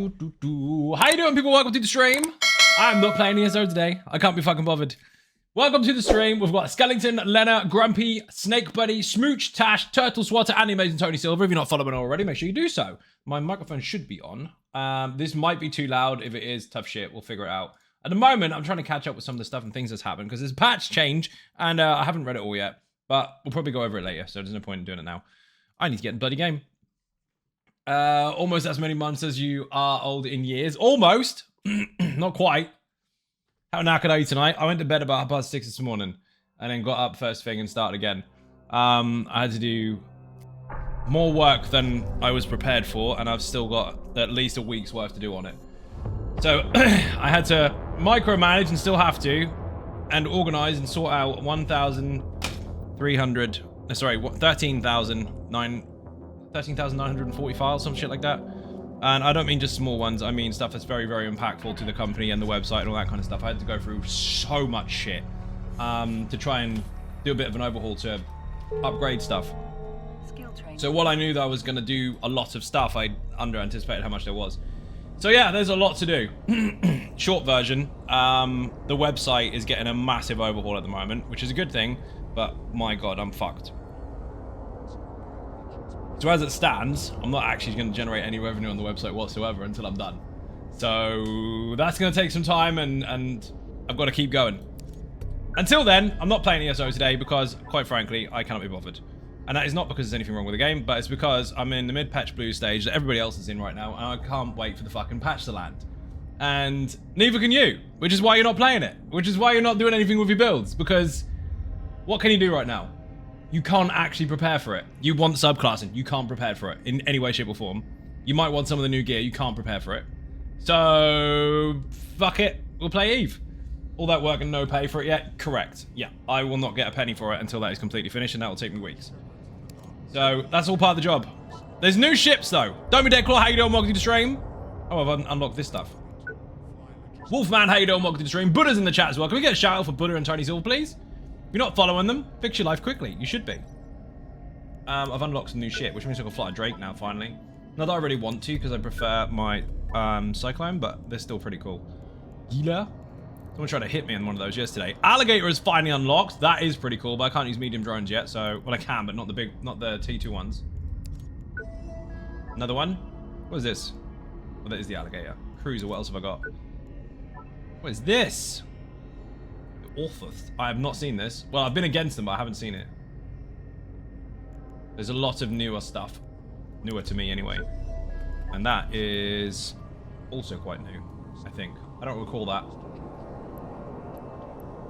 How you doing, people? Welcome to the stream. I'm not playing ESO today. I can't be fucking bothered. Welcome to the stream. We've got Skellington, Lena, Grumpy, Snake Buddy, Smooch, Tash, Turtle Swatter, and the amazing Tony Silver. If you're not following already, make sure you do so. My microphone should be on. This might be too loud. If it is, tough shit. We'll figure it out. At the moment, I'm trying to catch up with some of the stuff and things that's happened because there's patch change, and I haven't read it all yet. But we'll probably go over it later, so there's no point in doing it now. I need to get in the bloody game. Almost as many months as you are old in years. Almost. Not quite. How knackered are you tonight? I went to bed about 6:30 this morning and then got up first thing and started again. I had to do more work than I was prepared for, and I've still got at least a week's worth to do on it. So I had to micromanage and still have to, and organize and sort out 13,940 files, some shit like that. And I don't mean just small ones, I mean stuff that's very, very impactful to the company and the website and all that kind of stuff. I had to go through so much shit to try and do a bit of an overhaul to upgrade stuff. So while I knew that I was going to do a lot of stuff, I under-anticipated how much there was. So yeah, there's a lot to do. Short version, the website is getting a massive overhaul at the moment, which is a good thing, but my god, I'm fucked. So as it stands, I'm not actually going to generate any revenue on the website whatsoever until I'm done. So that's going to take some time, and I've got to keep going. Until then, I'm not playing ESO today because, quite frankly, I cannot be bothered. And that is not because there's anything wrong with the game, but it's because I'm in the mid-patch blue stage that everybody else is in right now, and I can't wait for the fucking patch to land. And neither can you, which is why you're not playing it. Which is why you're not doing anything with your builds, because what can you do right now? You can't actually prepare for it. You want subclassing, you can't prepare for it in any way, shape, or form. You might want some of the new gear, you can't prepare for it. So, fuck it, we'll play Eve. All that work and no pay for it yet? Correct. Yeah, I will not get a penny for it until that is completely finished, and that will take me weeks. So, that's all part of the job. There's new ships, though. Don't be dead, Claw, how you doing? Welcome to the stream. Oh, I've unlocked this stuff. Wolfman, how you doing? Welcome to the stream. Buddha's in the chat as well. Can we get a shout out for Buddha and Tony Silver, please? If you're not following them, fix your life quickly. You should be. I've unlocked some new shit, which means I can fly a Drake now, finally. Not that I really want to, because I prefer my Cyclone, but they're still pretty cool. Gila? Someone tried to hit me in one of those yesterday. Alligator is finally unlocked. That is pretty cool, but I can't use medium drones yet, so... Well, I can, but not the T2 ones. Another one? What is this? Well, that is the Alligator. Cruiser, what else have I got? What is this? Orthus. I have not seen this. Well, I've been against them, but I haven't seen it. There's a lot of newer stuff. Newer to me, anyway. And that is also quite new, I think. I don't recall that.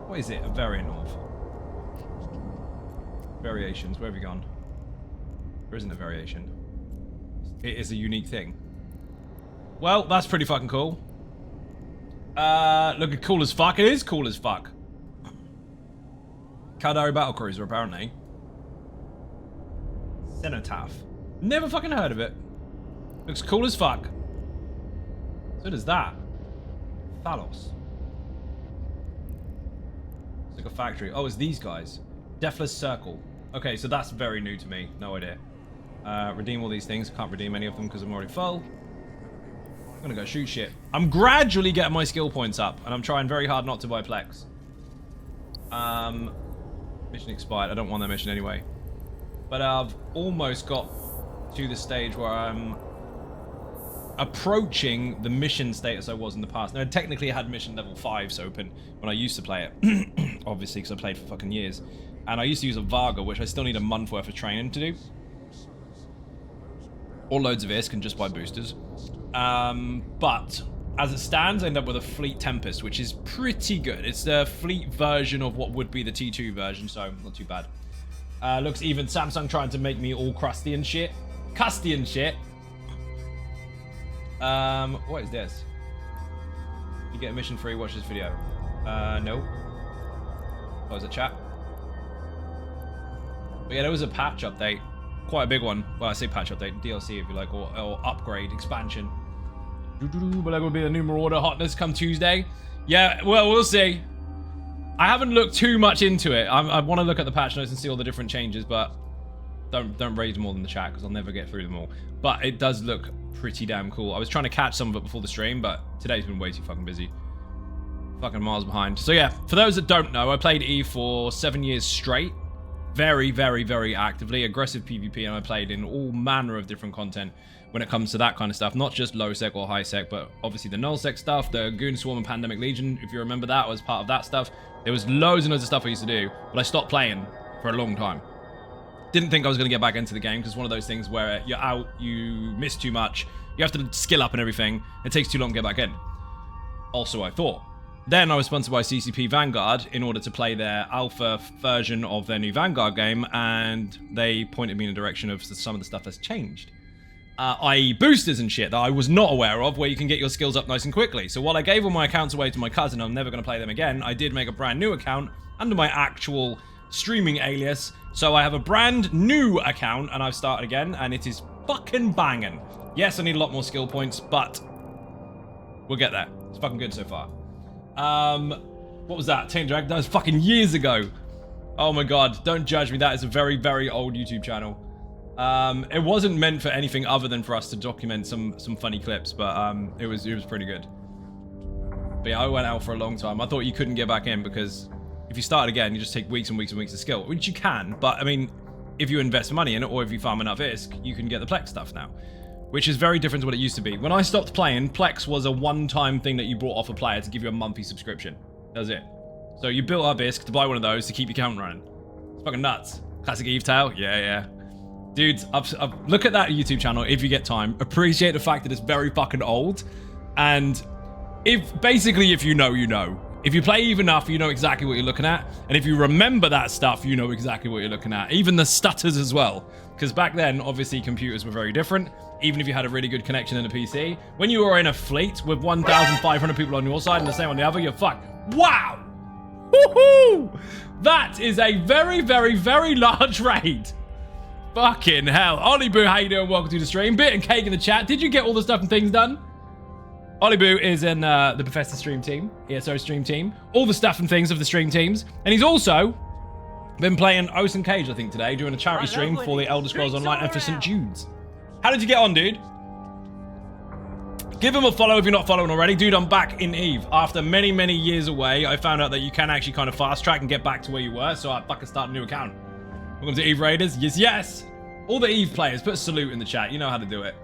What is it? A variant of? Variations. Where have you gone? There isn't a variation. It is a unique thing. Well, that's pretty fucking cool. Look, cool as fuck. It is cool as fuck. Caldari Battlecruiser, apparently. Cenotaph. Never fucking heard of it. Looks cool as fuck. So does that. Thalos. It's like a factory. Oh, it's these guys. Deathless Circle. Okay, so that's very new to me. No idea. Redeem all these things. Can't redeem any of them because I'm already full. I'm gonna go shoot shit. I'm gradually getting my skill points up, and I'm trying very hard not to buy Plex. Mission expired. I don't want that mission anyway. But I've almost got to the stage where I'm approaching the mission status I was in the past. Now, technically I had mission level 5s open when I used to play it. Obviously, because I played for fucking years. And I used to use a Varga, which I still need a month worth of training to do. Or loads of ISK and just buy boosters. But as it stands, I end up with a Fleet Tempest, which is pretty good. It's the Fleet version of what would be the T2 version, so not too bad. Looks even Samsung trying to make me all crusty and shit. Custy and shit. What is this? You get a mission free, watch this video. No. Oh, is it chat? But yeah, there was a patch update. Quite a big one. Well, I say patch update, DLC if you like, or upgrade, expansion. But that will be the new Marauder hotness come Tuesday. Yeah, well, we'll see. I haven't looked too much into it. I want to look at the patch notes and see all the different changes, but Don't raise more than the chat because I'll never get through them all. But it does look pretty damn cool. I was trying to catch some of it before the stream, but today's been way too fucking busy. Fucking miles behind. So yeah, for those that don't know, I played EVE for 7 years straight. Very, very, very actively. Aggressive PvP, and I played in all manner of different content when it comes to that kind of stuff. Not just low sec or high sec, but obviously the null sec stuff, the Goon Swarm and Pandemic Legion, if you remember that, I was part of that stuff. There was loads and loads of stuff I used to do, but I stopped playing for a long time. Didn't think I was going to get back into the game, because it's one of those things where you're out, you miss too much, you have to skill up and everything, it takes too long to get back in. Also, I thought. Then I was sponsored by CCP Vanguard in order to play their alpha version of their new Vanguard game, and they pointed me in the direction of some of the stuff that's changed. I.e. boosters and shit that I was not aware of, where you can get your skills up nice and quickly. So while I gave all my accounts away to my cousin, I'm never going to play them again, I did make a brand new account under my actual streaming alias. So I have a brand new account, and I've started again, and it is fucking banging. Yes, I need a lot more skill points, but we'll get there. It's fucking good so far. What was that? Taint Drag? That was fucking years ago. Oh my god, don't judge me. That is a very, very old YouTube channel. It wasn't meant for anything other than for us to document some funny clips, but it was pretty good. But yeah, I went out for a long time. I thought you couldn't get back in because if you start again, you just take weeks and weeks and weeks of skill, which you can, but I mean, if you invest money in it or if you farm enough ISK, you can get the Plex stuff now, which is very different to what it used to be. When I stopped playing, Plex was a one-time thing that you brought off a player to give you a monthly subscription. That was it. So you built up ISK to buy one of those to keep your account running. It's fucking nuts. Classic Eve tale? Yeah, yeah. Dude, look at that YouTube channel if you get time. Appreciate the fact that it's very fucking old. And if you know, you know. If you play EVE enough, you know exactly what you're looking at. And if you remember that stuff, you know exactly what you're looking at. Even the stutters as well. Because back then, obviously, computers were very different. Even if you had a really good connection in a PC. When you were in a fleet with 1,500 people on your side and the same on the other, you're fucked. Wow! Woohoo! That is a very, very, very large raid. Fucking hell. Ollie Boo, how you doing? Welcome to the stream. Bit and Cake in the chat. Did you get all the stuff and things done? Ollie Boo is in the Bethesda stream team, ESO stream team, all the stuff and things of the stream teams, and he's also been playing Ocean Cage, I think, today, doing a charity stream for the Elder Scrolls Online and for St. Jude's. How did you get on, dude? Give him a follow if you're not following already. Dude, I'm back in EVE. After many, many years away, I found out that you can actually kind of fast track and get back to where you were, so I fucking start a new account. Welcome to EVE Raiders. Yes, yes. All the EVE players, put a salute in the chat. You know how to do it.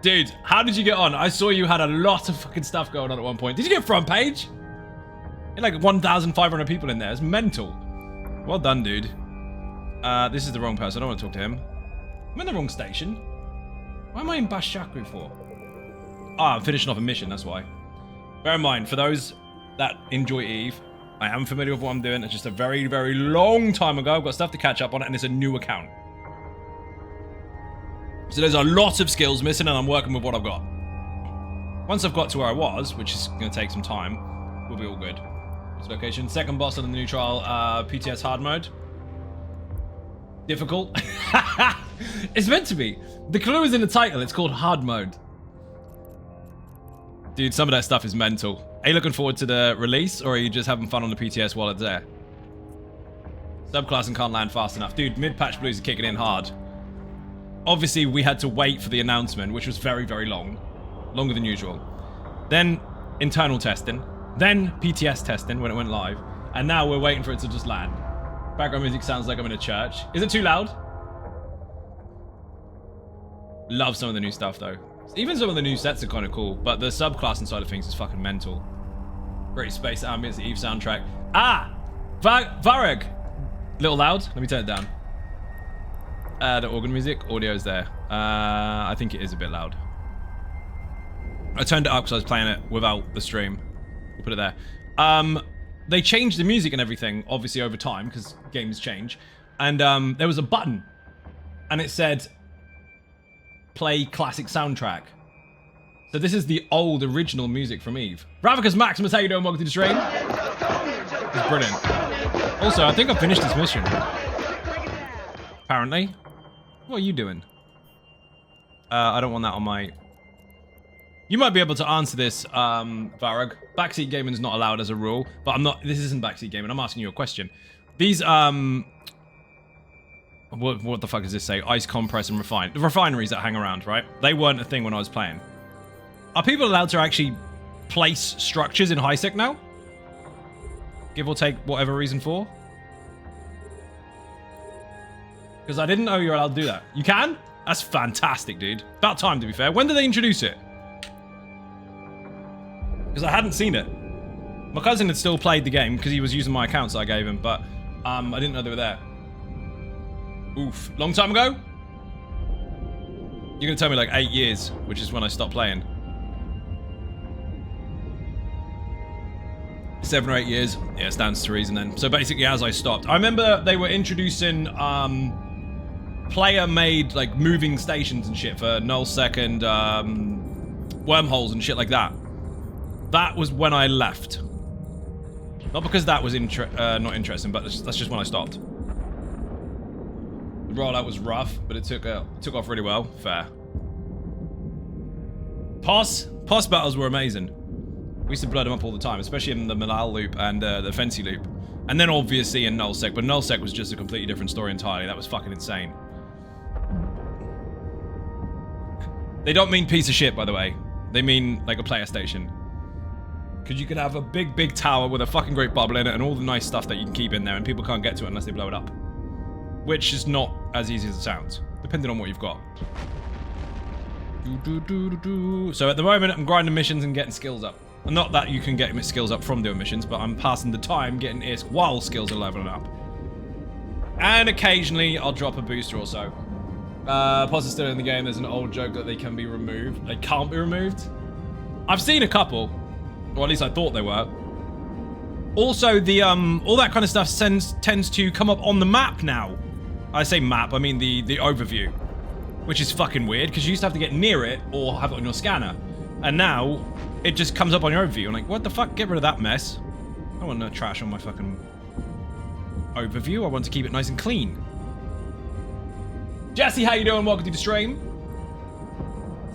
Dude, how did you get on? I saw you had a lot of fucking stuff going on at one point. Did you get front page? You had like 1,500 people in there. It's mental. Well done, dude. This is the wrong person. I don't want to talk to him. I'm in the wrong station. Why am I in Bash Chakru for? Ah, I'm finishing off a mission, that's why. Bear in mind, for those that enjoy EVE, I am familiar with what I'm doing. It's just a very, very long time ago. I've got stuff to catch up on, and it's a new account. So there's a lot of skills missing, and I'm working with what I've got. Once I've got to where I was, which is going to take some time, we'll be all good. What's location? Second boss on the new trial, PTS hard mode. Difficult. It's meant to be. The clue is in the title. It's called hard mode. Dude, some of that stuff is mental. Are you looking forward to the release, or are you just having fun on the PTS while it's there? Subclass and can't land fast enough. Dude, mid-patch blues are kicking in hard. Obviously, we had to wait for the announcement, which was very, very long. Longer than usual. Then internal testing. Then PTS testing when it went live. And now we're waiting for it to just land. Background music sounds like I'm in a church. Is it too loud? Love some of the new stuff, though. Even some of the new sets are kind of cool, but the subclass inside of things is fucking mental. Great space ambience, the EVE soundtrack. Ah! Vareg! Little loud? Let me turn it down. The organ music, audio's there. I think it is a bit loud. I turned it up because I was playing it without the stream. We'll put it there. They changed the music and everything, obviously over time, because games change. And there was a button, and it said, play classic soundtrack. So this is the old original music from EVE. Ravicus Maximus, how you doing? Welcome to the stream. It's brilliant. Also, I think I finished this mission. Apparently. What are you doing? I don't want that on my... You might be able to answer this, Varag. Backseat gaming is not allowed as a rule, but I'm not... This isn't backseat gaming. I'm asking you a question. These, What the fuck does this say? Ice, compress, and refine. The refineries that hang around, right? They weren't a thing when I was playing. Are people allowed to actually place structures in high-sec now? Give or take whatever reason for? Because I didn't know you were allowed to do that. You can? That's fantastic, dude. About time, to be fair. When did they introduce it? Because I hadn't seen it. My cousin had still played the game because he was using my accounts I gave him, but I didn't know they were there. Oof. Long time ago? You're going to tell me like 8 years, which is when I stopped playing. 7 or 8 years. Yeah, it stands to reason then. So basically, as I stopped. I remember they were introducing player-made like moving stations and shit for nullsec and wormholes and shit like that. That was when I left. Not because that was not interesting, but that's just when I stopped. The rollout was rough, but it took off really well. Fair. Pos battles were amazing. We used to blow them up all the time, especially in the Malal loop and the Fancy loop. And then obviously in nullsec, but nullsec was just a completely different story entirely. That was fucking insane. They don't mean piece of shit, by the way. They mean like a player station. Because you could have a big tower with a fucking great bubble in it and all the nice stuff that you can keep in there and people can't get to it unless they blow it up. Which is not as easy as it sounds, depending on what you've got. So at the moment, I'm grinding missions and getting skills up. Not that you can get skills up from doing missions, but I'm passing the time getting ISK while skills are leveling up. And occasionally, I'll drop a booster or so. Pos is still in the game. There's an old joke that they can be removed. They can't be removed. I've seen a couple. Or at least I thought they were. Also, the all that kind of stuff tends to come up on the map now. I say map, I mean the overview. Which is fucking weird, because you used to have to get near it or have it on your scanner. And now, it just comes up on your overview. I'm like, what the fuck? Get rid of that mess. I don't want no trash on my fucking overview. I want to keep it nice and clean. Jesse, how you doing? Welcome to the stream.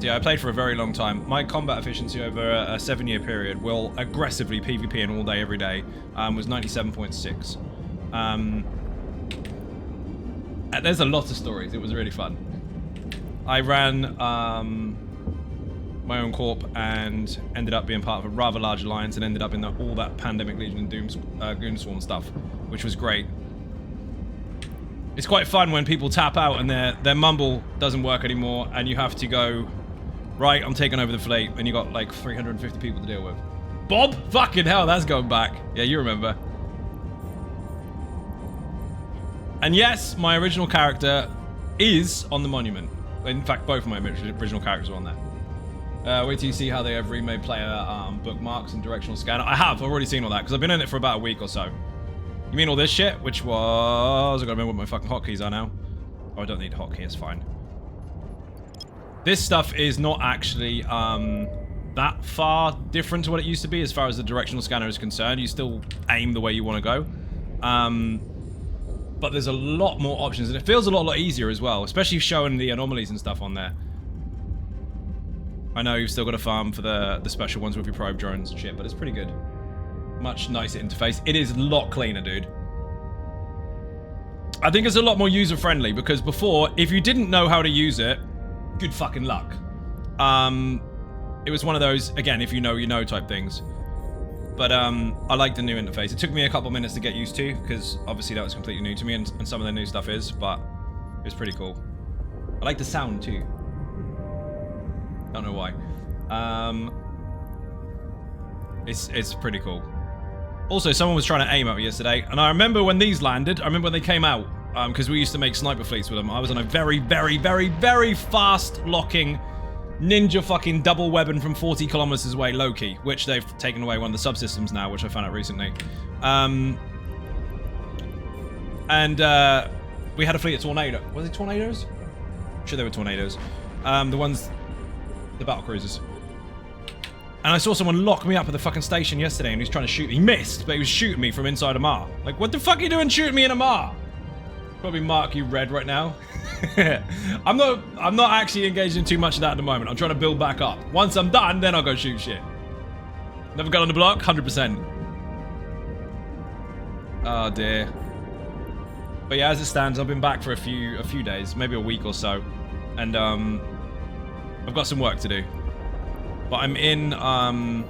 Yeah, I played for a very long time. My combat efficiency over a 7-year period, will aggressively PvPing all day, every day, was 97.6. There's a lot of stories. It was really fun. I ran my own corp and ended up being part of a rather large alliance and ended up in all that Pandemic Legion and Goon Swarm stuff, which was great. It's quite fun when people tap out and their mumble doesn't work anymore and you have to go, right, I'm taking over the fleet, and you got like 350 people to deal with. Bob? Fucking hell, that's going back. Yeah, you remember. And yes, my original character is on the monument. In fact, both of my original characters are on there. Wait till you see how they have remade player bookmarks and directional scanner. I've already seen all that, because I've been in it for about a week or so. You mean all this shit? Which was... I gotta remember what my fucking hotkeys are now. Oh, I don't need hotkeys, it's fine. This stuff is not actually that far different to what it used to be as far as the directional scanner is concerned. You still aim the way you want to go. But there's a lot more options, and it feels a lot easier as well, especially showing the anomalies and stuff on there. I know you've still got to farm for the special ones with your probe drones and shit, but it's pretty good. Much nicer interface. It is a lot cleaner, dude. I think it's a lot more user-friendly, because before, if you didn't know how to use it, good fucking luck. It was one of those, again, if you know, you know type things. But I like the new interface. It took me a couple minutes to get used to, because obviously that was completely new to me, and some of the new stuff is, but it was pretty cool. I like the sound too. Don't know why. It's pretty cool. Also, someone was trying to aim at me yesterday, and I remember when these landed. I remember when they came out, because we used to make sniper fleets with them. I was on a very, very, very, very fast locking ninja fucking double weapon from 40 kilometers away, Loki, which they've taken away one of the subsystems now, which I found out recently. We had a fleet of tornado. Was it tornadoes? I'm sure they were tornadoes. The battle cruisers. And I saw someone lock me up at the fucking station yesterday, and he was trying to shoot me. He missed, but he was shooting me from inside a Mar. Like, what the fuck are you doing shooting me in a Mar? Probably mark you red right now. I'm not actually engaged in too much of that at the moment. I'm trying to build back up. Once I'm done, then I'll go shoot shit. Never got on the block? 100%. Oh dear. But yeah, as it stands, I've been back for a few days, maybe a week or so, and I've got some work to do. But I'm in a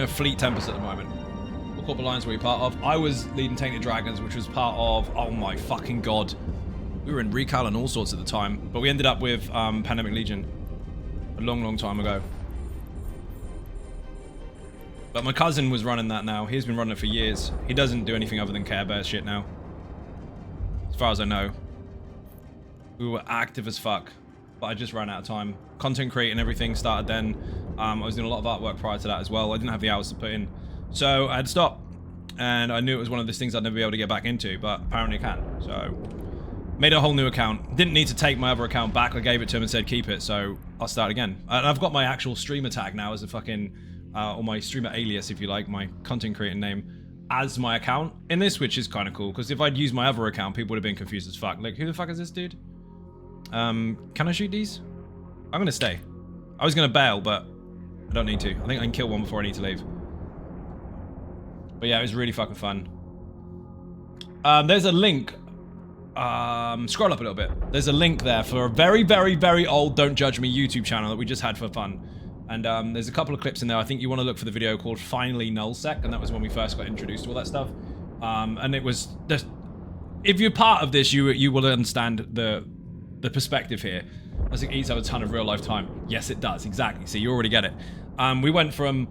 Fleet Tempest at the moment. What corporate alliance were you part of? I was leading Tainted Dragons, which was part of, oh my fucking god, we were in Recal and all sorts at the time, but we ended up with Pandemic Legion a long time ago. But my cousin was running that now. He's been running it for years. He doesn't do anything other than Care Bear shit now, as far as I know. We were active as fuck, but I just ran out of time. Content creating, everything started then. I was doing a lot of artwork prior to that as well. I didn't have the hours to put in, so I had to stop. And I knew it was one of those things I'd never be able to get back into, but apparently I can. So made a whole new account. Didn't need to take my other account back. I gave it to him and said keep it, so I'll start again. And I've got my actual streamer tag now as a fucking, or my streamer alias, if you like, my content creating name, as my account in this, which is kind of cool, because if I'd used my other account, people would have been confused as fuck. Like, who the fuck is this dude? Can I shoot these? I'm gonna stay. I was gonna bail, but I don't need to. I think I can kill one before I need to leave. But yeah, it was really fucking fun. There's a link. Scroll up a little bit. There's a link there for a very old Don't Judge Me YouTube channel that we just had for fun. And there's a couple of clips in there. I think you want to look for the video called Finally Nullsec, and that was when we first got introduced to all that stuff. And it was just, if you're part of this, you will understand the perspective here. Does it eats up a ton of real life time? Yes, it does. Exactly. See, you already get it. We went from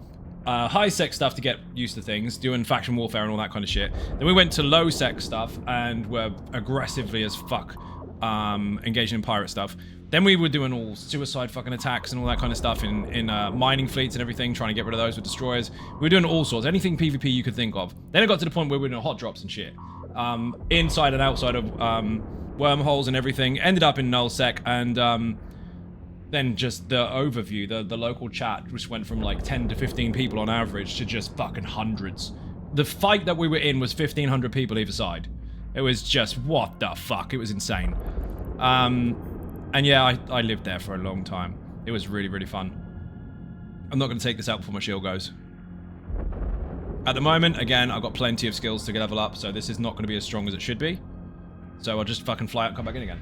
high sec stuff to get used to things, doing faction warfare and all that kind of shit. Then we went to low sec stuff and were aggressively as fuck engaging in pirate stuff. Then we were doing all suicide fucking attacks and all that kind of stuff in mining fleets and everything, trying to get rid of those with destroyers. We were doing all sorts, anything PvP you could think of. Then it got to the point where we were doing hot drops and shit. Inside and outside of wormholes and everything. Ended up in nullsec, and then just the overview, the local chat, which went from like 10 to 15 people on average to just fucking hundreds. The fight that we were in was 1,500 people either side. It was just, what the fuck? It was insane. And yeah, I lived there for a long time. It was really fun. I'm not going to take this out before my shield goes. At the moment, again, I've got plenty of skills to level up, so this is not going to be as strong as it should be. So I'll just fucking fly out and come back in again.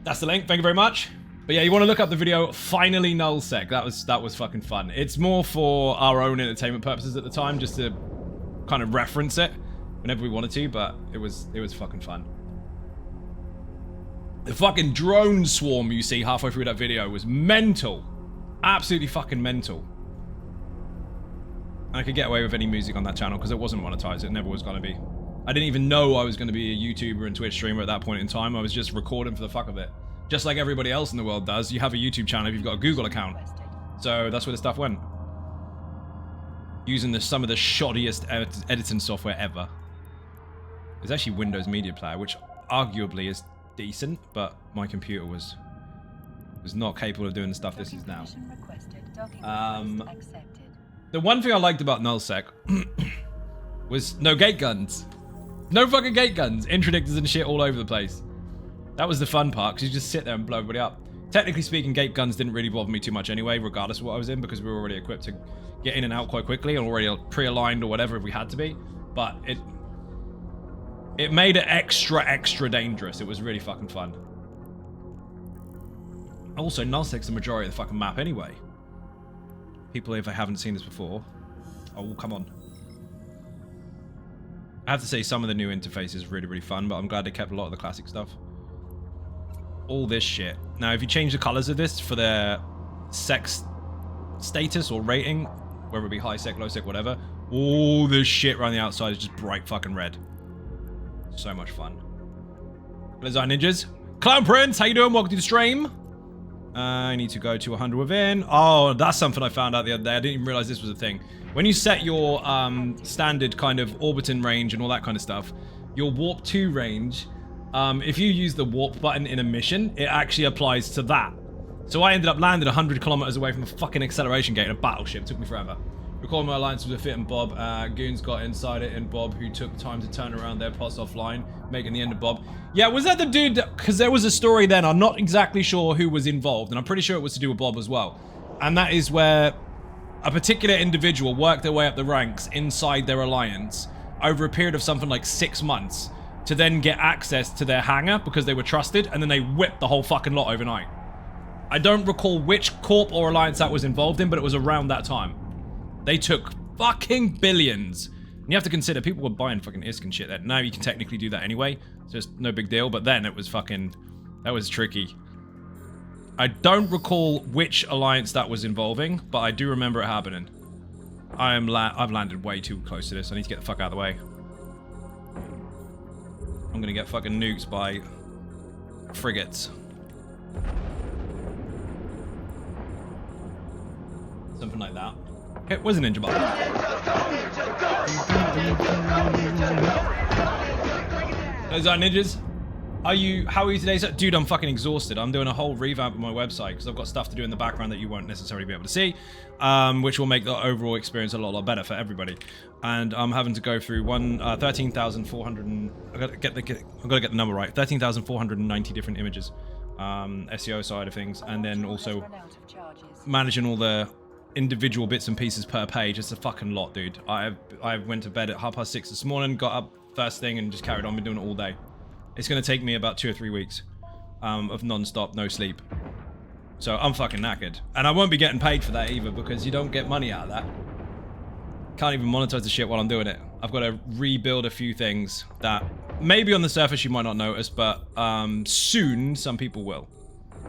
That's the link. Thank you very much. But yeah, you want to look up the video Finally Nullsec. That was fucking fun. It's more for our own entertainment purposes at the time, just to kind of reference it whenever we wanted to, but it was fucking fun. The fucking drone swarm you see halfway through that video was mental. Absolutely fucking mental. And I could get away with any music on that channel because it wasn't monetized. It never was going to be. I didn't even know I was going to be a YouTuber and Twitch streamer at that point in time. I was just recording for the fuck of it. Just like everybody else in the world does. You have a YouTube channel if you've got a Google account. So that's where the stuff went. Using some of the shoddiest editing software ever. There's actually Windows Media Player, which arguably is decent, but my computer was not capable of doing the stuff this is now. The one thing I liked about nullsec was no gate guns. No fucking gate guns. Interdictors and shit all over the place. That was the fun part, because you just sit there and blow everybody up. Technically speaking, gate guns didn't really bother me too much anyway, regardless of what I was in, because we were already equipped to get in and out quite quickly, and already pre-aligned or whatever if we had to be. But it made it extra dangerous. It was really fucking fun. Also, nullsec's the majority of the fucking map anyway. People, if they haven't seen this before, oh, come on. I have to say, some of the new interface is really fun, but I'm glad they kept a lot of the classic stuff. All this shit. Now, if you change the colors of this for their sex status or rating, whether it be high sec, low sec, whatever, all this shit around the outside is just bright fucking red. So much fun. Blizzard Ninjas. Clown Prince, how you doing? Welcome to the stream. I need to go to 100 within. Oh, that's something I found out the other day. I didn't even realize this was a thing. When you set your standard kind of orbiting range and all that kind of stuff, your warp 2 range, if you use the warp button in a mission, it actually applies to that. So I ended up landing 100 kilometers away from a fucking acceleration gate in a battleship. It took me forever. Recalling my alliance with Fit and Bob. Goons got inside it and Bob, who took time to turn around their pods offline, making the end of Bob. Yeah, was that the dude? Because there was a story then. I'm not exactly sure who was involved, and I'm pretty sure it was to do with Bob as well. And that is where a particular individual worked their way up the ranks inside their alliance over a period of something like 6 months. to then get access to their hangar because they were trusted, and then they whipped the whole fucking lot overnight. I don't recall which corp or alliance that was involved in, but it was around that time. They took fucking billions. And you have to consider, people were buying fucking ISK and shit then. Now you can technically do that anyway, so it's no big deal, but then it was fucking, that was tricky. I don't recall which alliance that was involving, but I do remember it happening. I've landed way too close to this. I need to get the fuck out of the way. I'm gonna get fucking nukes by frigates. Something like that. Okay, where's a ninja bot? Those are ninjas. How are you today, sir? Dude, I'm fucking exhausted. I'm doing a whole revamp of my website because I've got stuff to do in the background that you won't necessarily be able to see, which will make the overall experience a lot better for everybody. And I'm having to go through 13,400. I've got to get the number right. 13,490 different images, SEO side of things, and then also managing all the individual bits and pieces per page. It's a fucking lot, dude. I went to bed at 6:30 this morning, got up first thing, and just carried on. Been doing it all day. It's going to take me about 2 or 3 weeks of non-stop, no sleep. So I'm fucking knackered. And I won't be getting paid for that either because you don't get money out of that. Can't even monetize the shit while I'm doing it. I've got to rebuild a few things that maybe on the surface you might not notice, but soon some people will.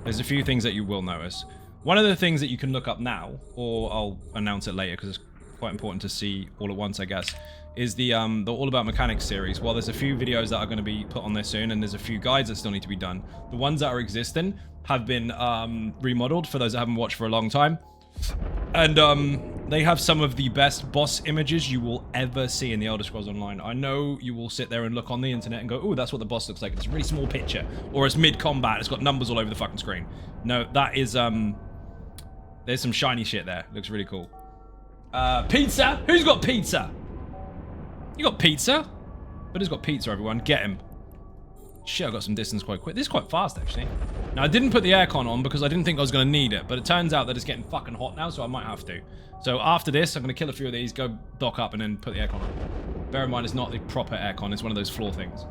There's a few things that you will notice. One of the things that you can look up now, or I'll announce it later because it's quite important to see all at once, I guess, is the All About Mechanics series. Well, there's a few videos that are going to be put on there soon, and there's a few guides that still need to be done. The ones that are existing have been remodeled for those that haven't watched for a long time. And they have some of the best boss images you will ever see in the Elder Scrolls Online. I know you will sit there and look on the internet and go, oh, that's what the boss looks like. It's a really small picture. Or it's mid-combat. It's got numbers all over the fucking screen. No, that is... there's some shiny shit there. Looks really cool. Pizza? Who's got pizza? You got pizza? But who's got pizza, everyone? Get him. Shit, I got some distance quite quick. This is quite fast, actually. Now, I didn't put the aircon on because I didn't think I was going to need it, but it turns out that it's getting fucking hot now, so I might have to. So after this, I'm going to kill a few of these, go dock up, and then put the aircon on. Bear in mind, it's not the proper aircon. It's one of those floor things.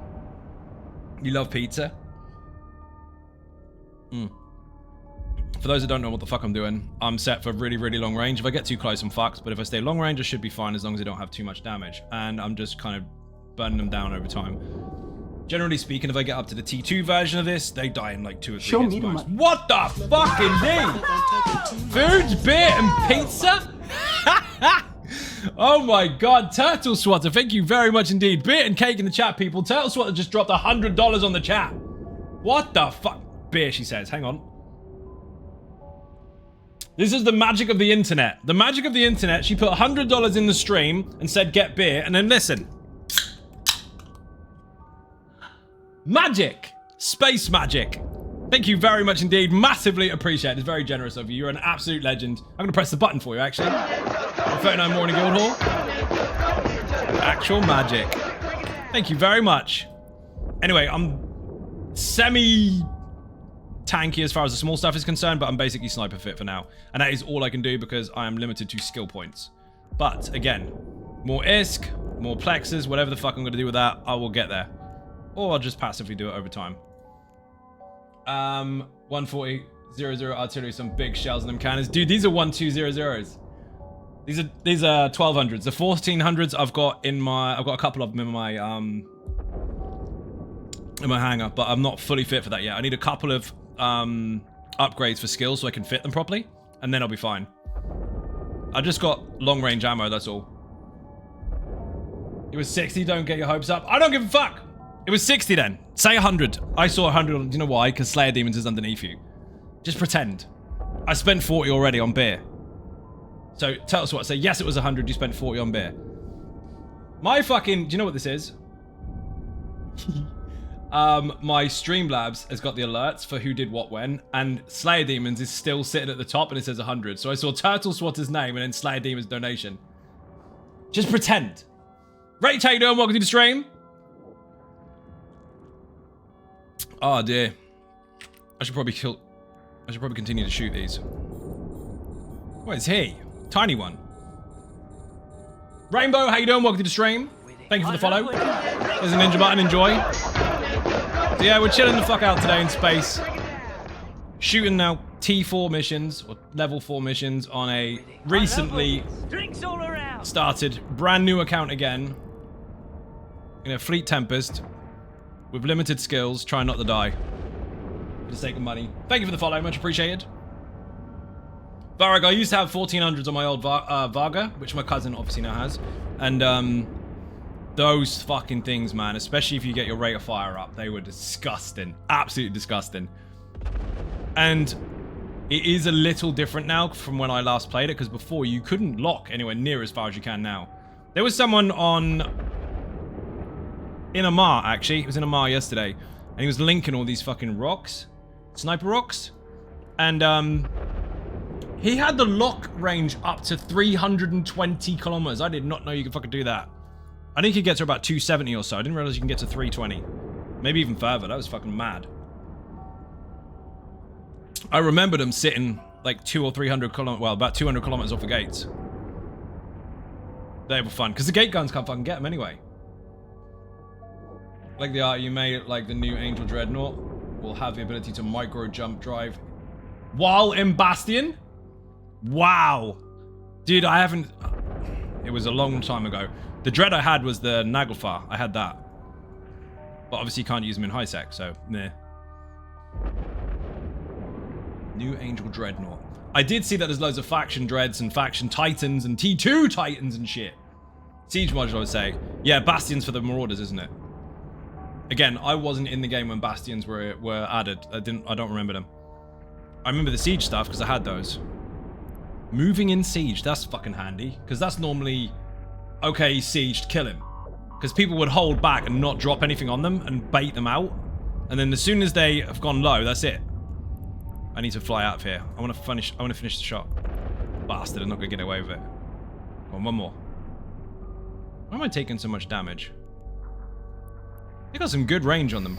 You love pizza? For those that don't know what the fuck I'm doing, I'm set for really, really long range. If I get too close, I'm fucked. But if I stay long range, I should be fine as long as I don't have too much damage. And I'm just kind of burning them down over time. Generally speaking, if I get up to the T2 version of this, they die in like 2 or 3 hits most. What the fucking thing? Food, beer, and pizza? Oh my god, Turtle Swatter, thank you very much indeed. Beer and cake in the chat, people. Turtle Swatter just dropped $100 on the chat. What the fuck? Beer, she says. Hang on. This is the magic of the internet. The magic of the internet. She put $100 in the stream and said, get beer. And then listen. Magic. Space magic. Thank you very much indeed. Massively appreciate it. It's very generous of you. You're an absolute legend. I'm going to press the button for you, actually. 39 Morning Guild Hall. Actual magic. Thank you very much. Anyway, I'm semi-tanky as far as the small stuff is concerned, but I'm basically sniper fit for now. And that is all I can do because I am limited to skill points. But, again, more ISK, more plexes, whatever the fuck I'm going to do with that, I will get there. Or I'll just passively do it over time. 140, 00 artillery, some big shells in them cannons. Dude, these are 1200s. These are 1200s. The 1400s I've got a couple of them in my hangar, but I'm not fully fit for that yet. I need a couple of upgrades for skills so I can fit them properly, and then I'll be fine. I just got long range ammo, that's all. It was 60, don't get your hopes up. I don't give a fuck! It was 60 then. Say 100. I saw 100. Do you know why? Because Slayer Demons is underneath you. Just pretend. I spent 40 already on beer. So tell us what. Say yes, it was 100. You spent 40 on beer. My fucking. Do you know what this is? My Streamlabs has got the alerts for who did what when, and Slayer Demons is still sitting at the top and it says 100. So I saw Turtle Swatter's name and then Slayer Demons donation. Just pretend. Rach, how you doing? Welcome to the stream. Oh dear. I should probably continue to shoot these. What is he? Tiny one. Rainbow, how you doing? Welcome to the stream. Thank you for the follow. There's a ninja button, enjoy. So yeah, we're chilling the fuck out today in space. Shooting now T4 missions, or level 4 missions, on a recently started brand new account again. In a Fleet Tempest, with limited skills, trying not to die. For the sake of money. Thank you for the follow, much appreciated. Varag, I used to have 1400s on my old Varga, which my cousin obviously now has. And those fucking things, man, especially if you get your rate of fire up, they were disgusting. Absolutely disgusting. And it is a little different now from when I last played it, because before you couldn't lock anywhere near as far as you can now. There was someone in Amar, actually. It was in Amar yesterday. And he was linking all these fucking rocks. Sniper rocks. And he had the lock range up to 320 kilometers. I did not know you could fucking do that. I think you could get to about 270 or so. I didn't realize you can get to 320. Maybe even further. That was fucking mad. I remember them sitting like 200 or 300 kilometers, well, about 200 kilometers off the gates. They were fun, because the gate guns can't fucking get them anyway. Like the art you made, like the new Angel Dreadnought will have the ability to micro jump drive while in Bastion. Wow. Dude, I haven't... It was a long time ago. The dread I had was the Naglfar. I had that. But obviously you can't use them in high sec, so meh. New Angel Dreadnought. I did see that there's loads of faction dreads and faction titans and T2 titans and shit. Siege module, I would say. Yeah, Bastions for the Marauders, isn't it? Again, I wasn't in the game when Bastions were added. I don't remember them. I remember the Siege stuff because I had those. Moving in Siege, that's fucking handy. Because that's normally, okay, Siege, kill him. Because people would hold back and not drop anything on them and bait them out. And then as soon as they have gone low, that's it. I need to fly out of here. I want to finish the shot. Bastard, I'm not going to get away with it. Come on, one more. Why am I taking so much damage? They got some good range on them.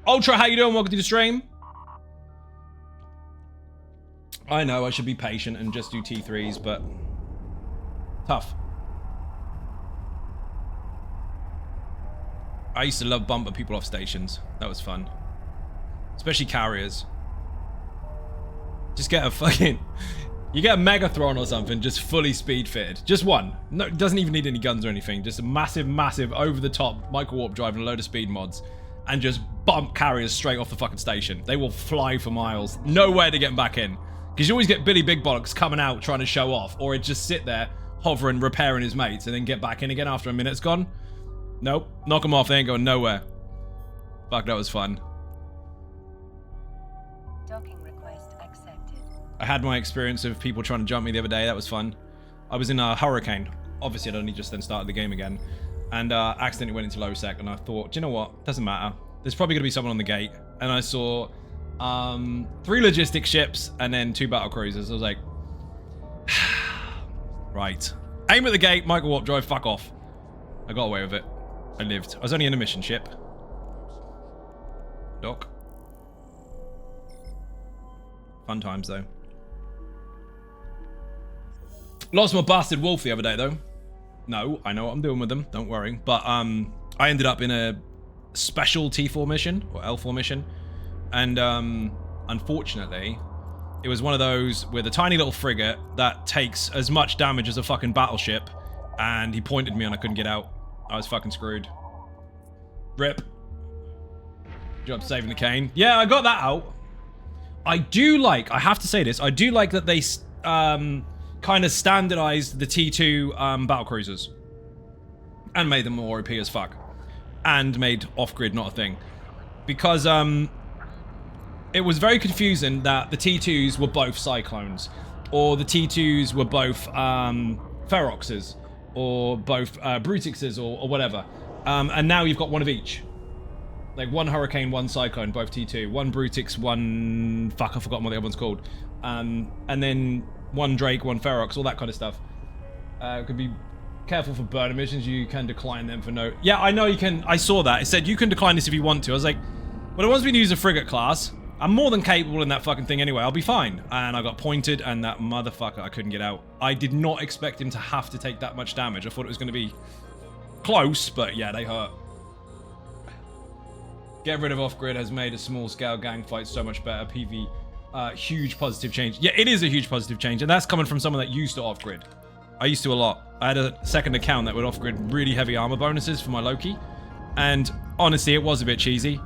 Ultra, how you doing? Welcome to the stream. I know I should be patient and just do T3s, but tough. I used to love bumping people off stations. That was fun. Especially carriers. Just get a fucking... You get a Megathron or something, just fully speed fitted. Just one. No, it doesn't even need any guns or anything. Just a massive, massive, over-the-top micro-warp drive and a load of speed mods. And just bump carriers straight off the fucking station. They will fly for miles. Nowhere to get them back in. Because you always get Billy Big Bollocks coming out trying to show off. Or he'd just sit there, hovering, repairing his mates, and then get back in again after a minute's gone. Nope. Knock them off. They ain't going nowhere. Fuck, that was fun. I had my experience of people trying to jump me the other day. That was fun. I was in a Hurricane. Obviously, I'd only just then started the game again. And accidentally went into low sec. And I thought, do you know what? Doesn't matter. There's probably going to be someone on the gate. And I saw 3 logistic ships and then 2 battle cruisers. I was like, right. Aim at the gate, micro warp drive, fuck off. I got away with it. I lived. I was only in a mission ship. Doc. Fun times, though. Lost my bastard wolf the other day, though. No, I know what I'm doing with them. Don't worry. But I ended up in a special T4 mission, or L4 mission. And unfortunately, it was one of those with a tiny little frigate that takes as much damage as a fucking battleship. And he pointed me and I couldn't get out. I was fucking screwed. Rip. Good job saving the cane. Yeah, I got that out. I do like, I have to say this, I do like that they kind of standardized the T2 battlecruisers. And made them more OP as fuck. And made off-grid not a thing. Because it was very confusing that the T2s were both Cyclones. Or the T2s were both Feroxes. Or both Brutixes or whatever. And now you've got one of each. Like one Hurricane, one Cyclone, both T2. One Brutix, one... Fuck, I've forgotten what the other one's called. And then one Drake, one Ferox, all that kind of stuff. Could be careful for burner missions. You can decline them for no... Yeah, I know you can... I saw that. It said you can decline this if you want to. I was like, well, it wants me to use a frigate class. I'm more than capable in that fucking thing anyway. I'll be fine. And I got pointed, and that motherfucker, I couldn't get out. I did not expect him to have to take that much damage. I thought it was going to be close, but yeah, they hurt. Get rid of off-grid has made a small-scale gang fight so much better. PV, huge positive change. Yeah, it is a huge positive change, and that's coming from someone that used to off-grid. I used to a lot. I had a second account that would off-grid really heavy armor bonuses for my Loki, and honestly, it was a bit cheesy.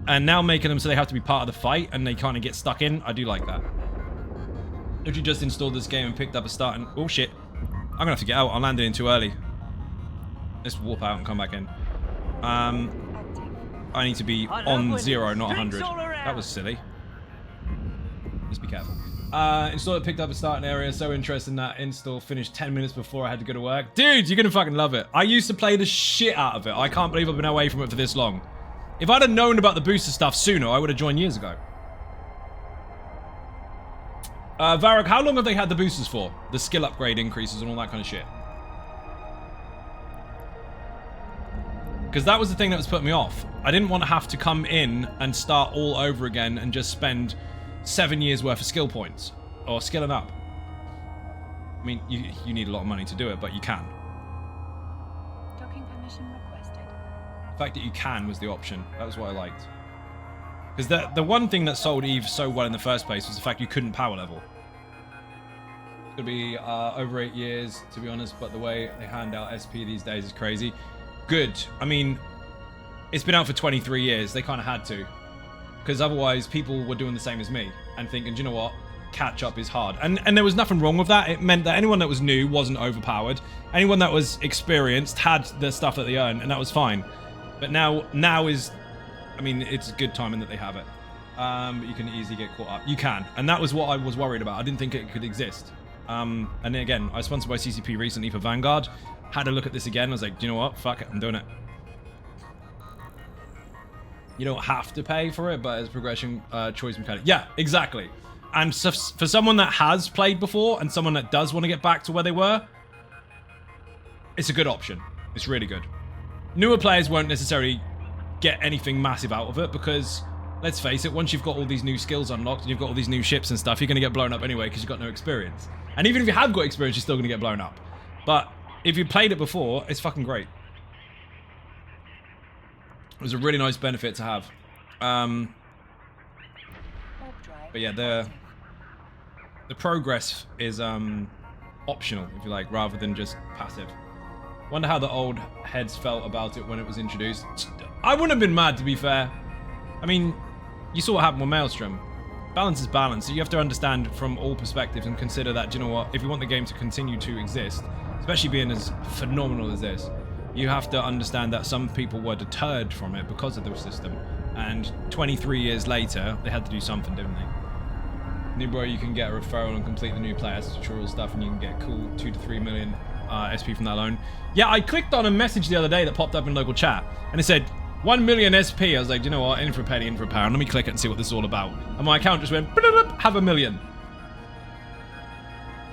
And now making them so they have to be part of the fight and they kind of get stuck in, I do like that. If you just installed this game and picked up a start and... Oh, shit. I'm going to have to get out. I landed in too early. Let's warp out and come back in. I need to be on 0, not 100. That was silly. Just be careful. Install it, picked up a starting area. So interesting that install finished 10 minutes before I had to go to work. Dude, you're going to fucking love it. I used to play the shit out of it. I can't believe I've been away from it for this long. If I'd have known about the booster stuff sooner, I would have joined years ago. Varrock, how long have they had the boosters for? The skill upgrade increases and all that kind of shit. Because that was the thing that was putting me off. I didn't want to have to come in and start all over again and just spend 7 years worth of skill points. Or skilling up. I mean, you need a lot of money to do it, but you can. Docking permission requested. The fact that you can was the option. That was what I liked. Because the one thing that sold Eve so well in the first place was the fact you couldn't power level. It's going to be over 8 years, to be honest, but the way they hand out SP these days is crazy. Good. I mean, it's been out for 23 years. They kind of had to. Because otherwise, people were doing the same as me and thinking, do you know what? Catch up is hard. And there was nothing wrong with that. It meant that anyone that was new wasn't overpowered. Anyone that was experienced had the stuff that they earned, and that was fine. But now is... I mean, it's good timing that they have it. But you can easily get caught up. You can. And that was what I was worried about. I didn't think it could exist. And then again, I was sponsored by CCP recently for Vanguard. Had a look at this again. I was like, do you know what? Fuck it. I'm doing it. You don't have to pay for it, but it's progression choice mechanic. Yeah, exactly. And so for someone that has played before and someone that does want to get back to where they were, it's a good option. It's really good. Newer players won't necessarily get anything massive out of it because, let's face it, once you've got all these new skills unlocked and you've got all these new ships and stuff, you're going to get blown up anyway because you've got no experience. And even if you have got experience, you're still going to get blown up. But if you played it before, it's fucking great. It was a really nice benefit to have. But yeah, the progress is optional, if you like, rather than just passive. Wonder how the old heads felt about it when it was introduced. I wouldn't have been mad, to be fair. I mean, you saw what happened with Maelstrom. Balance is balance. So you have to understand from all perspectives and consider that, do you know what, if you want the game to continue to exist, especially being as phenomenal as this, you have to understand that some people were deterred from it because of the system. And 23 years later, they had to do something, didn't they? New bro, you can get a referral and complete the new players tutorial stuff, and you can get cool 2 to 3 million SP from that alone. Yeah, I clicked on a message the other day that popped up in local chat, and it said 1 million SP. I was like, do you know what? In for a penny, in for a pound. Let me click it and see what this is all about. And my account just went, have 1 million.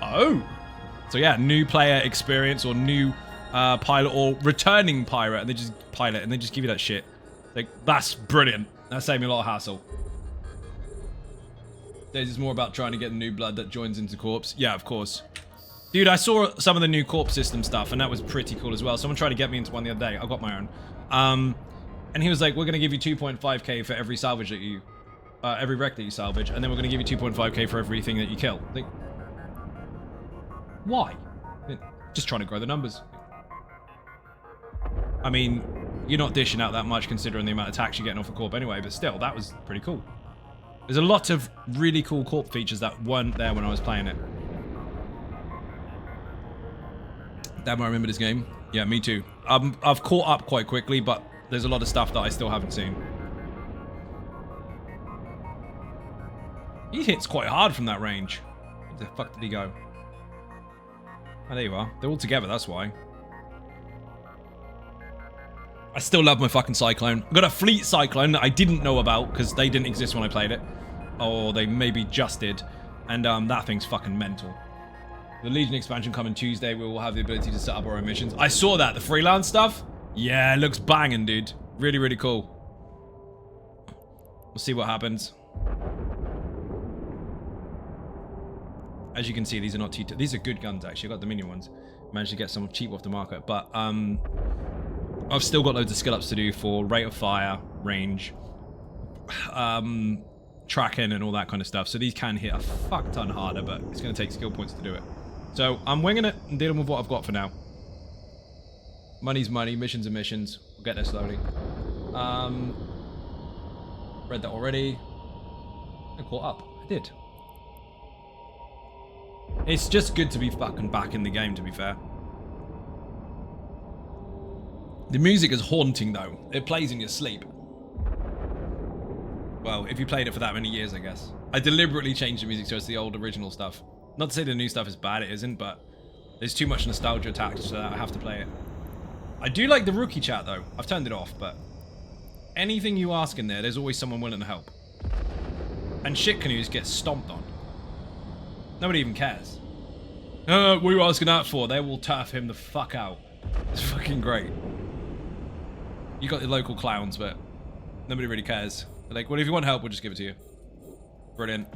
Oh. So yeah, new player experience or new pilot or returning pirate, and they just pilot and they just give you that shit. Like, that's brilliant. That saved me a lot of hassle. Days is more about trying to get the new blood that joins into Corpse. Yeah, of course. Dude, I saw some of the new Corpse system stuff, and that was pretty cool as well. Someone tried to get me into one the other day. I got my own. And he was like, we're going to give you 2.5k for every salvage that you... every wreck that you salvage, and then we're going to give you 2.5k for everything that you kill. Like, why? Just trying to grow the numbers. I mean, you're not dishing out that much considering the amount of tax you're getting off a Corp anyway, but still, that was pretty cool. There's a lot of really cool Corp features that weren't there when I was playing it. Damn, I remember this game. Yeah, me too. I've caught up quite quickly, but there's a lot of stuff that I still haven't seen. He hits quite hard from that range. Where the fuck did he go? Oh, there you are. They're all together, that's why. I still love my fucking Cyclone. I've got a Fleet Cyclone that I didn't know about because they didn't exist when I played it. Or they maybe just did. And that thing's fucking mental. The Legion expansion coming Tuesday. We will have the ability to set up our own missions. I saw that. The freelance stuff. Yeah, it looks banging, dude. Really, really cool. We'll see what happens. As you can see, these are not T2. These are good guns, actually. I got the mini ones. Managed to get some cheap off the market. But I've still got loads of skill ups to do for rate of fire, range, tracking, and all that kind of stuff. So these can hit a fuck ton harder, but it's going to take skill points to do it. So I'm winging it and dealing with what I've got for now. Money's money, missions are missions. We'll get there slowly. Read that already. I caught up. I did. It's just good to be fucking back in the game, to be fair. The music is haunting, though. It plays in your sleep. Well, if you played it for that many years, I guess. I deliberately changed the music so it's the old original stuff. Not to say the new stuff is bad, it isn't, but there's too much nostalgia attached to that I have to play it. I do like the rookie chat, though. I've turned it off, but anything you ask in there, there's always someone willing to help. And shit canoes get stomped on. Nobody even cares. What are you asking that for? They will turf him the fuck out. It's fucking great. You got the local clowns, but nobody really cares. They're like, well, if you want help, we'll just give it to you. Brilliant.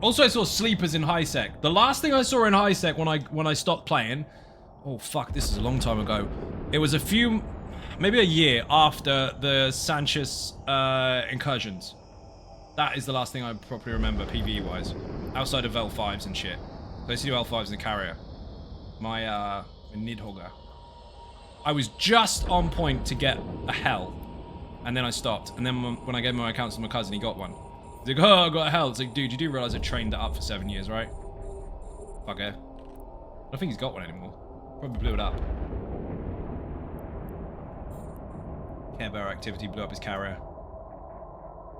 Also, I saw sleepers in high sec. The last thing I saw in high sec when I stopped playing, oh fuck, this is a long time ago. It was maybe a year after the Sanchez incursions. That is the last thing I properly remember, PvE wise, outside of L5s and shit. So I see L5s in the carrier. My Nidhogger. I was just on point to get a hell, and then I stopped. And then when I gave my accounts to my cousin, he got one. He's like, oh, I got a hell. It's like, dude, you do realize I trained that up for 7 years, right? Fucker. I don't think he's got one anymore. Probably blew it up. Care Bear activity blew up his carrier.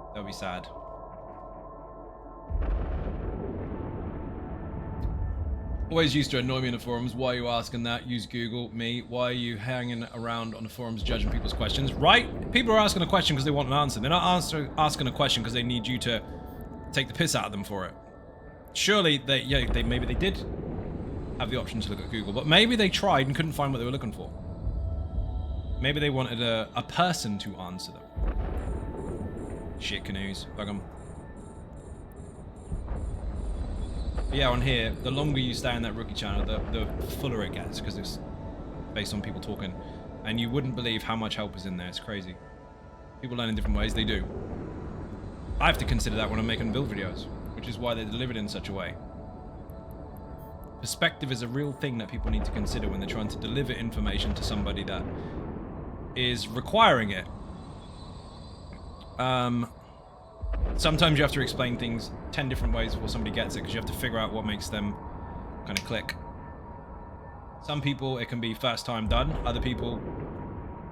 That'll be sad. Always used to annoy me in the forums. Why are you asking that? Use Google. Me. Why are you hanging around on the forums judging people's questions? Right? People are asking a question because they want an answer. They're not asking a question because they need you to take the piss out of them for it. Surely maybe they did have the option to look at Google, but maybe they tried and couldn't find what they were looking for. Maybe they wanted a person to answer them. Shit canoes. Bug 'em. But yeah, on here, the longer you stay on that rookie channel, the fuller it gets, because it's based on people talking. And you wouldn't believe how much help is in there. It's crazy. People learn in different ways. They do. I have to consider that when I'm making build videos, which is why they're delivered in such a way. Perspective is a real thing that people need to consider when they're trying to deliver information to somebody that is requiring it. Sometimes you have to explain things 10 different ways before somebody gets it, because you have to figure out what makes them kind of click. Some people, it can be first time done. Other people,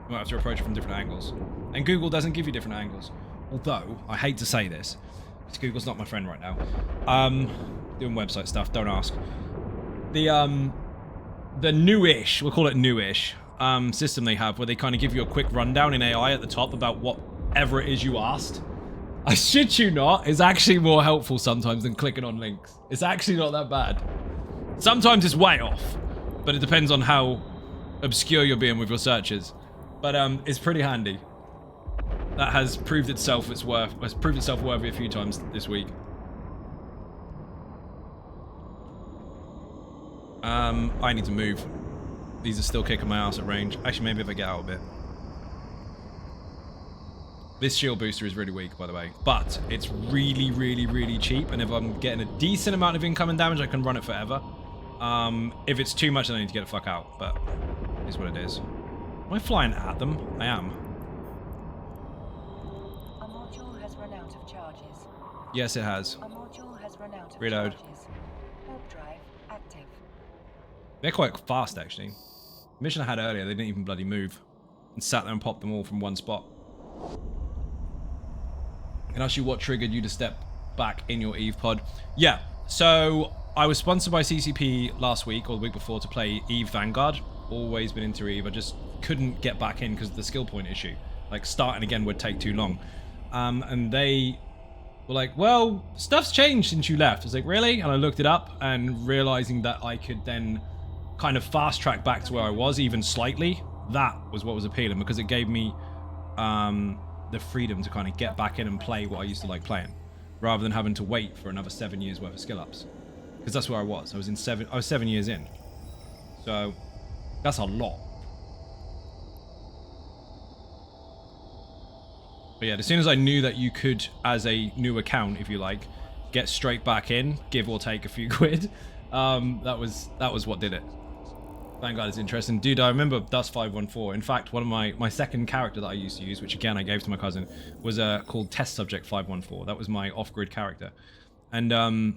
you might have to approach it from different angles. And Google doesn't give you different angles. Although, I hate to say this, because Google's not my friend right now. Doing website stuff, don't ask. The newish, we'll call it newish, system they have, where they kind of give you a quick rundown in AI at the top about whatever it is you asked. I shit you not, it's actually more helpful sometimes than clicking on links. It's actually not that bad. Sometimes it's way off, but it depends on how obscure you're being with your searches. But it's pretty handy. That has proved itself worthy a few times this week. I need to move. These are still kicking my ass at range. Actually, maybe if I get out a bit. This shield booster is really weak, by the way, but it's really, really, really cheap, and if I'm getting a decent amount of incoming damage, I can run it forever. If it's too much, then I need to get the fuck out, but it is what it is. Am I flying at them? I am. A module has run out of charges. Yes, it has. A module has run out of Reload. charges. Warp drive active. They're quite fast, actually. The mission I had earlier, they didn't even bloody move. And sat there and popped them all from one spot. And ask you what triggered you to step back in your EVE pod. Yeah, so I was sponsored by CCP last week, or the week before, to play EVE Vanguard. Always been into EVE. I just couldn't get back in because of the skill point issue. Like, starting again would take too long. And they were like, well, stuff's changed since you left. I was like, really? And I looked it up, and realizing that I could then kind of fast track back to where I was, even slightly, that was what was appealing, because it gave me the freedom to kind of get back in and play what I used to like playing. rather than having to wait for another 7 years worth of skill ups. Because that's where I was. I was 7 years in. So that's a lot. But yeah, as soon as I knew that you could, as a new account, if you like, get straight back in, give or take a few quid, that was what did it. Thank God it's interesting. Dude, I remember Dust514. In fact, one of my second character that I used to use, which again I gave to my cousin, was called Test Subject 514. That was my off-grid character. And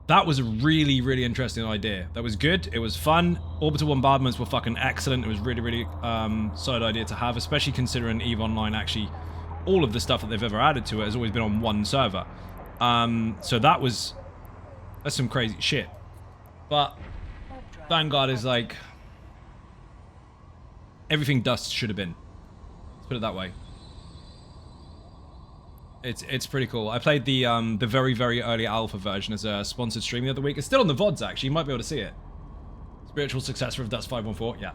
that was a really, really interesting idea. That was good. It was fun. Orbital bombardments were fucking excellent. It was really, really solid idea to have, especially considering EVE Online actually, all of the stuff that they've ever added to it has always been on one server. So that's some crazy shit. But Vanguard is like everything Dust should have been. Let's put it that way. It's pretty cool. I played the very, very early alpha version as a sponsored stream the other week. It's still on the VODs actually. You might be able to see it. Spiritual successor of Dust 514. Yeah.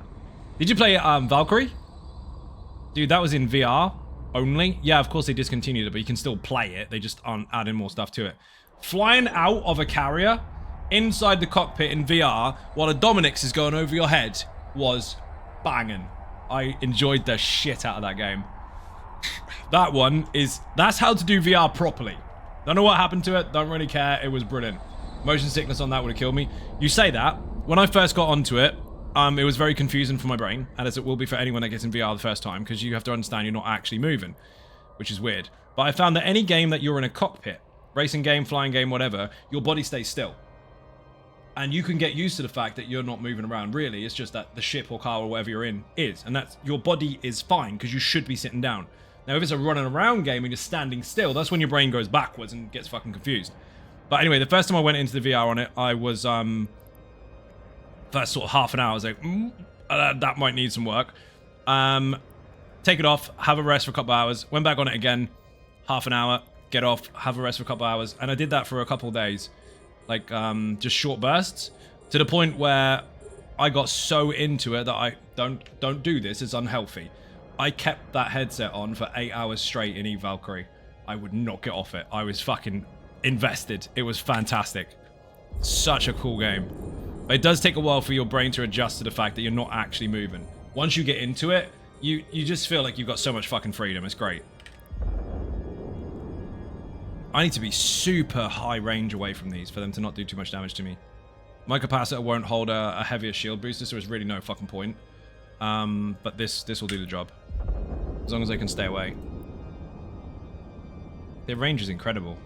Did you play Valkyrie? Dude, that was in VR only. Yeah, of course they discontinued it, but you can still play it. They just aren't adding more stuff to it. Flying out of a carrier inside the cockpit in VR while a Dominix is going over your head was banging. I enjoyed the shit out of that game. That's how to do VR properly. Don't know what happened to it, don't really care, it was brilliant. Motion sickness on that would have killed me. You say that, when I first got onto it, it was very confusing for my brain, and as it will be for anyone that gets in VR the first time, because you have to understand you're not actually moving, which is weird. But I found that any game that you're in a cockpit, racing game, flying game, whatever, your body stays still. And you can get used to the fact that you're not moving around, really. It's just that the ship or car or whatever you're in is. And that's your body is fine, because you should be sitting down. Now, if it's a running around game and you're standing still, that's when your brain goes backwards and gets fucking confused. But anyway, the first time I went into the VR on it, I was, first sort of half an hour, I was like, that might need some work. Take it off, have a rest for a couple hours, went back on it again, half an hour, get off, have a rest for a couple hours, and I did that for a couple of days. Like, just short bursts, to the point where I got so into it that I don't do this, it's unhealthy. I kept that headset on for 8 hours straight in EVE Valkyrie. I would not get off it. I was fucking invested. It was fantastic. Such a cool game. But it does take a while for your brain to adjust to the fact that you're not actually moving. Once you get into it, you just feel like you've got so much fucking freedom. It's great. I need to be super high range away from these for them to not do too much damage to me. My capacitor won't hold a heavier shield booster, so there's really no fucking point. But this will do the job. As long as I can stay away. Their range is incredible.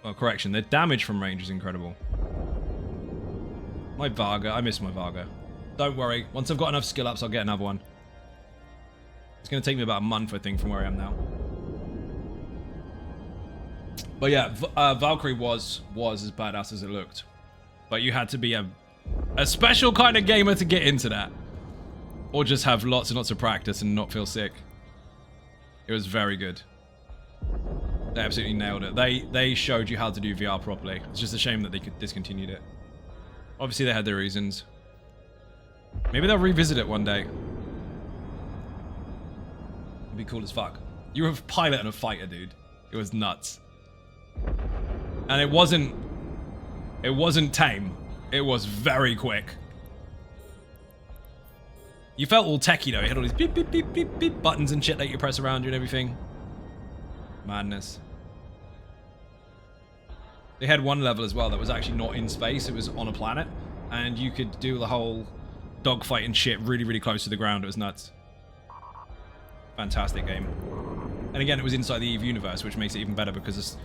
Well, correction, their damage from range is incredible. My Varga, I miss my Varga. Don't worry, once I've got enough skill ups, I'll get another one. It's going to take me about a month, I think, from where I am now. But yeah, Valkyrie was as badass as it looked. But you had to be a special kind of gamer to get into that. Or just have lots and lots of practice and not feel sick. It was very good. They absolutely nailed it. They showed you how to do VR properly. It's just a shame that they discontinued it. Obviously they had their reasons. Maybe they'll revisit it one day. It'd be cool as fuck. You were a pilot and a fighter, dude. It was nuts. And it wasn't tame. It was very quick. You felt all techie though. It had all these beep, beep, beep, beep, beep buttons and shit that you press around you and everything. Madness. They had one level as well that was actually not in space. It was on a planet. And you could do the whole dogfight and shit really, really close to the ground. It was nuts. Fantastic game. And again, it was inside the EVE universe, which makes it even better because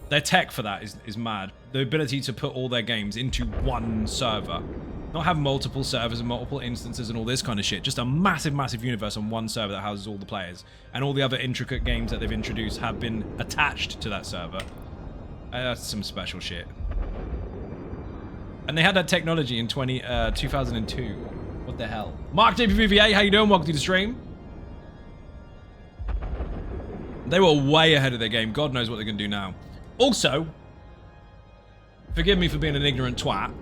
their tech for that is mad. The ability to put all their games into one server. Not have multiple servers and multiple instances and all this kind of shit. Just a massive, massive universe on one server that houses all the players. And all the other intricate games that they've introduced have been attached to that server. That's some special shit. And they had that technology in 2002. What the hell? Mark JPVVA, how you doing? Welcome to the stream. They were way ahead of their game. God knows what they're going to do now. Also, forgive me for being an ignorant twat.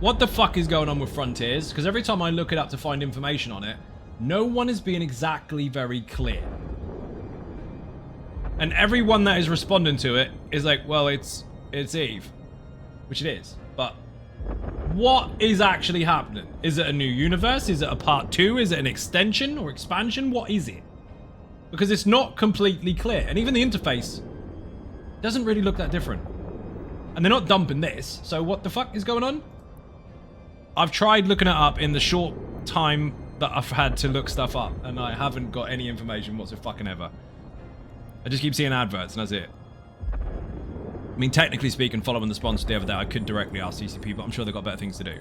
What the fuck is going on with Frontiers? Because every time I look it up to find information on it, no one is being exactly very clear. And everyone that is responding to it is like, well, it's Eve. Which it is. But what is actually happening? Is it a new universe? Is it a part 2? Is it an extension or expansion? What is it? Because it's not completely clear. And even the interface doesn't really look that different. And they're not dumping this. So what the fuck is going on? I've tried looking it up in the short time that I've had to look stuff up. And I haven't got any information whatsoever. I just keep seeing adverts and that's it. I mean, technically speaking, following the sponsor the other day, I could directly ask CCP, but I'm sure they've got better things to do.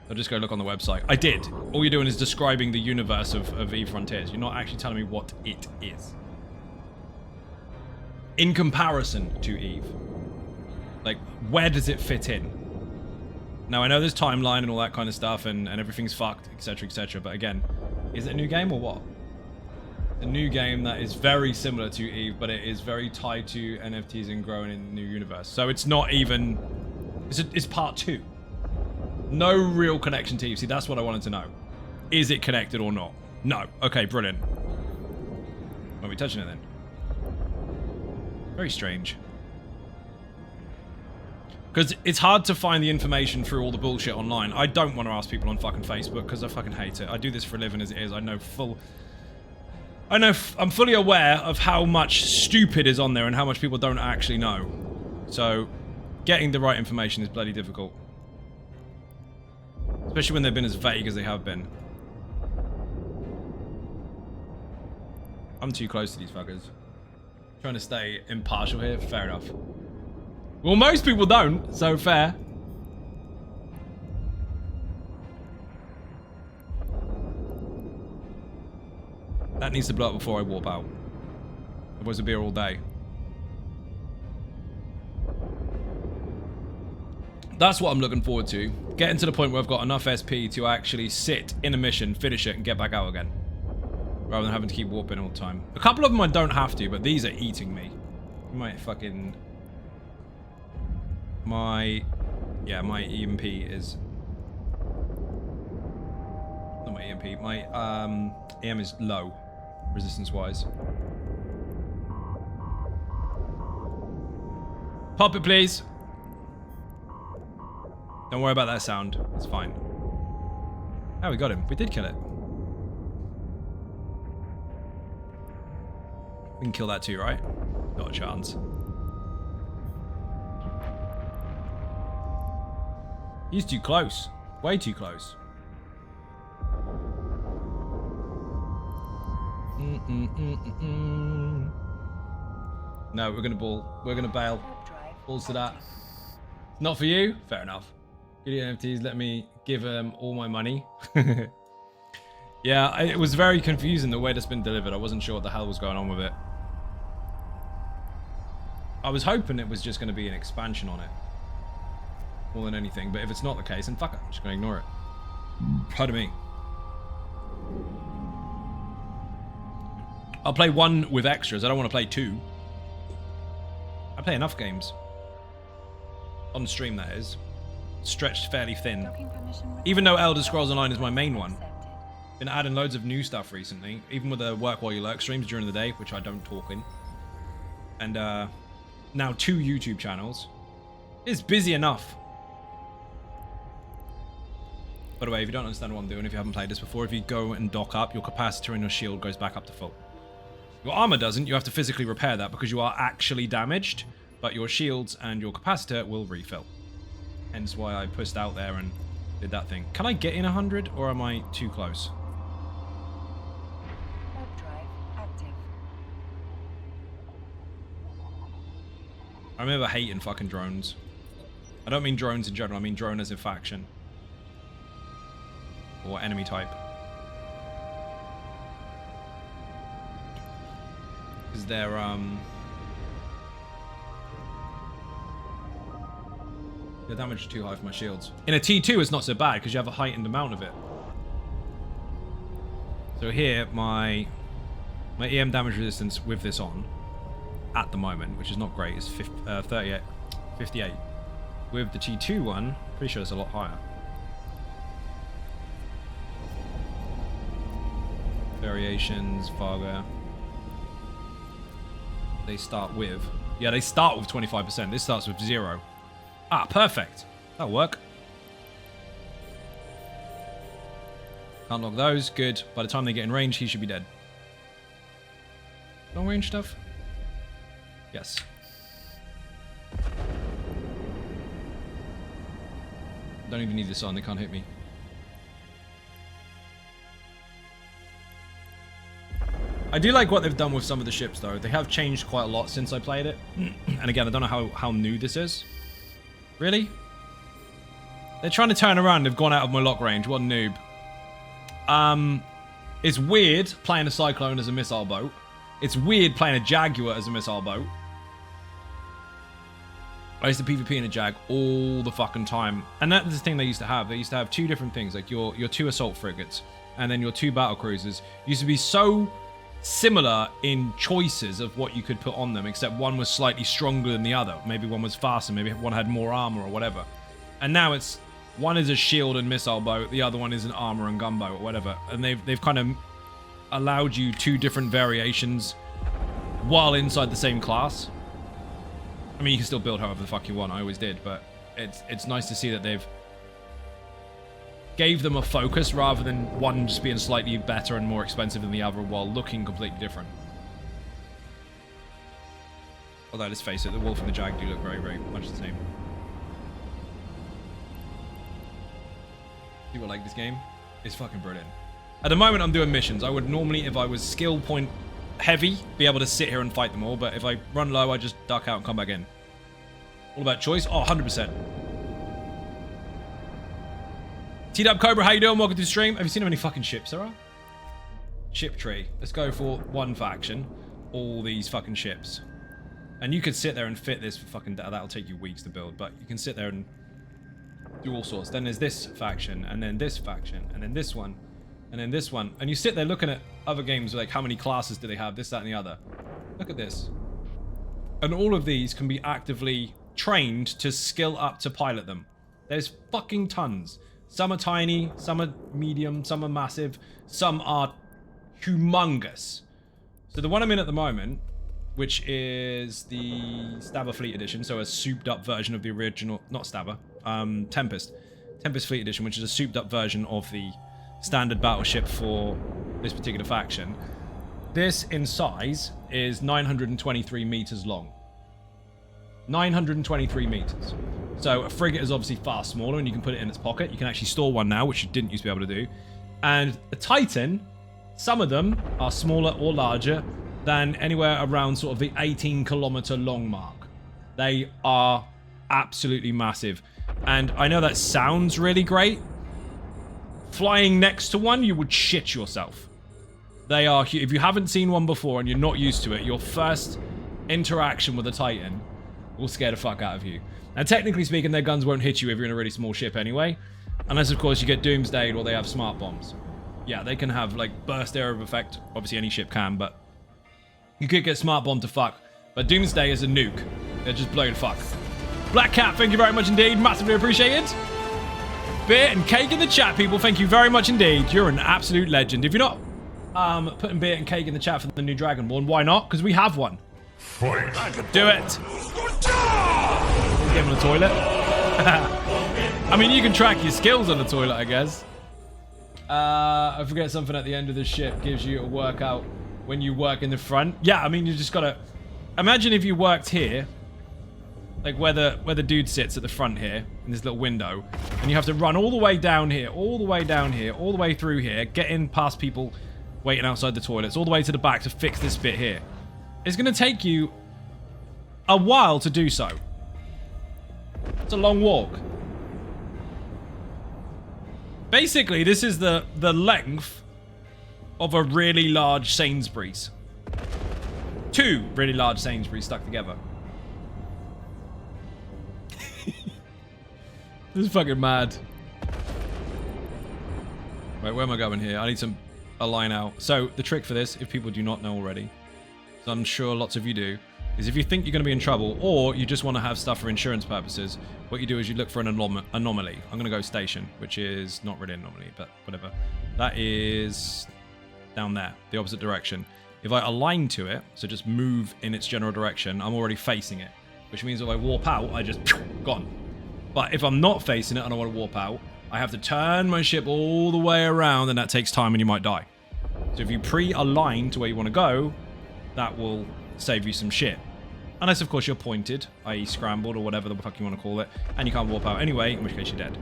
I'll just go look on the website. I did. All you're doing is describing the universe of Eve Frontiers. You're not actually telling me what it is. In comparison to Eve. Like, where does it fit in? Now, I know there's timeline and all that kind of stuff, and everything's fucked, etc., but again, is it a new game or what? A new game that is very similar to Eve, but it is very tied to NFTs and growing in the new universe. So it's not even... It's part 2. No real connection to Eve. See, that's what I wanted to know. Is it connected or not? No. Okay, brilliant. Won't be touching it then. Very strange. Because it's hard to find the information through all the bullshit online. I don't want to ask people on fucking Facebook because I fucking hate it. I do this for a living as it is. I'm fully aware of how much stupid is on there and how much people don't actually know. So, getting the right information is bloody difficult. Especially when they've been as vague as they have been. I'm too close to these fuckers. Trying to stay impartial here, fair enough. Well, most people don't, so fair. That needs to blow up before I warp out. Otherwise I'll be here all day. That's what I'm looking forward to. Getting to the point where I've got enough SP to actually sit in a mission, finish it, and get back out again. Rather than having to keep warping all the time. A couple of them I don't have to, but these are eating me. My fucking... Yeah, my EMP is... Not my EMP. My EM is low. Resistance-wise. Pop it, please. Don't worry about that sound. It's fine. Oh, we got him. We did kill it. We can kill that too, right? Not a chance. He's too close. Way too close. No, we're gonna bail. Balls to that. Not for you? Fair enough. Good NFTs, let me give all my money. Yeah, it was very confusing the way that's been delivered. I wasn't sure what the hell was going on with it. I was hoping it was just going to be an expansion on it. More than anything, but if it's not the case, then fuck it. I'm just going to ignore it. Pardon me. I'll play 1 with extras. I don't want to play 2. I play enough games. On stream, that is. Stretched fairly thin. Even though Elder Scrolls Online is my main one. Been adding loads of new stuff recently. Even with the Work While You Lurk streams during the day, which I don't talk in. And now 2 YouTube channels. It's busy enough. By the way, if you don't understand what I'm doing, if you haven't played this before, if you go and dock up, your capacitor and your shield goes back up to full. Your armor doesn't. You have to physically repair that because you are actually damaged, but your shields and your capacitor will refill. Hence why I pushed out there and did that thing. Can I get in 100 or am I too close? Warp drive active. I remember hating fucking drones. I don't mean drones in general, I mean drone as a faction. Or enemy type. Because they're, the damage is too high for my shields. In a T2 it's not so bad because you have a heightened amount of it. So here, my EM damage resistance with this on, at the moment, which is not great, is 58. With the T2 one, pretty sure it's a lot higher. Variations, Varga. they start with? Yeah, they start with 25%. This starts with 0. Ah, perfect. That'll work. Can't lock those. Good. By the time they get in range, he should be dead. Long range stuff? Yes. Don't even need this on. They can't hit me. I do like what they've done with some of the ships, though. They have changed quite a lot since I played it. And again, I don't know how new this is. Really? They're trying to turn around. They've gone out of my lock range. What a noob. It's weird playing a Cyclone as a missile boat. It's weird playing a Jaguar as a missile boat. I used to PvP in a Jag all the fucking time. And that's the thing they used to have. They used to have 2 different things. Like your 2 assault frigates. And then your 2 battle cruisers. Used to be so similar in choices of what you could put on them. Except one was slightly stronger than the other. Maybe one was faster. Maybe one had more armor or whatever. And now it's... one is a shield and missile boat. The other one is an armor and gunboat or whatever. And they've kind of allowed you 2 different variations while inside the same class. I mean, you can still build however the fuck you want. I always did, but it's nice to see that they've gave them a focus rather than one just being slightly better and more expensive than the other while looking completely different. Although, let's face it, the Wolf and the Jag do look very, very much the same. People like this game. It's fucking brilliant. At the moment, I'm doing missions. I would normally, if I was skill point heavy, be able to sit here and fight them all. But if I run low, I just duck out and come back in. All about choice. Oh, 100%. T-Dub Cobra, how you doing? Welcome to the stream. Have you seen how many fucking ships there are? Ship tree. Let's go for one faction. All these fucking ships. And you could sit there and fit this for fucking... that'll take you weeks to build. But you can sit there and do all sorts. Then there's this faction, and then this faction, and then this one, and then this one. And you sit there looking at other games, like how many classes do they have, this, that, and the other. Look at this. And all of these can be actively trained to skill up to pilot them. There's fucking tons. Some are tiny, some are medium, some are massive, some are humongous. So the one I'm in at the moment, which is the Stabber Fleet Edition, so a souped up version of the original, not Stabber, Tempest Fleet Edition, which is a souped up version of the standard battleship for this particular faction. This in size is 923 meters long. 923 meters. So a frigate is obviously far smaller and you can put it in its pocket. You can actually store one now, which you didn't used to be able to do. And the Titan, some of them are smaller or larger than anywhere around sort of the 18-kilometer long mark. They are absolutely massive. And I know that sounds really great. Flying next to one, you would shit yourself. They are huge. If you haven't seen one before and you're not used to it, your first interaction with a Titan will scare the fuck out of you. And technically speaking, their guns won't hit you if you're in a really small ship anyway. Unless, of course, you get Doomsday or they have smart bombs. Yeah, they can have, like, burst area of effect. Obviously, any ship can, but you could get smart bomb to fuck. But Doomsday is a nuke. They're just blow the fuck. Black Cat, thank you very much indeed. Massively appreciated. Beer and cake in the chat, people. Thank you very much indeed. You're an absolute legend. If you're not putting beer and cake in the chat for the new Dragonborn, why not? Because we have one. Fight. Do it. Get him on the toilet. I mean, you can track your skills on the toilet, I guess. I forget something at the end of the ship gives you a workout when you work in the front. Yeah, I mean, you just gotta... Imagine if you worked here, like where the dude sits at the front here, in this little window, and you have to run all the way down here, all the way down here, all the way through here, get in past people waiting outside the toilets, all the way to the back to fix this bit here. It's gonna take you a while to do so. It's a long walk. Basically, this is the length of a really large Sainsbury's. 2 really large Sainsbury's stuck together. This is fucking mad. Wait, where am I going here? I need a line out. So, the trick for this, if people do not know already, so I'm sure lots of you do, is if you think you're going to be in trouble, or you just want to have stuff for insurance purposes, what you do is you look for an anomaly. I'm going to go station, which is not really an anomaly, but whatever. That is down there, the opposite direction. If I align to it, so just move in its general direction, I'm already facing it. Which means if I warp out, I just gone. But if I'm not facing it and I want to warp out, I have to turn my ship all the way around, and that takes time and you might die. So if you pre-align to where you want to go, that will save you some shit. Unless, of course, you're pointed, i.e. scrambled or whatever the fuck you want to call it, and you can't warp out anyway, in which case you're dead.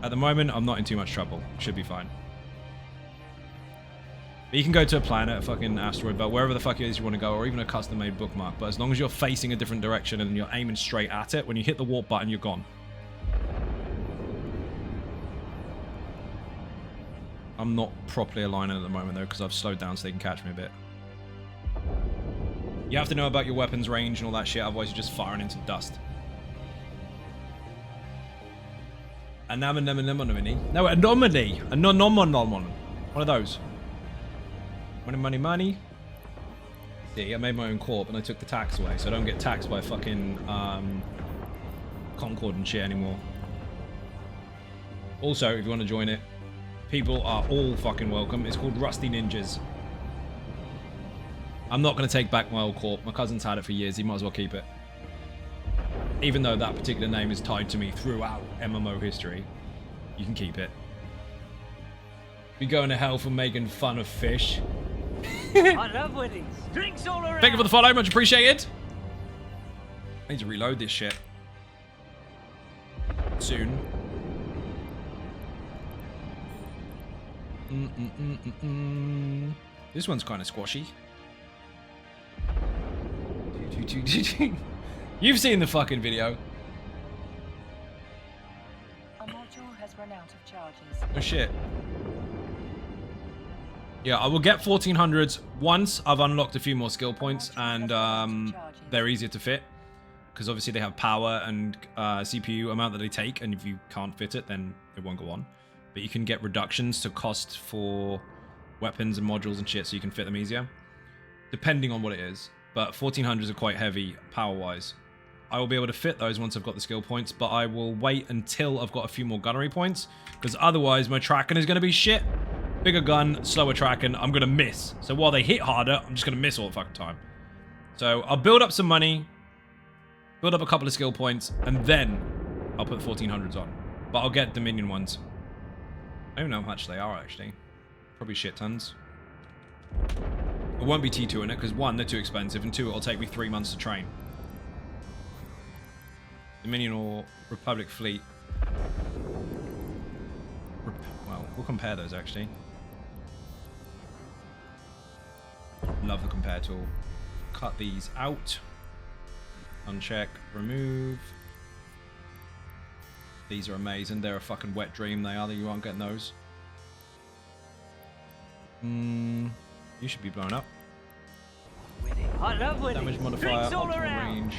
At the moment, I'm not in too much trouble. Should be fine. But you can go to a planet, a fucking asteroid belt, wherever the fuck it is you want to go, or even a custom-made bookmark. But as long as you're facing a different direction and you're aiming straight at it, when you hit the warp button, you're gone. I'm not properly aligning at the moment, though, because I've slowed down so they can catch me a bit. You have to know about your weapons range and all that shit, otherwise you're just firing into dust. Anomaly. No, anomaly. One of those. Money. See, I made my own corp and I took the tax away, so I don't get taxed by fucking Concord and shit anymore. Also, if you want to join it, people are all fucking welcome. It's called Rusty Ninjas. I'm not going to take back my old corp. My cousin's had it for years. He might as well keep it. Even though that particular name is tied to me throughout MMO history, you can keep it. We going to hell for making fun of fish. I love weddings. Drinks all around. Thank you for the follow. Much appreciated. I need to reload this shit. Soon. This one's kind of squashy. You've seen the fucking video. A module has run out of charges. Oh shit. Yeah, I will get 1400s once I've unlocked a few more skill points, and they're easier to fit. Because obviously they have power and CPU amount that they take, and if you can't fit it, then it won't go on. But you can get reductions to cost for weapons and modules and shit, so you can fit them easier. Depending on what it is. But 1400s are quite heavy power-wise. I will be able to fit those once I've got the skill points, but I will wait until I've got a few more gunnery points, because otherwise my tracking is going to be shit. Bigger gun, slower tracking, I'm going to miss. So while they hit harder, I'm just going to miss all the fucking time. So I'll build up some money, build up a couple of skill points, and then I'll put 1400s on. But I'll get Dominion ones. I don't know how much they are, actually. Probably shit tons. I won't be T2 in it, because one, they're too expensive, and two, it'll take me 3 months to train. Dominion or Republic fleet. Well, we'll compare those, actually. Love the compare tool. Cut these out. Uncheck. Remove. These are amazing. They're a fucking wet dream. They are. You aren't getting those. You should be blown up. I love weddings. Damage modifier, Drinks all optimal around. range,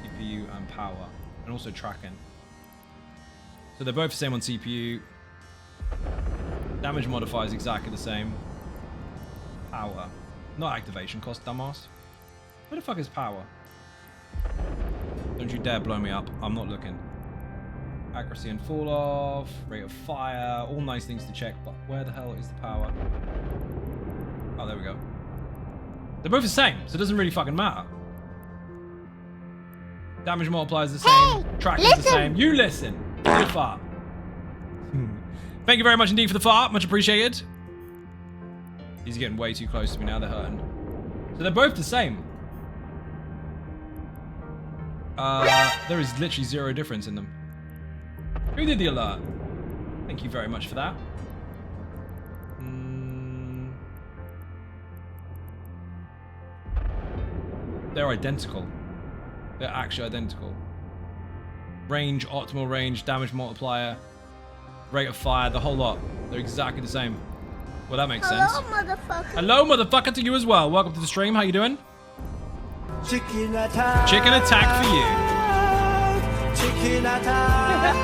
CPU and power, and also tracking. So they're both the same on CPU. Damage modifier is exactly the same. Power. Not activation cost, dumbass. Where the fuck is power? Don't you dare blow me up. I'm not looking. Accuracy and fall off. Rate of fire. All nice things to check, but where the hell is the power? Oh, there we go. They're both the same, so it doesn't really fucking matter. Damage multiplier is the same. Tracking is the same. You listen. Good fart. Thank you very much indeed for the fart. Much appreciated. These are getting way too close to me now. They're hurting. So they're both the same. There is literally zero difference in them. Who did the alert? Thank you very much for that. They're identical. They're actually identical. Range, optimal range, damage multiplier, rate of fire, the whole lot. They're exactly the same. Well, that makes sense. Hello, motherfucker. Hello, motherfucker, to you as well. Welcome to the stream. How you doing? Chicken attack. Chicken attack for you. Chicken attack.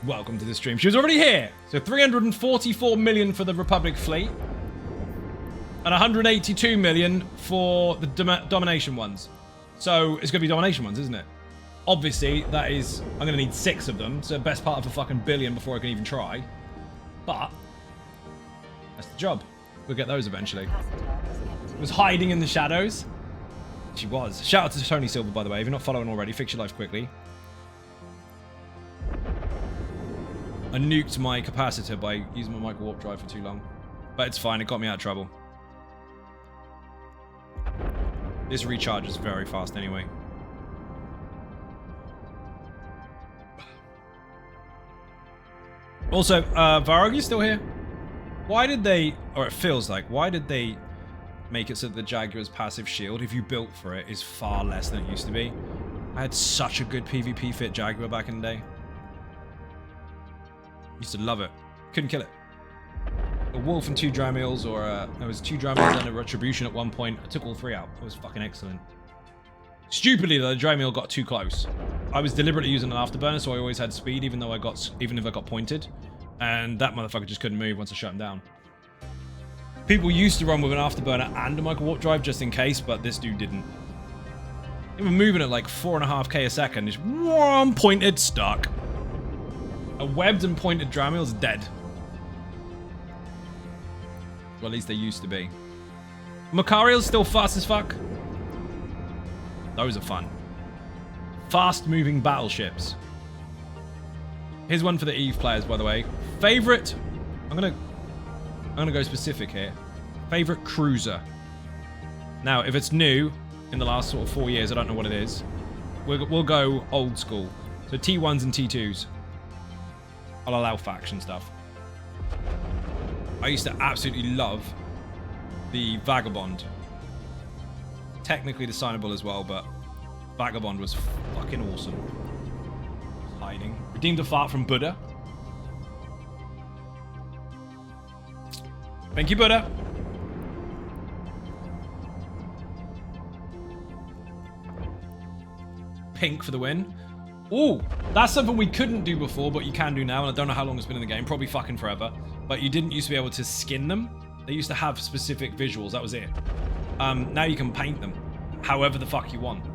Welcome to the stream. She was already here. So 344 million for the Republic fleet. And 182 million for the domination ones. So it's going to be domination ones, isn't it? Obviously, that is... I'm going to need 6 of them. So best part of a fucking billion before I can even try. But... That's the job. We'll get those eventually. Capacitor is empty. Was hiding in the shadows. She was. Shout out to Tony Silver, by the way. If you're not following already, fix your life quickly. I nuked my capacitor by using my micro warp drive for too long. But it's fine, it got me out of trouble. This recharges very fast anyway. Also, Varog, you still here? Why did they, or it feels like, why did they make it so that the Jaguar's passive shield, if you built for it, is far less than it used to be? I had such a good PvP fit Jaguar back in the day. Used to love it. Couldn't kill it. A wolf and 2 Dramiels, or there was 2 Dramiels and a retribution at one point. I took all 3 out. It was fucking excellent. Stupidly, though, the Dramiel got too close. I was deliberately using an afterburner, so I always had speed, even if I got pointed. And that motherfucker just couldn't move once I shut him down. People used to run with an afterburner and a micro warp drive just in case, but this dude didn't. They were moving at like 4.5k a second. Just one pointed, stuck. A webbed and pointed Dramiel's dead. Well, at least they used to be. Macariel's still fast as fuck. Those are fun. Fast-moving battleships. Here's one for the Eve players, by the way. Favorite... I'm gonna go specific here. Favorite cruiser. Now, if it's new, in the last sort of 4 years, I don't know what it is. We'll go old school. So T1s and T2s. I'll allow faction stuff. I used to absolutely love the Vagabond. Technically designable as well, but Vagabond was fucking awesome. Hiding. Redeemed a fart from Buddha. Thank you, Buddha. Pink for the win. Ooh, that's something we couldn't do before, but you can do now, and I don't know how long it's been in the game. Probably fucking forever. But you didn't used to be able to skin them. They used to have specific visuals. That was it. Now you can paint them however the fuck you want,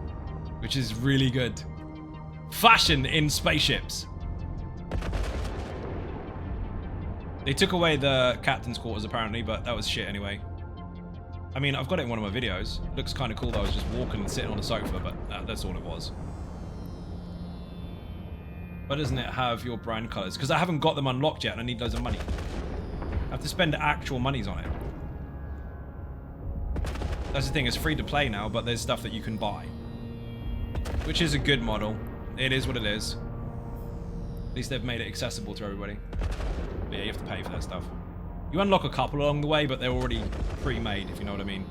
which is really good. Fashion in spaceships. They took away the captain's quarters apparently, but that was shit anyway. I mean, I've got it in one of my videos. It looks kind of cool that I was just walking and sitting on a sofa, but that's all it was. Why doesn't it have your brand colors? Because I haven't got them unlocked yet and I need loads of money. I have to spend actual monies on it. That's the thing, it's free to play now, but there's stuff that you can buy. Which is a good model. It is what it is. At least they've made it accessible to everybody. But yeah, you have to pay for that stuff. You unlock a couple along the way, but they're already pre-made, if you know what I mean.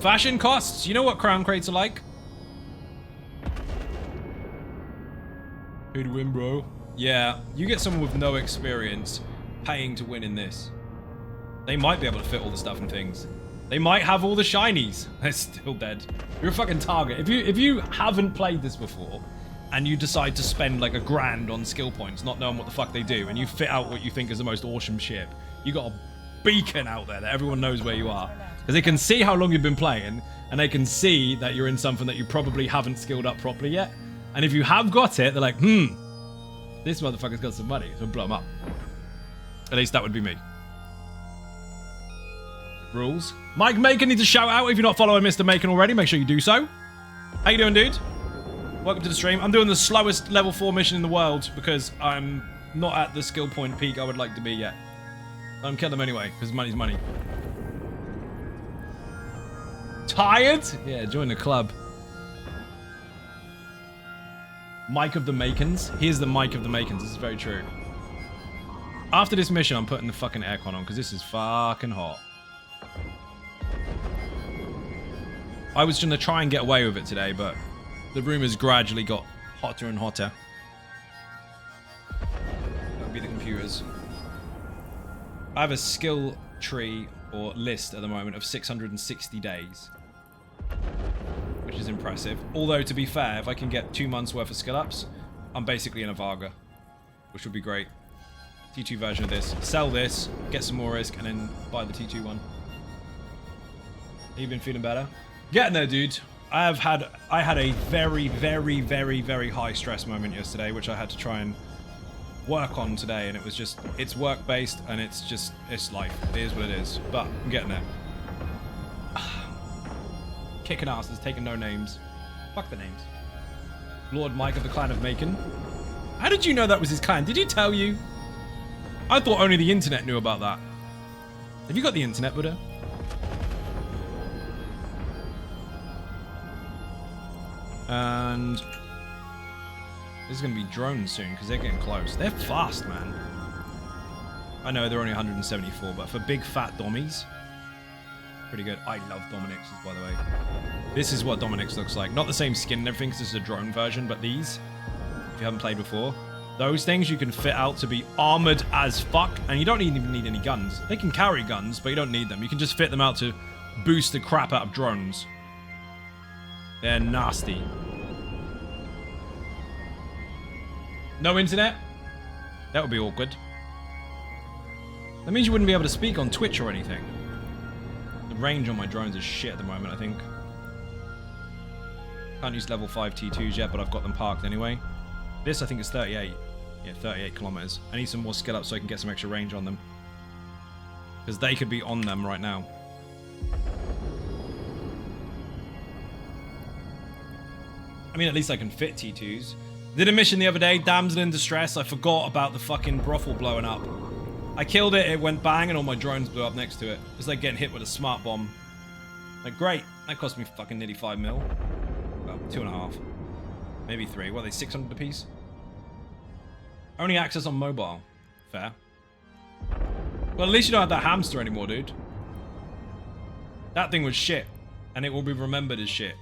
Fashion costs. You know what crown crates are like? Pay to win, bro. Yeah, you get someone with no experience paying to win in this. They might be able to fit all the stuff and things. They might have all the shinies. They're still dead. You're a fucking target. If you haven't played this before and you decide to spend like $1,000 on skill points, not knowing what the fuck they do, and you fit out what you think is the most awesome ship, you got a beacon out there that everyone knows where you are. Because they can see how long you've been playing, and they can see that you're in something that you probably haven't skilled up properly yet. And if you have got it, they're like, this motherfucker's got some money, so blow him up. At least that would be me. Rules. Mike Macon needs a shout out. If you're not following Mr. Macon already, make sure you do so. How you doing, dude? Welcome to the stream. I'm doing the slowest level 4 mission in the world because I'm not at the skill point peak I would like to be yet. I'm killing them anyway, because money's money. Tired? Yeah, join the club. Mike of the Macons. Here's the Mike of the Macons. This is very true. After this mission, I'm putting the fucking aircon on because this is fucking hot. I was going to try and get away with it today, but the room has gradually got hotter and hotter. That would be the computers. I have a skill tree or list at the moment of 660 days. Which is impressive. Although, to be fair, if I can get 2 months worth of skill ups, I'm basically in a Varga. Which would be great. T2 version of this. Sell this, get some more risk, and then buy the T2 one. Have you been feeling better? Getting there, dude. I had a very, very, very, very high stress moment yesterday, which I had to try and work on today, and it was just, it's work based, and it's life. It is what it is. But I'm getting there. Kicking asses, taking no names. Fuck the names. Lord Mike of the Clan of Macon. How did you know that was his clan? Did he tell you? I thought only the internet knew about that. Have you got the internet, Buddha? And this is going to be drones soon because they're getting close. They're fast, man. I know they're only 174, but for big fat dommies, pretty good. I love Dominic's, by the way. This is what Dominic's looks like. Not the same skin and everything because this is a drone version, but these, if you haven't played before, those things you can fit out to be armored as fuck, and you don't even need any guns. They can carry guns, but you don't need them. You can just fit them out to boost the crap out of drones. They're nasty. No internet? That would be awkward. That means you wouldn't be able to speak on Twitch or anything. The range on my drones is shit at the moment, I think. Can't use level 5 T2s yet, but I've got them parked anyway. This, I think, is 38. Yeah, 38 kilometers. I need some more skill up so I can get some extra range on them. Because they could be on them right now. I mean, at least I can fit T2s. Did a mission the other day, damsel in distress. I forgot about the fucking brothel blowing up. I killed it, it went bang, and all my drones blew up next to it. It's like getting hit with a smart bomb. Like, great. That cost me fucking nearly 5 mil. Well, 2.5. Maybe 3. What are they, 600 apiece? Only access on mobile. Fair. Well, at least you don't have that hamster anymore, dude. That thing was shit. And it will be remembered as shit.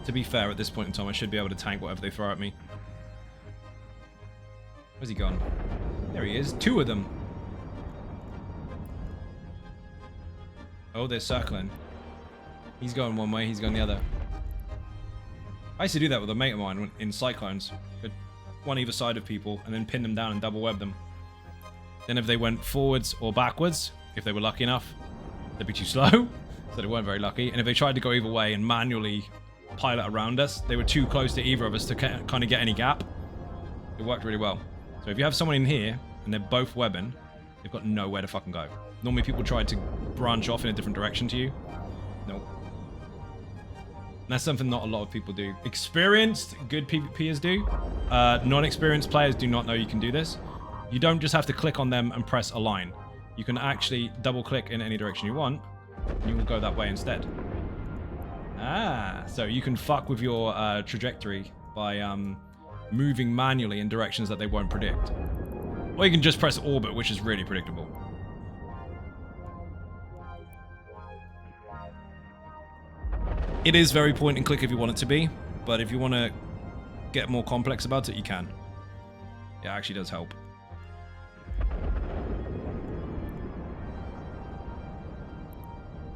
To be fair, at this point in time, I should be able to tank whatever they throw at me. Where's he gone? There he is. 2 of them. Oh, they're circling. He's going one way, he's going the other. I used to do that with a mate of mine in Cyclones. Put one either side of people and then pin them down and double web them. Then if they went forwards or backwards, if they were lucky enough, they'd be too slow. So they weren't very lucky. And if they tried to go either way and manually pilot around us, they were too close to either of us to kind of get any gap. It worked really well. So if you have someone in here and they're both webbing, they've got nowhere to fucking go. Normally people try to branch off in a different direction to you. Nope. And that's something not a lot of people do. Experienced, good PvPers do. Non-experienced players do not know you can do this. You don't just have to click on them and press align. You can actually double click in any direction you want, and you will go that way instead. Ah, so you can fuck with your trajectory by moving manually in directions that they won't predict. Or you can just press orbit, which is really predictable. It is very point and click if you want it to be, but if you want to get more complex about it, you can. It actually does help.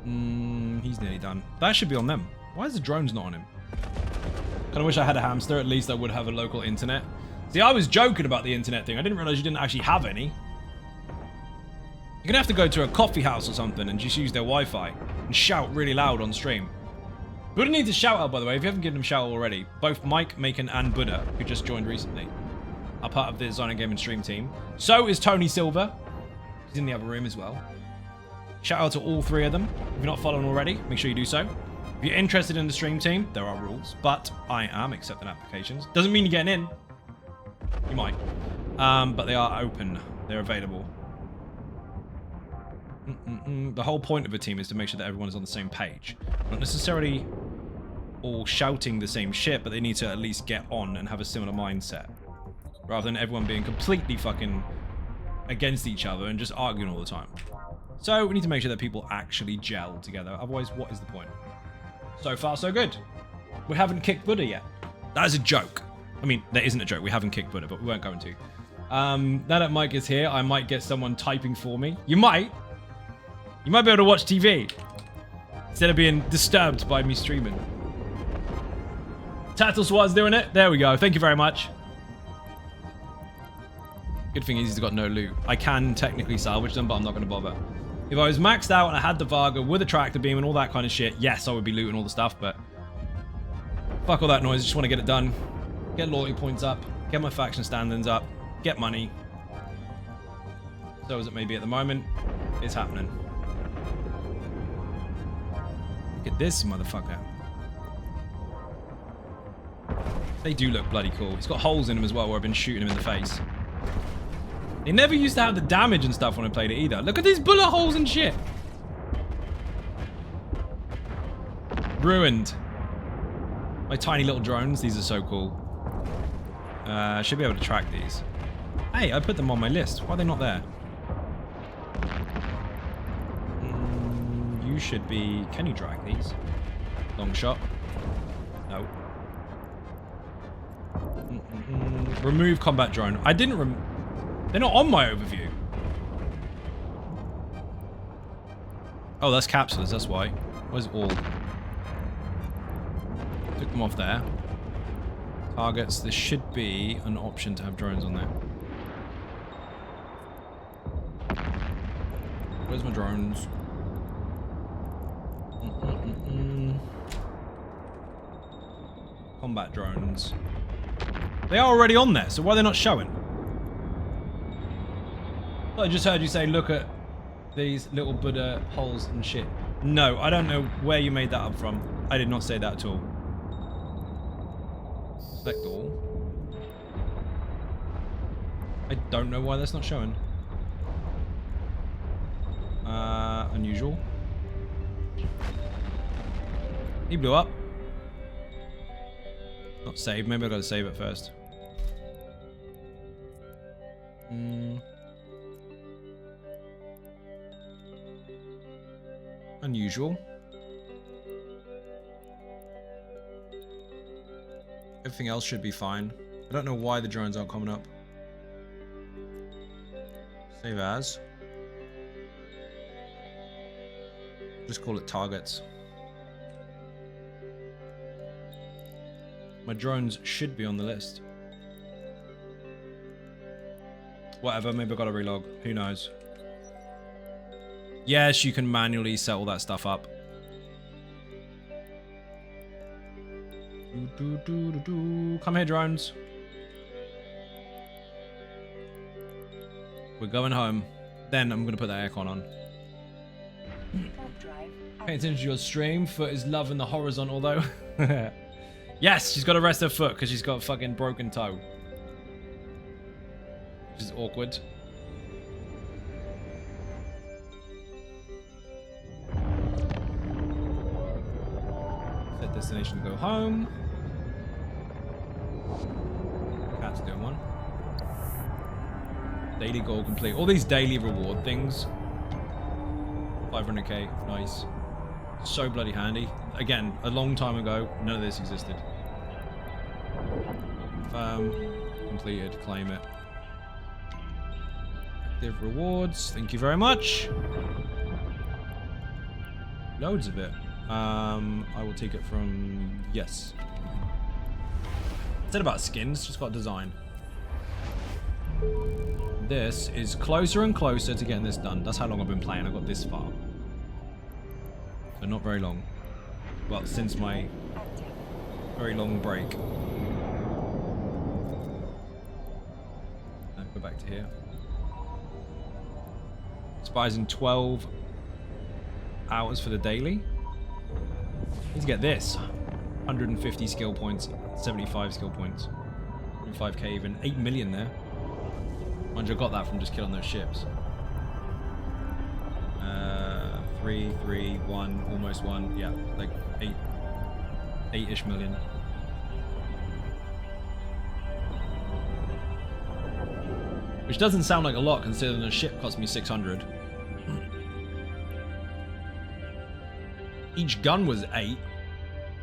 He's nearly done. That should be on them. Why is the drones not on him? Kind of wish I had a hamster. At least I would have a local internet. See, I was joking about the internet thing. I didn't realize you didn't actually have any. You're gonna have to go to a coffee house or something and just use their Wi-Fi and shout really loud on stream. Buddha needs a shout out, by the way, if you haven't given him a shout out already. Both Mike, Macon, and Buddha, who just joined recently, are part of the Design and Gaming stream team. So is Tony Silver. He's in the other room as well. Shout out to all 3 of them. If you're not following already, make sure you do so. If you're interested in the stream team, there are rules, but I am accepting applications. Doesn't mean you're getting in. You might. But they are open. They're available. The whole point of a team is to make sure that everyone is on the same page. Not necessarily all shouting the same shit, but they need to at least get on and have a similar mindset. Rather than everyone being completely fucking against each other and just arguing all the time. So we need to make sure that people actually gel together. Otherwise, what is the point? So far, so good. We haven't kicked Buddha yet. That is a joke. I mean, that isn't a joke. We haven't kicked Buddha, but we weren't going to. Now that Mike is here, I might get someone typing for me. You might. You might be able to watch TV instead of being disturbed by me streaming. Tattle Swat's doing it. There we go. Thank you very much. Good thing is he's got no loot. I can technically salvage them, but I'm not going to bother. If I was maxed out and I had the Varga with a tractor beam and all that kind of shit, yes, I would be looting all the stuff, but Fuck all that noise. I just want to get it done. Get loyalty points up. Get my faction standings up. Get money. So as it may be at the moment, it's happening. Look at this motherfucker. They do look bloody cool. He's got holes in them as well where I've been shooting him in the face. They never used to have the damage and stuff when I played it either. Look at these bullet holes and shit. Ruined. My tiny little drones. These are so cool. I should be able to track these. Hey, I put them on my list. Why are they not there? You should be... Can you track these? Long shot. No. Remove combat drone. I didn't They're not on my overview. Oh, that's capsules, that's why. Where's all? Took them off there. Targets. There should be an option to have drones on there. Where's my drones? Combat drones. They are already on there, so why are they not showing? I just heard you say, look at these little Buddha holes and shit. No, I don't know where you made that up from. I did not say that at all. Select all. I don't know why that's not showing. Unusual. He blew up. Not saved. Maybe I gotta save it first. Unusual. Everything else should be fine. I don't know why the drones aren't coming up. Save as. Just call it targets. My drones should be on the list. Whatever, maybe I've got to relog. Who knows? Yes, you can manually set all that stuff up. Come here, drones. We're going home. Then I'm going to put that aircon on. Pay attention to your stream. Foot is loving the horizontal though. Yes, she's got to rest her foot because she's got a fucking broken toe. Which is awkward. Set destination to go home. Cat's doing one. Daily goal complete. All these daily reward things. 500k, nice. So bloody handy. Again, a long time ago, none of this existed. Completed, claim it. Active rewards, thank you very much. Loads of it. I will take it from, yes. Said about skins, just got design. This is closer and closer to getting this done. That's how long I've been playing. I got this far. So not very long. Well, since my very long break. Go back to here. Expires in 12 hours for the daily. Need to get this. 150 skill points, 75 skill points. 5k even. 8 million there. Mind you, I got that from just killing those ships. 3, 3, 1, almost 1. Yeah, like 8-ish million. Which doesn't sound like a lot considering a ship cost me 600. Each gun was 8.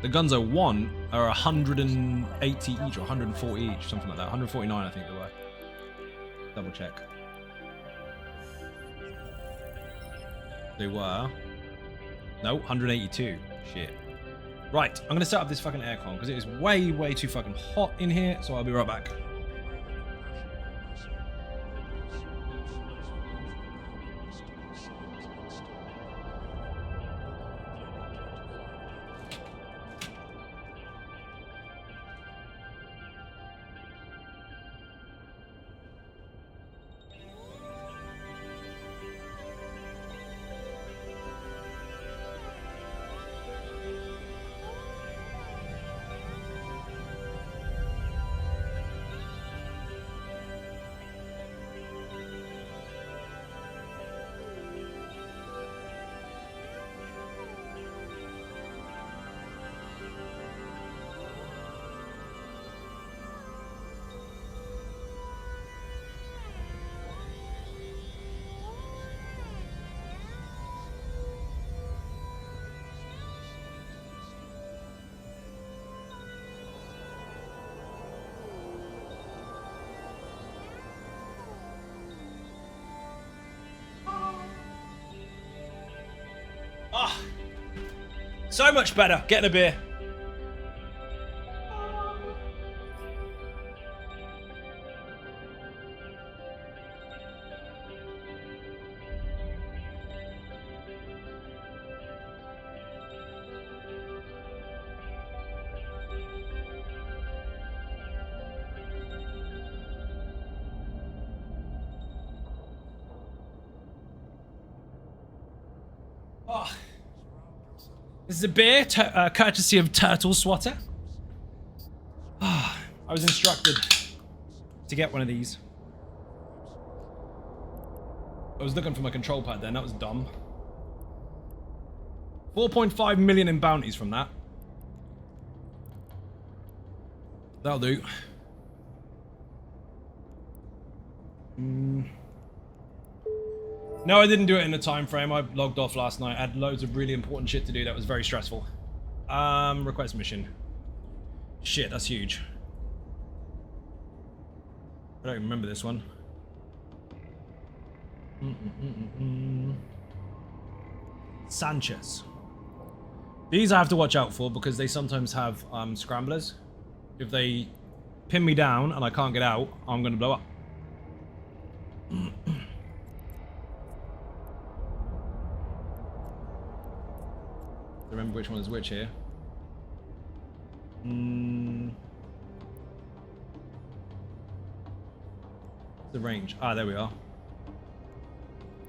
The guns I won are 180 each or 140 each, something like that. 149 I think they were. Double check. They were. No, 182. Shit. Right, I'm going to set up this fucking aircon because it is way, way too fucking hot in here, so I'll be right back. So much better. Getting a beer. Oh. This is a beer, courtesy of Turtle Swatter. Oh, I was instructed to get one of these. I was looking for my control pad then, that was dumb. 4.5 million in bounties from that. That'll do. No, I didn't do it in the time frame. I logged off last night. I had loads of really important shit to do that was very stressful. Request mission. Shit, that's huge. I don't remember this one. Sanchez. These I have to watch out for because they sometimes have scramblers. If they pin me down and I can't get out, I'm gonna blow up. Remember which one is which here. The range. Ah, there we are.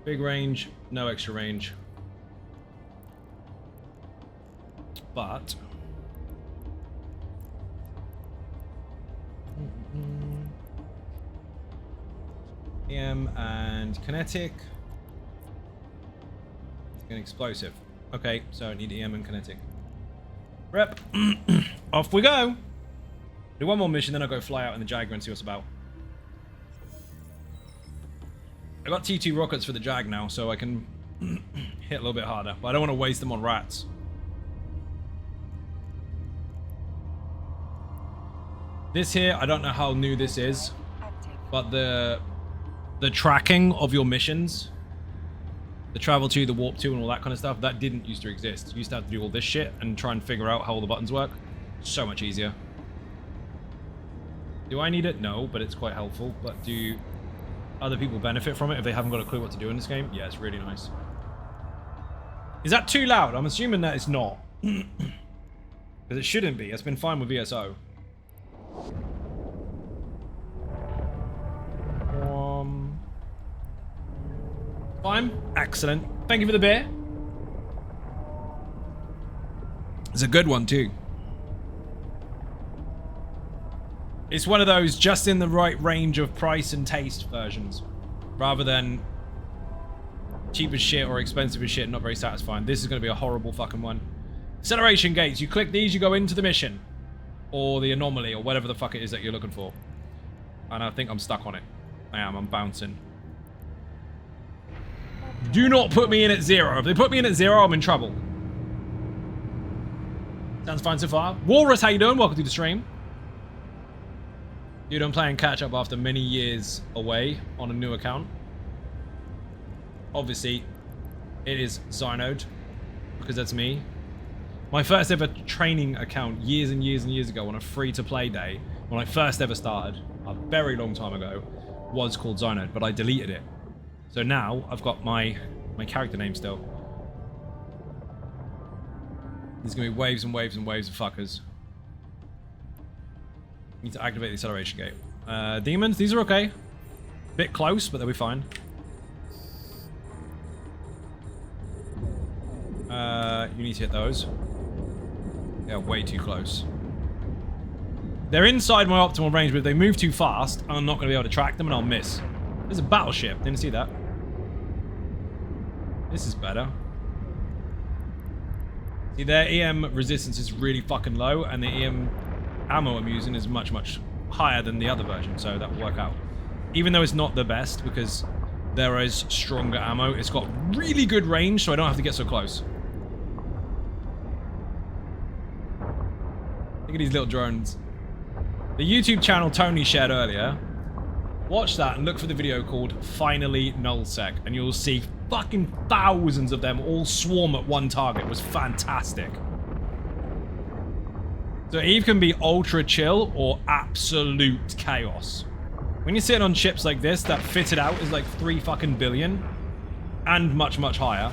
Big range, no extra range. But EM and kinetic. An explosive. Okay, so I need EM and kinetic. Rep. Off we go. Do one more mission, then I'll go fly out in the Jaguar and see what's about. I got T2 rockets for the Jag now, so I can hit a little bit harder. But I don't want to waste them on rats. This here, I don't know how new this is, but the tracking of your missions, the travel to, the warp to, and all that kind of stuff, that didn't used to exist. You used to have to do all this shit and try and figure out how all the buttons work. So much easier. Do I need it? No, but it's quite helpful. But do other people benefit from it if they haven't got a clue what to do in this game? Yeah, it's really nice. Is that too loud? I'm assuming that it's not. Because it shouldn't be. It's been fine with VSO. Fine. Excellent. Thank you for the beer. It's a good one too. It's one of those just in the right range of price and taste versions, rather than cheap as shit or expensive as shit and not very satisfying. This is going to be a horrible fucking one. Acceleration gates. You click these, you go into the mission. Or the anomaly, or whatever the fuck it is that you're looking for. And I think I'm stuck on it. I am, I'm bouncing. Do not put me in at 0. If they put me in at 0, I'm in trouble. Sounds fine so far. Walrus, how you doing? Welcome to the stream. Dude, I'm playing catch up after many years away on a new account. Obviously, it is Zynode, because that's me. My first ever training account years and years and years ago on a free-to-play day, when I first ever started, a very long time ago, was called Zynode, but I deleted it. So now, I've got my character name still. There's going to be waves and waves and waves of fuckers. Need to activate the acceleration gate. Demons, these are okay. Bit close, but they'll be fine. You need to hit those. They're way too close. They're inside my optimal range, but if they move too fast, I'm not going to be able to track them and I'll miss. There's a battleship. Didn't see that. This is better. See, their EM resistance is really fucking low, and the EM ammo I'm using is much, much higher than the other version, so that will work out. Even though it's not the best, because there is stronger ammo, it's got really good range, so I don't have to get so close. Look at these little drones. The YouTube channel Tony shared earlier, watch that and look for the video called Finally Nullsec, and you'll see fucking thousands of them all swarm at one target. It was fantastic. So Eve can be ultra chill or absolute chaos. When you're sitting on ships like this that fitted out is like 3 fucking billion and much, much higher.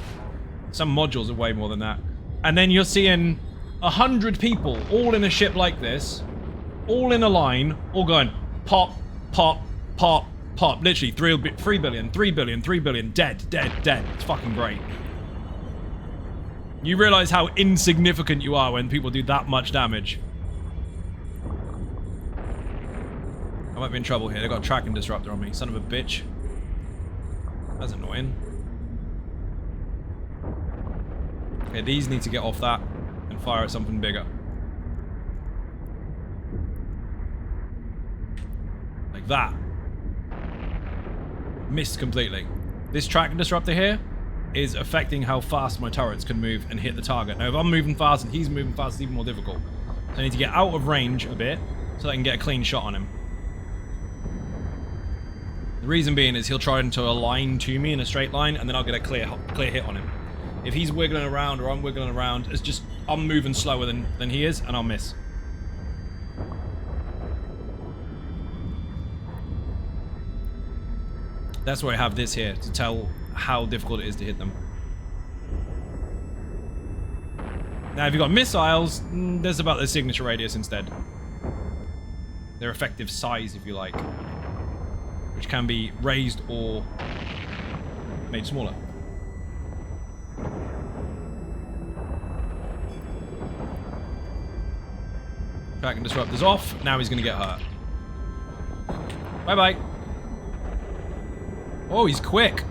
Some modules are way more than that. And then you're seeing 100 people all in a ship like this, all in a line, all going pop, pop, pop, pop. Literally 3 billion, 3 billion, 3 billion, dead, dead, dead. It's fucking great. You realize how insignificant you are when people do that much damage. I might be in trouble here. They got a tracking disruptor on me. Son of a bitch. That's annoying. Okay, these need to get off that and fire at something bigger. Like that. Missed completely. This tracking disruptor here is affecting how fast my turrets can move and hit the target. Now, if I'm moving fast and he's moving fast, it's even more difficult. So I need to get out of range a bit so I can get a clean shot on him. The reason being is he'll try to align to me in a straight line, and then I'll get a clear hit on him. If he's wiggling around or I'm wiggling around, it's just I'm moving slower than he is, and I'll miss. That's why I have this here, to tell how difficult it is to hit them. Now, if you've got missiles, there's about the signature radius instead. Their effective size, if you like, which can be raised or made smaller. Tracking disruptor's off. Now he's going to get hurt. Bye-bye. Oh, he's quick.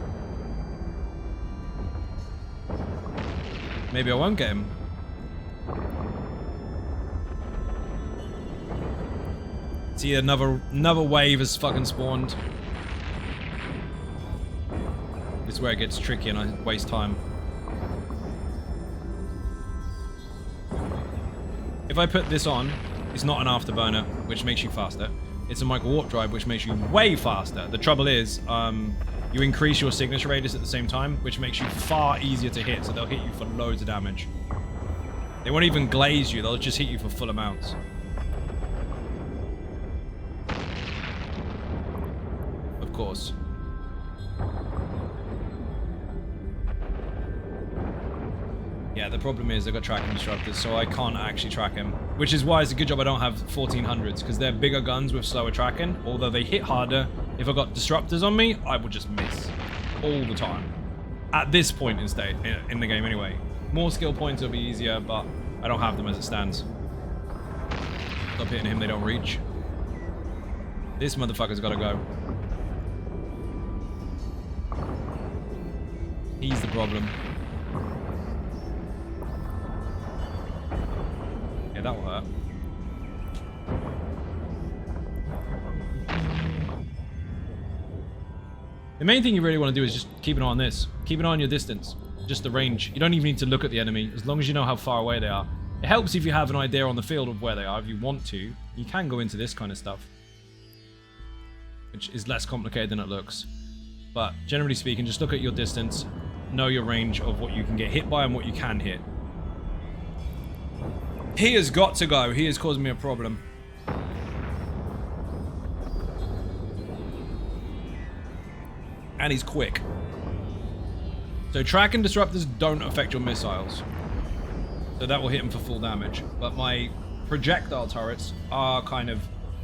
Maybe I won't get him. See, another wave has fucking spawned. This is where it gets tricky and I waste time. If I put this on, it's not an afterburner, which makes you faster. It's a micro warp drive, which makes you way faster. The trouble is, you increase your signature radius at the same time, which makes you far easier to hit, so they'll hit you for loads of damage. They won't even glaze you, they'll just hit you for full amounts. Of course. Yeah, the problem is they've got tracking disruptors, so I can't actually track him. Which is why it's a good job I don't have 1400s, because they're bigger guns with slower tracking. Although they hit harder, if I got disruptors on me, I would just miss. All the time. At this point in the game anyway. More skill points will be easier, but I don't have them as it stands. Stop hitting him, they don't reach. This motherfucker's gotta go. He's the problem. Yeah, that will hurt. The main thing you really want to do is just keep an eye on this. Keep an eye on your distance. Just the range. You don't even need to look at the enemy, as long as you know how far away they are. It helps if you have an idea on the field of where they are. If you want to, you can go into this kind of stuff, which is less complicated than it looks. But generally speaking, just look at your distance, know your range of what you can get hit by and what you can hit. He has got to go. He is causing me a problem. And he's quick. So track and disruptors don't affect your missiles. So that will hit him for full damage. But my projectile turrets are kind of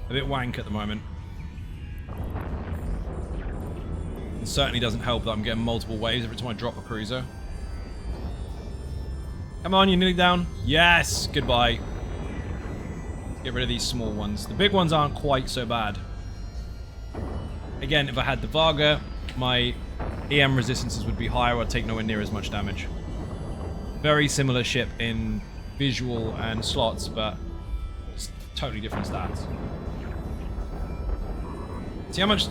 a bit wank at the moment. It certainly doesn't help that I'm getting multiple waves every time I drop a cruiser. Come on, you're nearly down. Yes! Goodbye. Get rid of these small ones. The big ones aren't quite so bad. Again, if I had the Varga, my EM resistances would be higher. I'd take nowhere near as much damage. Very similar ship in visual and slots, but it's totally different stats. See how much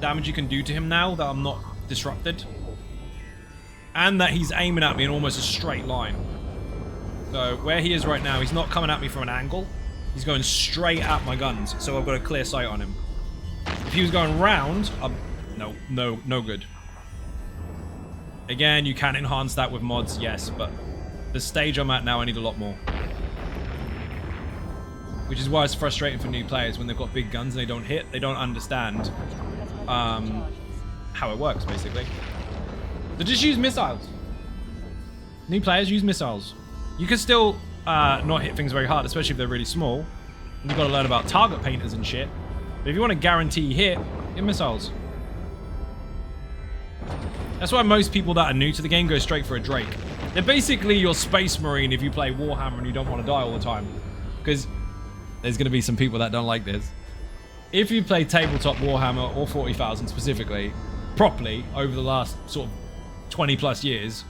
damage you can do to him now that I'm not disrupted? And that he's aiming at me in almost a straight line. So where he is right now, he's not coming at me from an angle. He's going straight at my guns, so I've got a clear sight on him. If he was going round, no good. Again, you can enhance that with mods, yes, but the stage I'm at now, I need a lot more. which is why it's frustrating for new players when they've got big guns and they don't hit. They don't understand how it works, basically. So just use missiles. New players use missiles. You can still not hit things very hard, especially if they're really small. And you've got to learn about target painters and shit. But if you want to guarantee hit, get missiles. That's why most people that are new to the game go straight for a Drake. They're basically your Space Marine if you play Warhammer and you don't want to die all the time. Because there's going to be some people that don't like this. If you play tabletop Warhammer or 40,000 specifically, properly, over the last sort of 20 plus years,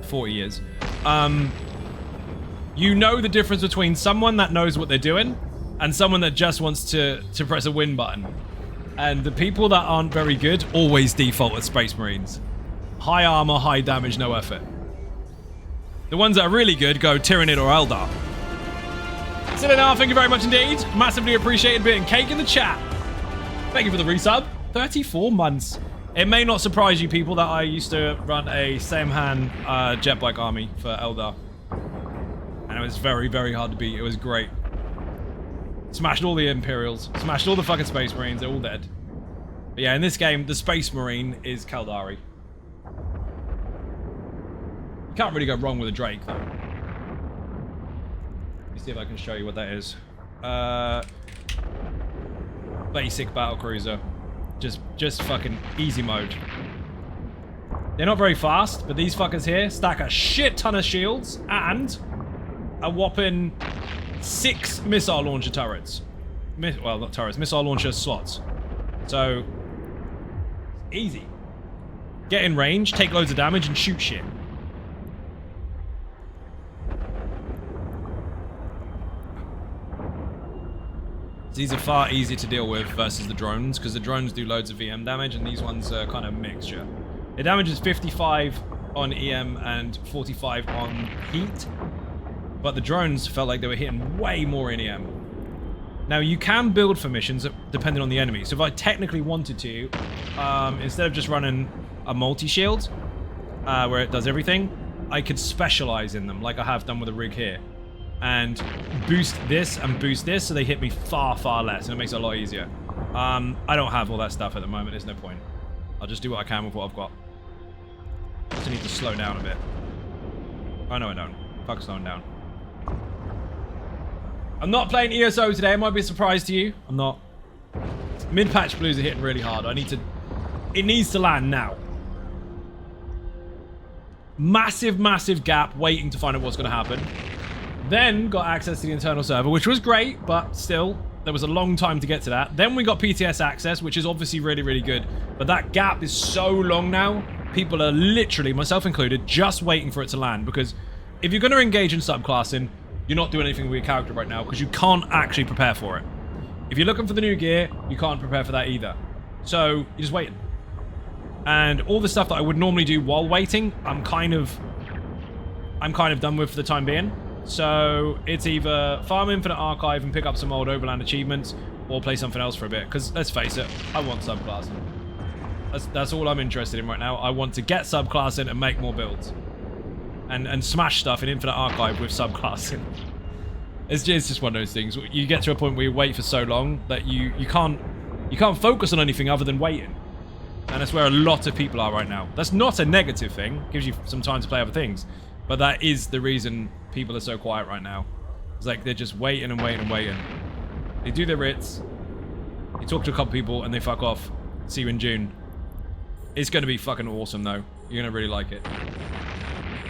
40 years, you know the difference between someone that knows what they're doing and someone that just wants to press a win button. And the people that aren't very good always default as Space Marines. High armor, high damage, no effort. The ones that are really good go Tyranid or Eldar. Silenar, thank you very much indeed. Massively appreciated being cake in the chat. Thank you for the resub. 34 months. It may not surprise you people that I used to run a Samhan jet bike army for Eldar. And it was very, very hard to beat. It was great. Smashed all the Imperials. Smashed all the fucking Space Marines. They're all dead. But yeah, in this game, the Space Marine is Kaldari. You can't really go wrong with a Drake, though. Let me see if I can show you what that is. Basic battlecruiser. Just fucking easy mode. They're not very fast, but these fuckers here stack a shit ton of shields and a whopping 6 missile launcher turrets. Well, not turrets, missile launcher slots. So, easy. Get in range, take loads of damage, and shoot shit. These are far easier to deal with versus the drones, because the drones do loads of EM damage, and these ones are kind of mixture. It damages 55 on EM and 45 on heat, but the drones felt like they were hitting way more in EM. Now, you can build for missions depending on the enemy. So if I technically wanted to, instead of just running a multi-shield, where it does everything, I could specialize in them, like I have done with the rig here. And boost this and boost this, so they hit me far, far less, and it makes it a lot easier. I don't have all that stuff at the moment, there's no point. I'll just do what I can with what I've got. Just need to slow down a bit. Oh, no, I don't. Fuck slowing down. I'm not playing ESO today, it might be a surprise to you. I'm not. Mid-patch blues are hitting really hard. It needs to land now. Massive, massive gap waiting to find out what's going to happen. Then got access to the internal server, which was great, but still, there was a long time to get to that. Then we got PTS access, which is obviously really, really good. But that gap is so long now, people are literally, myself included, just waiting for it to land. Because if you're going to engage in subclassing, you're not doing anything with your character right now, because you can't actually prepare for it. If you're looking for the new gear, you can't prepare for that either. So, you're just waiting. And all the stuff that I would normally do while waiting, I'm kind of done with for the time being. So it's either farm Infinite Archive and pick up some old Overland achievements, or play something else for a bit. Because let's face it, I want subclassing. That's all I'm interested in right now. I want to get subclassing and make more builds, and smash stuff in Infinite Archive with subclassing. It's just one of those things. You get to a point where you wait for so long that you can't focus on anything other than waiting. And that's where a lot of people are right now. That's not a negative thing. It gives you some time to play other things. But that is the reason people are so quiet right now. It's like they're just waiting and waiting and waiting. They do their writs. You talk to a couple people and they fuck off. See you in June. It's going to be fucking awesome though. You're going to really like it.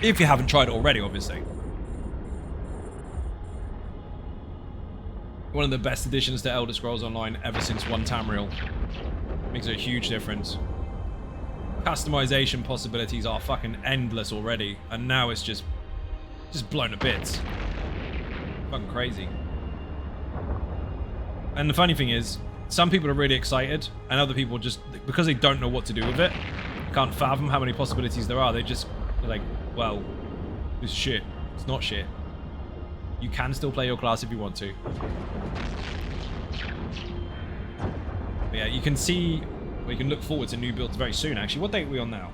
If you haven't tried it already, obviously. One of the best additions to Elder Scrolls Online ever since One Tamriel. Makes a huge difference. Customization possibilities are fucking endless already, and now it's just blown to bits. Fucking crazy. And the funny thing is, some people are really excited, and other people just, because they don't know what to do with it, can't fathom how many possibilities there are, they're like, well, it's shit. It's not shit. You can still play your class if you want to. But yeah, you can see, we can look forward to new builds very soon, actually. What date are we on now?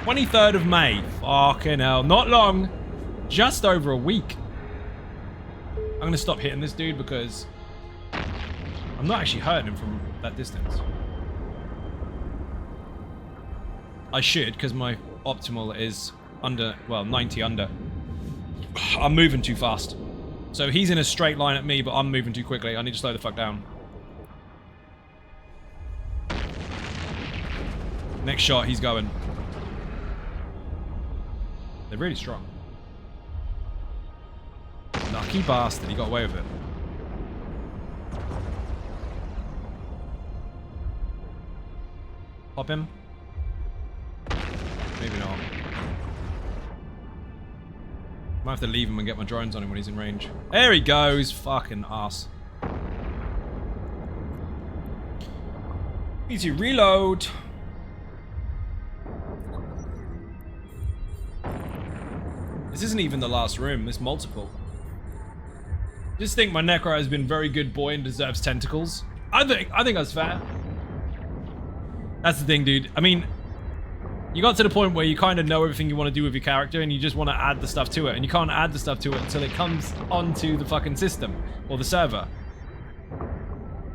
23rd of May. Fucking hell. Not long. just over a week. I'm going to stop hitting this dude because I'm not actually hurting him from that distance. I should, because my optimal is under, well, 90 under. I'm moving too fast. So he's in a straight line at me, but I'm moving too quickly. I need to slow the fuck down. Next shot, he's going. They're really strong. Lucky bastard, he got away with it. Pop him. Maybe not. Might have to leave him and get my drones on him when he's in range. There he goes, fucking ass. Need to reload. This isn't even the last room, there's multiple. Just think my Necro has been very good boy and deserves tentacles. I think that's fair. That's the thing, dude. I mean, you got to the point where you kind of know everything you want to do with your character and you just want to add the stuff to it. And you can't add the stuff to it until it comes onto the fucking system or the server.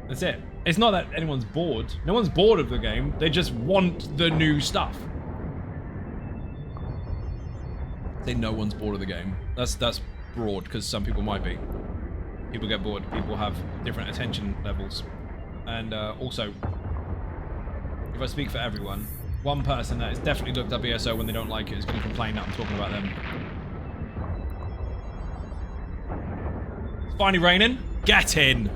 That's it. It's not that anyone's bored. No one's bored of the game. They just want the new stuff. Say no one's bored of the game. That's broad, because some people might be. People get bored. People have different attention levels. And also, if I speak for everyone, one person that has definitely looked up ESO when they don't like it is going to complain that I'm talking about them. It's finally raining. Get in!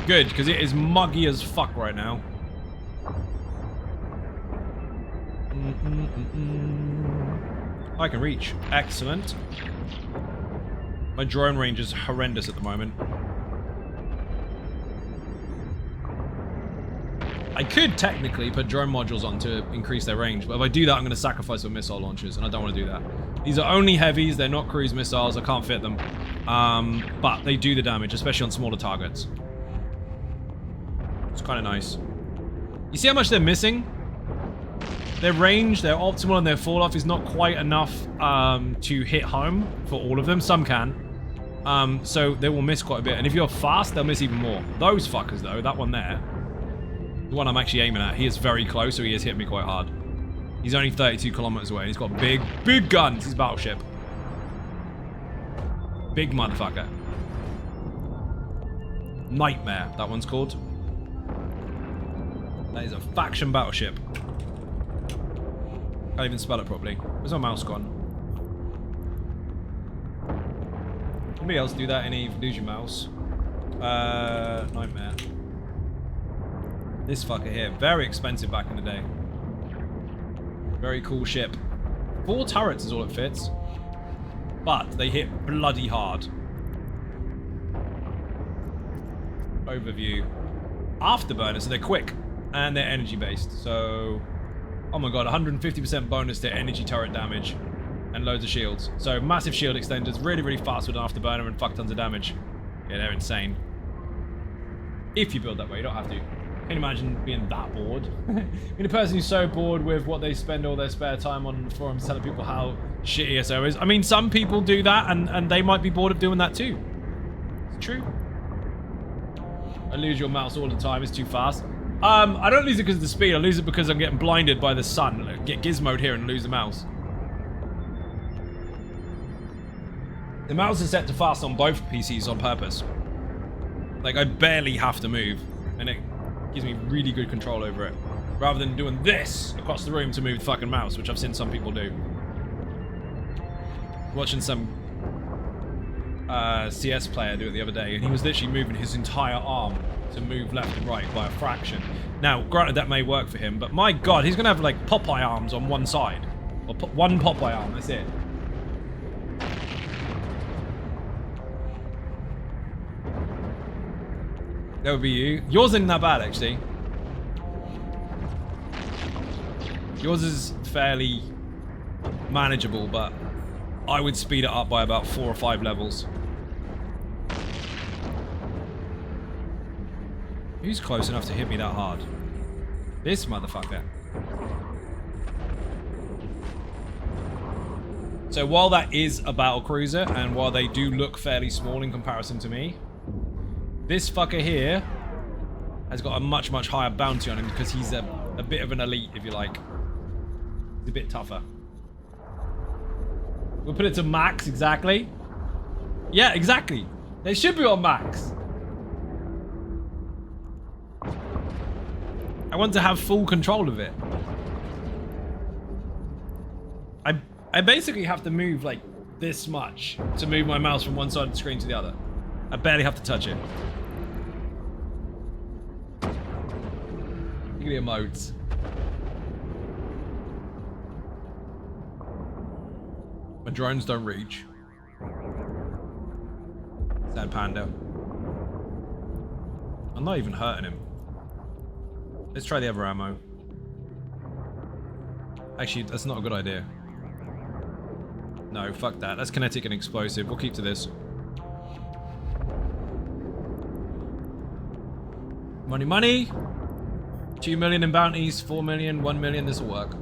Good, because it is muggy as fuck right now. I can reach. Excellent. My drone range is horrendous at the moment. I could technically put drone modules on to increase their range, but if I do that, I'm going to sacrifice the missile launchers, and I don't want to do that. These are only heavies, they're not cruise missiles, I can't fit them. But they do the damage, especially on smaller targets. It's kind of nice. You see how much they're missing? Their range, their optimal, and their fall-off is not quite enough to hit home for all of them. Some can. So they will miss quite a bit. And if you're fast, they'll miss even more. Those fuckers, though, that one there, the one I'm actually aiming at, he is very close, so he has hit me quite hard. He's only 32 kilometers away, and he's got big, big guns. He's battleship. Big motherfucker. Nightmare, that one's called. That is a faction battleship. Can't even spell it properly. Where's my mouse gone? Anybody else do that? Any lose your mouse? Nightmare. This fucker here. Very expensive back in the day. Very cool ship. 4 turrets is all it fits. But they hit bloody hard. Overview. Afterburner, so they're quick. And they're energy based. So, oh my god, 150% bonus to energy turret damage. And loads of shields. So massive shield extenders, really, really fast with an afterburner and fuck tons of damage. Yeah, they're insane. If you build that way, you don't have to. Can you imagine being that bored? I mean, a person who's so bored with what they spend all their spare time on forums telling people how shit ESO is. I mean, some people do that, and they might be bored of doing that too. It's true. I lose your mouse all the time, it's too fast. I don't lose it because of the speed, I lose it because I'm getting blinded by the sun. I get gizmoed here and lose the mouse. The mouse is set to fast on both PCs on purpose. Like, I barely have to move, and it gives me really good control over it. Rather than doing this across the room to move the fucking mouse, which I've seen some people do. Watching some CS player do it the other day, and he was literally moving his entire arm to move left and right by a fraction. Now, granted, that may work for him, but my god, he's gonna have like Popeye arms on one side. Or one Popeye arm, that's it. That would be you. Yours isn't that bad, actually. Yours is fairly manageable, but I would speed it up by about 4 or 5 levels. Who's close enough to hit me that hard? This motherfucker. So while that is a battle cruiser, and while they do look fairly small in comparison to me, this fucker here has got a much, much higher bounty on him because he's a bit of an elite, if you like. He's a bit tougher. We'll put it to max, exactly. Yeah, exactly. They should be on max. I want to have full control of it. I basically have to move like this much to move my mouse from one side of the screen to the other. I barely have to touch it. Look at the emotes. My drones don't reach. Sad panda. I'm not even hurting him. Let's try the other ammo. Actually, that's not a good idea. No, fuck that. That's kinetic and explosive. We'll keep to this. Money, money! 2 million in bounties, 4 million, 1 million. This will work.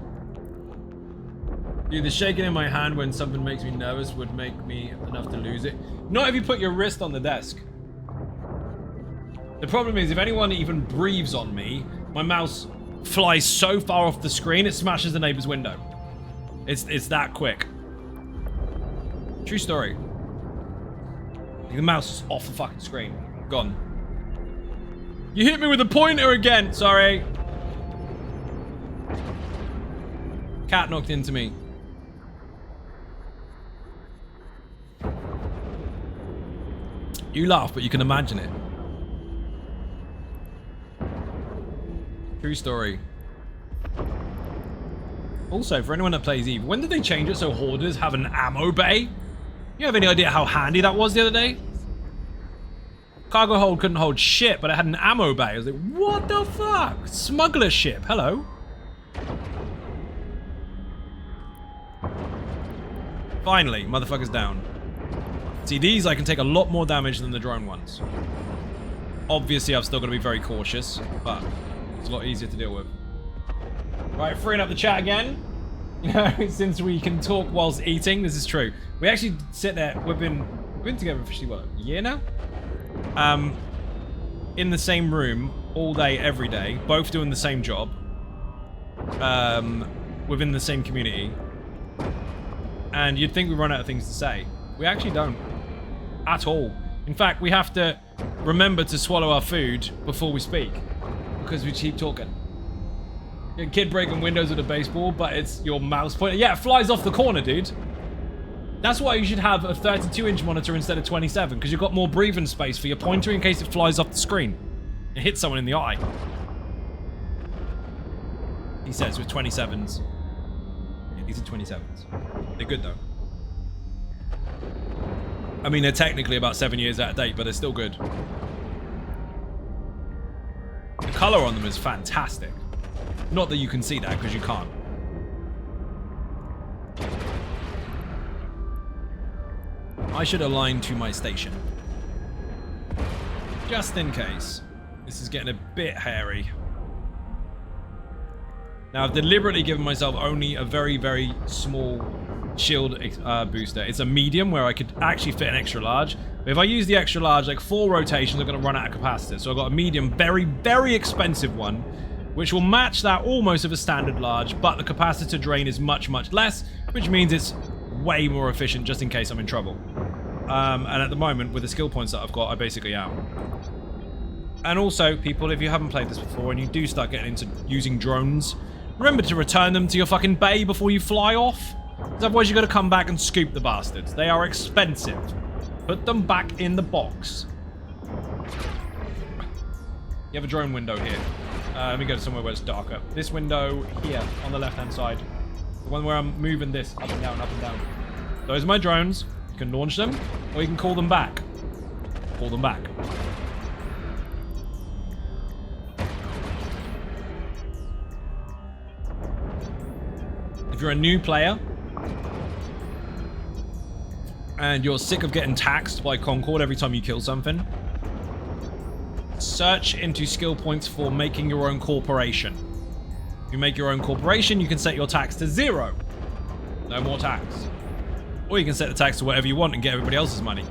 Dude, the shaking in my hand when something makes me nervous would make me enough to lose it. Not if you put your wrist on the desk. The problem is, if anyone even breathes on me, my mouse flies so far off the screen, it smashes the neighbor's window. It's that quick. True story. The mouse is off the fucking screen. Gone. You hit me with a pointer again! Sorry. Cat knocked into me. You laugh, but you can imagine it. True story. Also, for anyone that plays EVE, when did they change it so hoarders have an ammo bay? You have any idea how handy that was the other day? Cargo hold couldn't hold shit, but it had an ammo bay. I was like, what the fuck? Smuggler ship, hello? Finally, motherfucker's down. See, these I can take a lot more damage than the drone ones. Obviously, I've still got to be very cautious, but it's a lot easier to deal with. Right, freeing up the chat again. You know, since we can talk whilst eating, this is true. We actually sit there, we've been together for actually, what, a year now? In the same room, all day, every day, both doing the same job. Within the same community. And you'd think we run out of things to say. We actually don't. At all. In fact, we have to remember to swallow our food before we speak. Because we keep talking. A kid breaking windows with a baseball, but it's your mouse pointer. Yeah, it flies off the corner, dude. That's why you should have a 32-inch monitor instead of 27, because you've got more breathing space for your pointer in case it flies off the screen. It hits someone in the eye. He says with 27s. Yeah, these are 27s. They're good, though. I mean, they're technically about 7 years out of date, but they're still good. The color on them is fantastic. Not that you can see that, because you can't. I should align to my station. Just in case. This is getting a bit hairy. Now, I've deliberately given myself only a very, very small shield booster. It's a medium where I could actually fit an extra large. But if I use the extra large, like 4 rotations, I'm going to run out of capacitor. So I've got a medium, very, very expensive one, which will match that almost of a standard large, but the capacitor drain is much, much less, which means it's way more efficient just in case I'm in trouble. And at the moment, with the skill points that I've got, I basically am. And also, people, if you haven't played this before and you do start getting into using drones, remember to return them to your fucking bay before you fly off. Because otherwise you've got to come back and scoop the bastards. They are expensive. Put them back in the box. You have a drone window here. Let me go to somewhere where it's darker. This window here on the left-hand side. The one where I'm moving this up and down, up and down. Those are my drones. You can launch them, or you can call them back. Call them back. If you're a new player, and you're sick of getting taxed by Concord every time you kill something, search into skill points for making your own corporation. If you make your own corporation, you can set your tax to 0. No more tax. Or you can set the tax to whatever you want and get everybody else's money.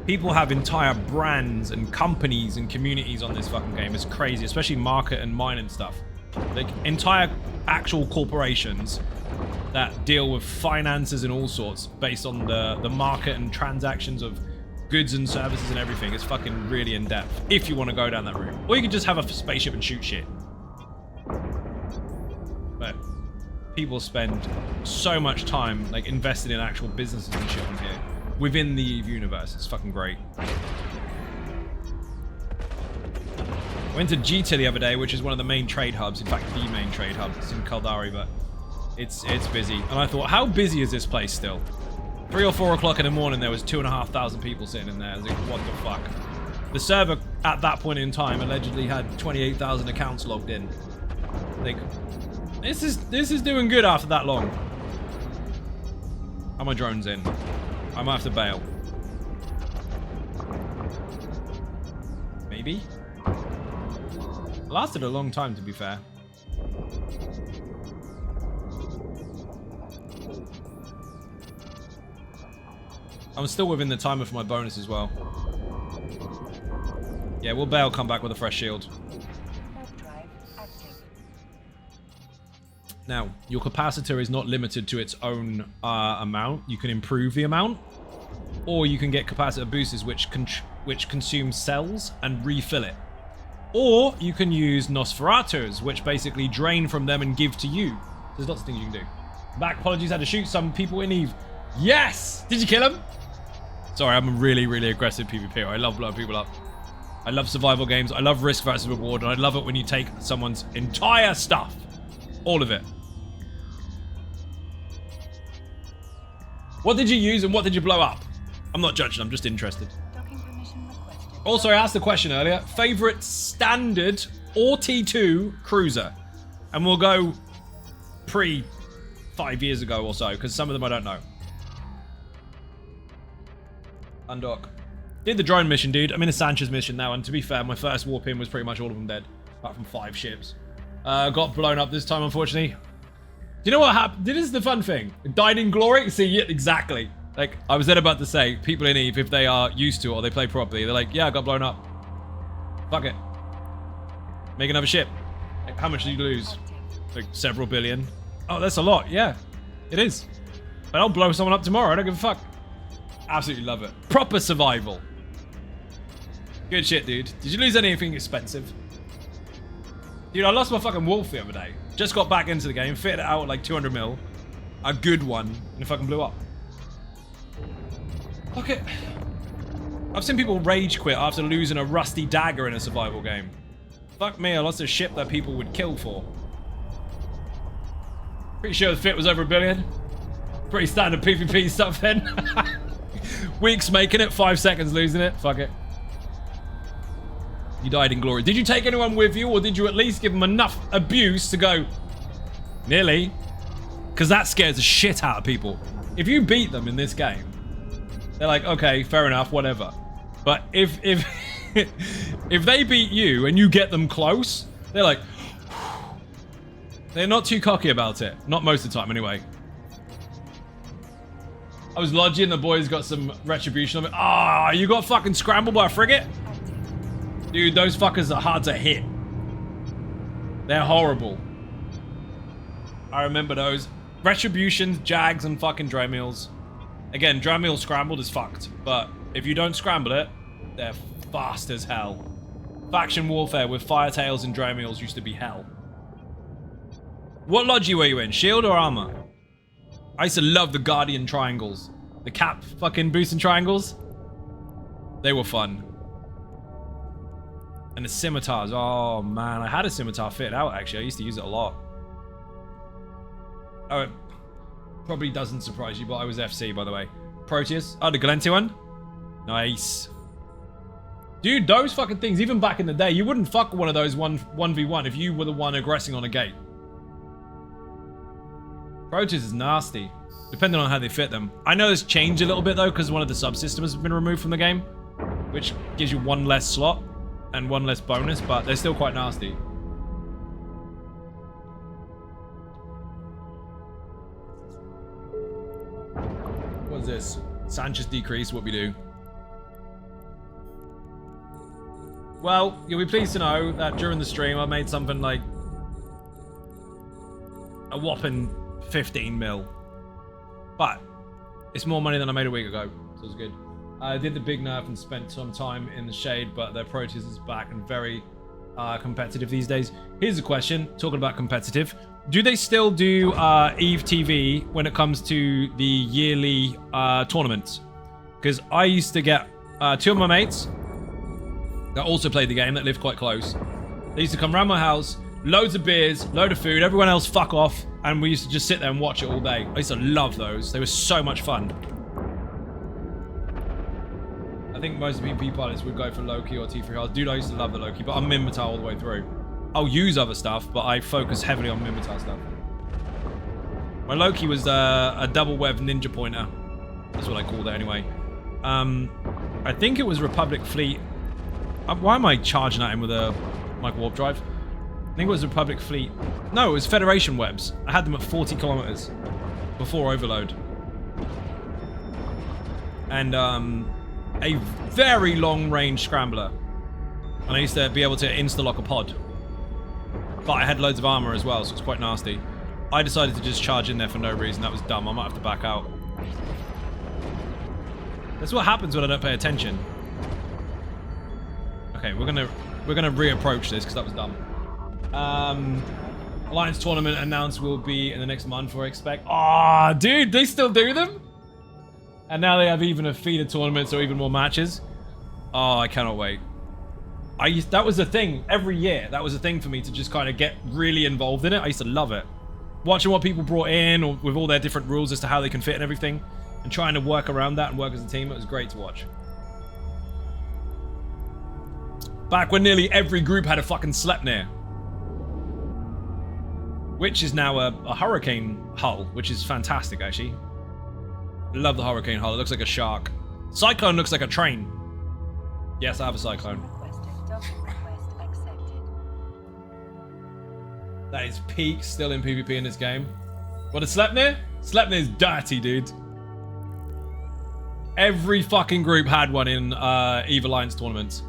People have entire brands and companies and communities on this fucking game. It's crazy, especially market and mine and stuff. Like entire actual corporations that deal with finances and all sorts based on the market and transactions of goods and services and everything. It's fucking really in depth if you want to go down that route. Or you can just have a spaceship and shoot shit. But people spend so much time like invested in actual businesses and shit on here within the EVE universe. It's fucking great. Went to Jita the other day, which is one of the main trade hubs. In fact, the main trade hub. It's in Kaldari, but it's busy. And I thought, how busy is this place still? 3 or 4 o'clock in the morning, there was 2,500 people sitting in there. I was like, what the fuck? The server at that point in time allegedly had 28,000 accounts logged in. Like, this is doing good after that long. Are my drones in? I might have to bail. Maybe? Lasted a long time, to be fair. I'm still within the timer for my bonus as well. Yeah, we'll bail, come back with a fresh shield. Now, your capacitor is not limited to its own amount. You can improve the amount, or you can get capacitor boosters which consume cells and refill it. Or you can use Nosferatus, which basically drain from them and give to you. There's lots of things you can do. Back, apologies, had to shoot some people in EVE. Yes! Did you kill him? Sorry, I'm a really, really aggressive PvPer. I love blowing people up. I love survival games. I love risk versus reward, and I love it when you take someone's entire stuff. All of it. What did you use and what did you blow up? I'm not judging, I'm just interested. Also, I asked the question earlier, favorite standard or T2 cruiser? And we'll go pre 5 years ago or so, because some of them I don't know. Undock. Did the drone mission, dude. I'm in a Sanchez mission now, and to be fair, my first warp in was pretty much all of them dead, apart from 5 ships. Got blown up this time, unfortunately. Do you know what happened? This is the fun thing. Died in glory? See, yeah, exactly. Like, I was then about to say, people in EVE, if they are used to it or they play properly, they're like, yeah, I got blown up. Fuck it. Make another ship. Like, how much do you lose? Like, several billion. Oh, that's a lot. Yeah, it is. But I'll blow someone up tomorrow. I don't give a fuck. Absolutely love it. Proper survival. Good shit, dude. Did you lose anything expensive? Dude, I lost my fucking wolf the other day. Just got back into the game, fitted it out at like 200 mil. A good one, and it fucking blew up. Fuck it. I've seen people rage quit after losing a rusty dagger in a survival game. Fuck me, I lost a ship that people would kill for. Pretty sure the fit was over $1 billion. Pretty standard PvP stuff then. Weeks making it, 5 seconds losing it. Fuck it. You died in glory. Did you take anyone with you, or did you at least give them enough abuse to go, nearly? Because that scares the shit out of people. If you beat them in this game, they're like, okay, fair enough, whatever. But if if they beat you and you get them close, they're like, they're not too cocky about it. Not most of the time, anyway. I was lodging, the boys got some retribution on me. Ah, you got fucking scrambled by a frigate? Dude, those fuckers are hard to hit. They're horrible. I remember those. Retributions, Jags, and fucking Dremels. Again, Dremel scrambled is fucked. But if you don't scramble it, they're fast as hell. Faction warfare with Firetails and Dremels used to be hell. What Logi were you in? Shield or armor? I used to love the Guardian triangles. The cap fucking boosting triangles. They were fun. And the scimitars. Oh, man. I had a scimitar fitted out, actually. I used to use it a lot. Oh, it probably doesn't surprise you, but I was FC, by the way. Proteus. Oh, the Galenti one? Nice. Dude, those fucking things, even back in the day, you wouldn't fuck one of those 1v1 if you were the one aggressing on a gate. Proteus is nasty. Depending on how they fit them. I know it's changed a little bit, though, because one of the subsystems has been removed from the game. Which gives you 1 less slot. And 1 less bonus, but they're still quite nasty. What's this? Sanchez decrease, what we do. Well, you'll be pleased to know that during the stream I made something like a whopping 15 mil. But it's more money than I made a week ago, so it's good. I did the big nerf and spent some time in the shade, but their Pro Tiers is back and very competitive these days. Here's a question, talking about competitive. Do they still do EVE TV when it comes to the yearly tournaments? Because I used to get 2 of my mates that also played the game, that lived quite close. They used to come around my house, loads of beers, load of food, everyone else fuck off, and we used to just sit there and watch it all day. I used to love those. They were so much fun. I think most PvP pilots would go for Loki or T3 Hard. Dude, I used to love the Loki, but I'm Minmatar all the way through. I'll use other stuff, but I focus heavily on Minmatar stuff. My Loki was a double web ninja pointer. That's what I called it anyway. I think it was Republic Fleet. Why am I charging at him with a micro warp drive? I think it was Republic Fleet. No, it was Federation webs. I had them at 40 kilometers before overload. And a very long range scrambler. And I used to be able to insta-lock a pod. But I had loads of armor as well, so it's quite nasty. I decided to just charge in there for no reason. That was dumb. I might have to back out. That's what happens when I don't pay attention. Okay, we're gonna reapproach this because that was dumb. Alliance tournament announced will be in the next month, I expect. Ah, dude, they still do them? And now they have even a feeder tournament, so even more matches. Oh, I cannot wait. That was a thing every year. That was a thing for me to just kind of get really involved in it. I used to love it. Watching what people brought in, or with all their different rules as to how they can fit and everything, and trying to work around that and work as a team. It was great to watch. Back when nearly every group had a fucking Sleipnir. Which is now a Hurricane hull, which is fantastic, actually. Love the Hurricane hull. It looks like a shark. Cyclone looks like a train. Yes, I have a Cyclone. That is peak still in PvP in this game. What is Sleipnir? Sleipnir is dirty, dude. Every fucking group had one in EVE Alliance tournaments.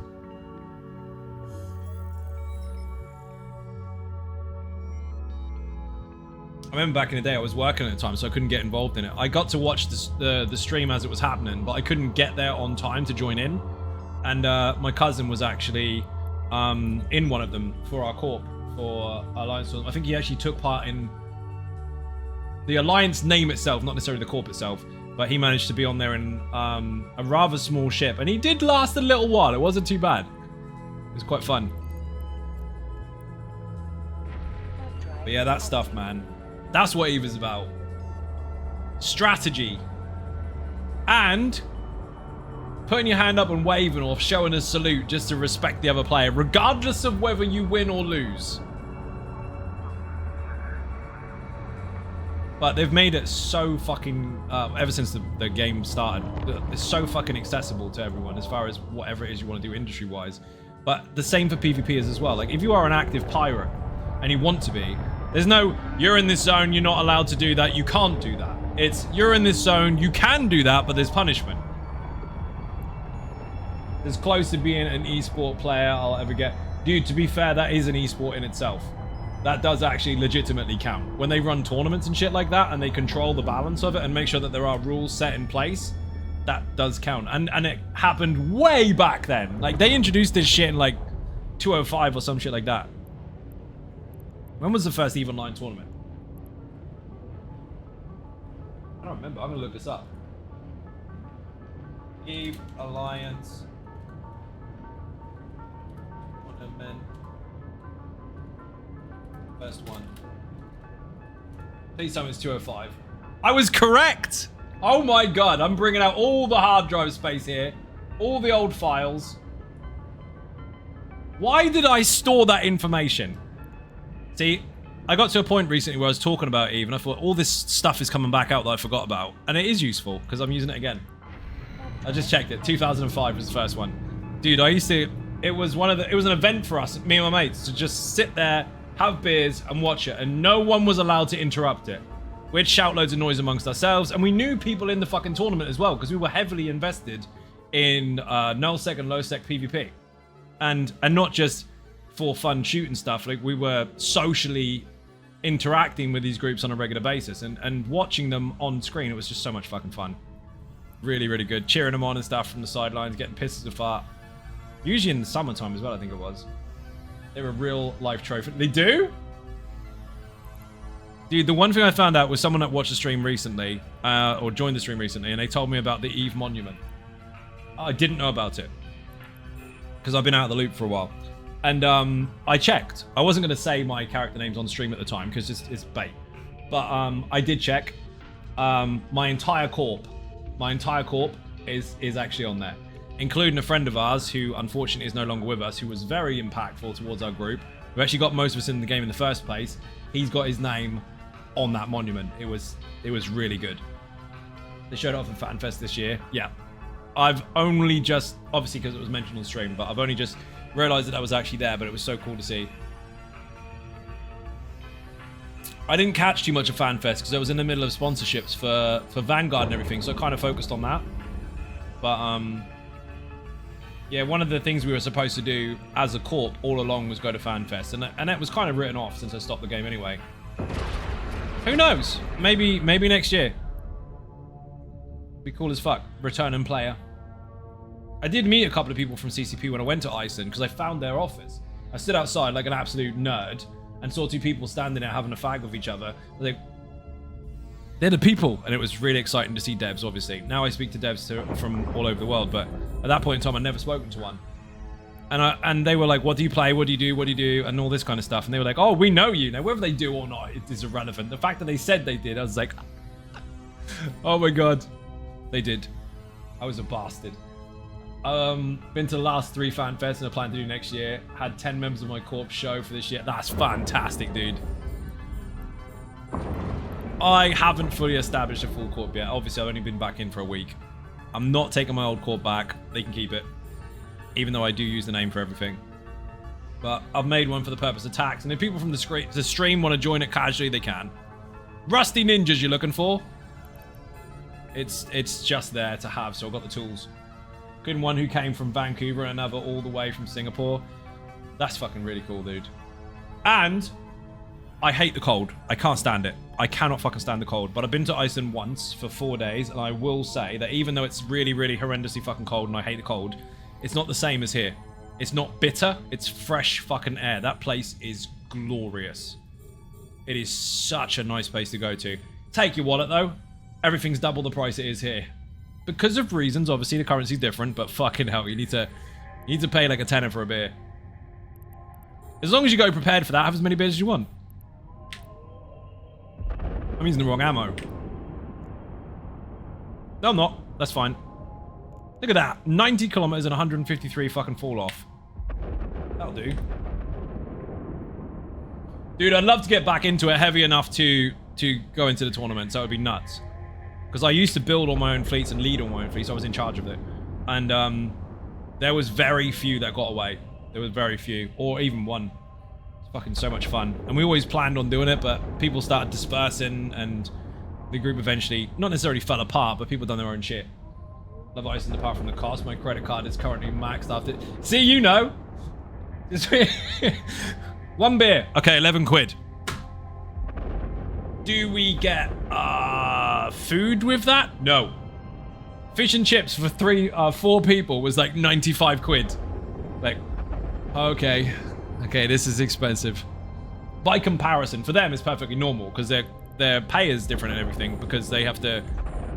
I remember back in the day I was working at the time, so I couldn't get involved in it. I got to watch the stream as it was happening, but I couldn't get there on time to join in. And my cousin was actually in one of them for our corp, for Alliance. I think he actually took part in the Alliance name itself, not necessarily the corp itself, but he managed to be on there in a rather small ship. And he did last a little while. It wasn't too bad. It was quite fun. But yeah, that stuff, man. That's what EVE is about. Strategy. And putting your hand up and waving or showing a salute just to respect the other player, regardless of whether you win or lose. But they've made it so fucking, ever since the game started, it's so fucking accessible to everyone as far as whatever it is you want to do industry-wise. But the same for PvPers as well. Like, if you are an active pirate and you want to be, there's no, you're in this zone, you're not allowed to do that, you can't do that. It's, you're in this zone, you can do that, but there's punishment. As close to being an esport player I'll ever get. Dude, to be fair, that is an esport in itself. That does actually legitimately count. When they run tournaments and shit like that, and they control the balance of it and make sure that there are rules set in place, that does count. And it happened way back then. Like, they introduced this shit in, like, 205 or some shit like that. When was the first EVE Online tournament? I don't remember. I'm gonna look this up. EVE Alliance tournament. First one. Please tell me it's 205. I was correct! Oh my god, I'm bringing out all the hard drive space here. All the old files. Why did I store that information? See, I got to a point recently where I was talking about EVE and I thought all this stuff is coming back out that I forgot about. And it is useful because I'm using it again. I just checked it. 2005 was the first one. Dude, I used to, it was an event for us, me and my mates, to just sit there, have beers and watch it. And no one was allowed to interrupt it. We'd shout loads of noise amongst ourselves, and we knew people in the fucking tournament as well, because we were heavily invested in null-sec and low-sec PvP. And not just for fun shooting stuff, like we were socially interacting with these groups on a regular basis, and watching them on screen, it was just so much fucking fun. Really, really good. Cheering them on and stuff from the sidelines, getting pissed as a fart. Usually in the summertime as well, I think it was. They were real life trophy. They do? Dude, the one thing I found out was someone that watched the stream recently, or joined the stream recently, and they told me about the Eve Monument. I didn't know about it, because I've been out of the loop for a while. And I checked. I wasn't going to say my character names on stream at the time, because it's bait. But I did check. My entire corp is actually on there, including a friend of ours who unfortunately is no longer with us, who was very impactful towards our group, who actually got most of us in the game in the first place. He's got his name on that monument. It was really good. They showed it off at FanFest this year. Yeah, I've only just, obviously because it was mentioned on stream, but I've only just realized that was actually there. But it was so cool to see. I didn't catch too much of FanFest because I was in the middle of sponsorships for Vanguard and everything, so I kind of focused on that. But yeah, one of the things we were supposed to do as a corp all along was go to FanFest, and that was kind of written off since I stopped the game anyway. Who knows? Maybe next year. Be cool as fuck. Returning player. I did meet a couple of people from CCP when I went to Iceland because I found their office. I stood outside like an absolute nerd and saw two people standing there having a fag with each other. Like, they're the people, and it was really exciting to see devs, obviously. Now I speak to devs from all over the world, but at that point in time, I'd never spoken to one. And they were like, what do you play? What do you do? What do you do? And all this kind of stuff. And they were like, oh, we know you. Now, whether they do or not, it is irrelevant. The fact that they said they did, I was like, oh my God. They did. I was a bastard. Been to the last 3 FanFests and I plan to do next year. Had 10 members of my corp show for this year. That's fantastic, dude. I haven't fully established a full corp yet. Obviously, I've only been back in for a week. I'm not taking my old corp back. They can keep it. Even though I do use the name for everything. But I've made one for the purpose of tax. And if people from the stream want to join it casually, they can. Rusty Ninjas you're looking for? It's just there to have, so I've got the tools. Including one who came from Vancouver and another all the way from Singapore. That's fucking really cool, dude. And I hate the cold. I can't stand it. I cannot fucking stand the cold. But I've been to Iceland once for 4 days, and I will say that even though it's really, really horrendously fucking cold and I hate the cold, it's not the same as here. It's not bitter. It's fresh fucking air. That place is glorious. It is such a nice place to go to. Take your wallet, though. Everything's double the price it is here. Because of reasons, obviously the currency's different, but fucking hell, you need to pay like a tenner for a beer. As long as you go prepared for that, have as many beers as you want. I'm using the wrong ammo. No, I'm not. That's fine. Look at that. 90 kilometers and 153 fucking fall off. That'll do. Dude, I'd love to get back into it heavy enough to go into the tournament, so it would be nuts. Because I used to build all my own fleets and lead all my own fleets. So I was in charge of it. And there was very few that got away. There was very few. Or even one. It's fucking so much fun. And we always planned on doing it, but people started dispersing and the group eventually, not necessarily fell apart, but people done their own shit. Love Iceland apart from the cost. My credit card is currently maxed after... See, you know. One beer. Okay, 11 quid. Do we get food with that? No. Fish and chips for 4 people was like 95 quid. Like, okay, this is expensive. By comparison, for them it's perfectly normal because their pay is different and everything because they have to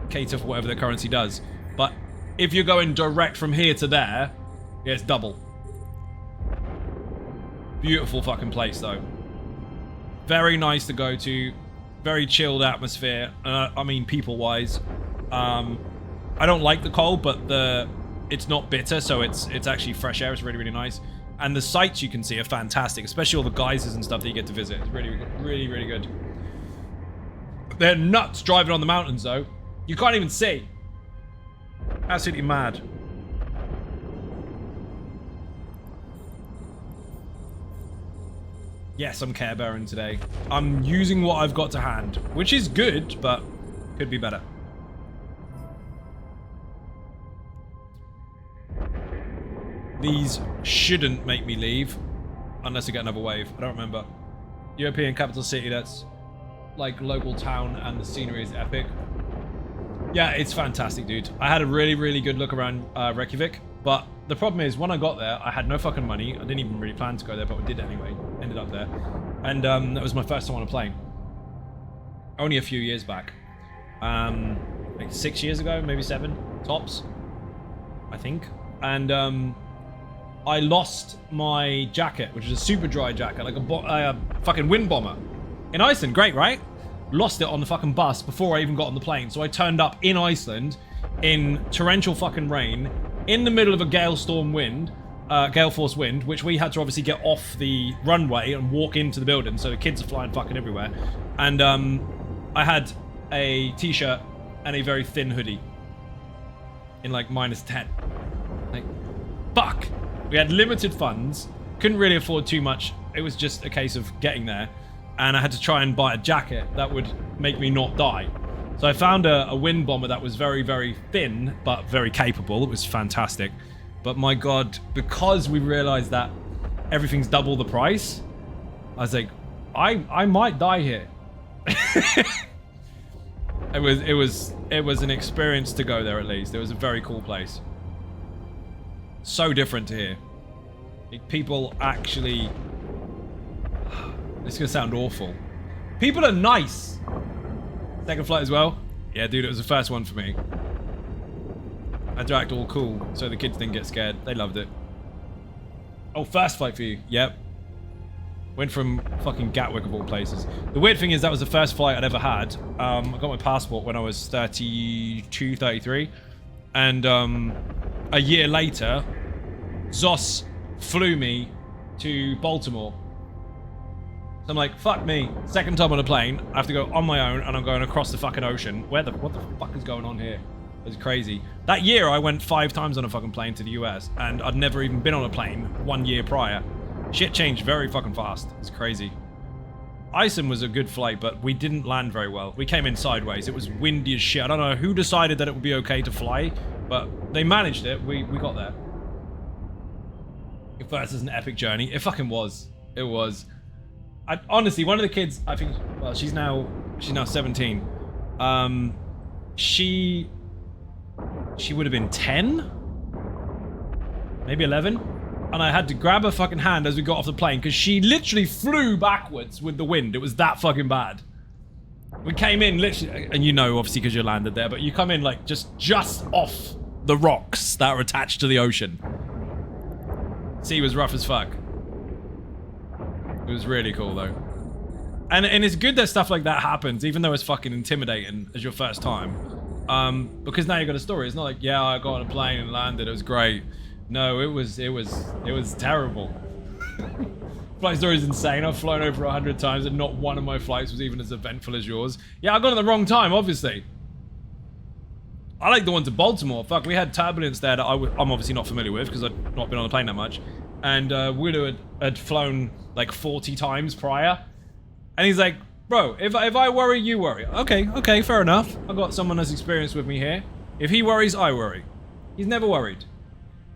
cater for whatever their currency does. But if you're going direct from here to there, yeah, it's double. Beautiful fucking place though. Very nice to go to. Very chilled atmosphere. I mean, people-wise. I don't like the cold, but it's not bitter, so it's actually fresh air. It's really, really nice. And the sights you can see are fantastic, especially all the geysers and stuff that you get to visit. It's really, really, really good. They're nuts driving on the mountains, though. You can't even see. Absolutely mad. Yes, I'm care bearing today. I'm using what I've got to hand, which is good, but could be better. These shouldn't make me leave, unless I get another wave. I don't remember. European capital city, that's like local town, and the scenery is epic. Yeah, it's fantastic, dude. I had a really, really good look around Reykjavik, but the problem is when I got there, I had no fucking money. I didn't even really plan to go there, but I did anyway. Ended up there. And that was my first time on a plane. Only a few years back. Like 6 years ago, maybe 7, tops, I think. And I lost my jacket, which is a super dry jacket, like a fucking wind bomber. In Iceland, great, right? Lost it on the fucking bus before I even got on the plane. So I turned up in Iceland in torrential fucking rain, in the middle of a gale force wind, which we had to obviously get off the runway and walk into the building. So the kids are flying fucking everywhere. And I had a t-shirt and a very thin hoodie in like -10. Like, fuck. We had limited funds, couldn't really afford too much. It was just a case of getting there. And I had to try and buy a jacket that would make me not die. So I found a wind bomber that was very, very thin, but very capable. It was fantastic. But my God, because we realized that everything's double the price, I was like, I might die here. It was an experience to go there, at least. It was a very cool place. So different to here. People actually... This is gonna sound awful. People are nice. Second flight as well? Yeah, dude, it was the first one for me. I had to act all cool so the kids didn't get scared. They loved it. Oh, first flight for you. Yep. Went from fucking Gatwick of all places. The weird thing is that was the first flight I'd ever had. I got my passport when I was 32, 33. And a year later, Zos flew me to Baltimore. So I'm like, fuck me. Second time on a plane, I have to go on my own and I'm going across the fucking ocean. What the fuck is going on here? It's crazy. That year I went 5 times on a fucking plane to the US and I'd never even been on a plane 1 year prior. Shit changed very fucking fast. It's crazy. Iceland was a good flight, but we didn't land very well. We came in sideways. It was windy as shit. I don't know who decided that it would be okay to fly, but they managed it. We got there. At first, it's an epic journey. It fucking was. It was. Honestly, one of the kids, I think, well, she's now 17. She would have been 10, maybe 11, and I had to grab her fucking hand as we got off the plane because she literally flew backwards with the wind. It was that fucking bad. We came in literally, and you know, obviously, because you landed there, but you come in like just off the rocks that are attached to the ocean. Sea was rough as fuck. It was really cool though. And it's good that stuff like that happens, even though it's fucking intimidating as your first time. Because now you got a story. It's not like, yeah, I got on a plane and landed, it was great. No, it was terrible. Flight story is insane. I've flown over 100 times and not one of my flights was even as eventful as yours. Yeah, I got at the wrong time, obviously. I like the one to Baltimore. Fuck, we had turbulence there that I'm obviously not familiar with because I've not been on a plane that much. And Willow had flown like 40 times prior. And he's like, bro, if I worry, you worry. Okay, fair enough. I've got someone that's experienced with me here. If he worries, I worry. He's never worried.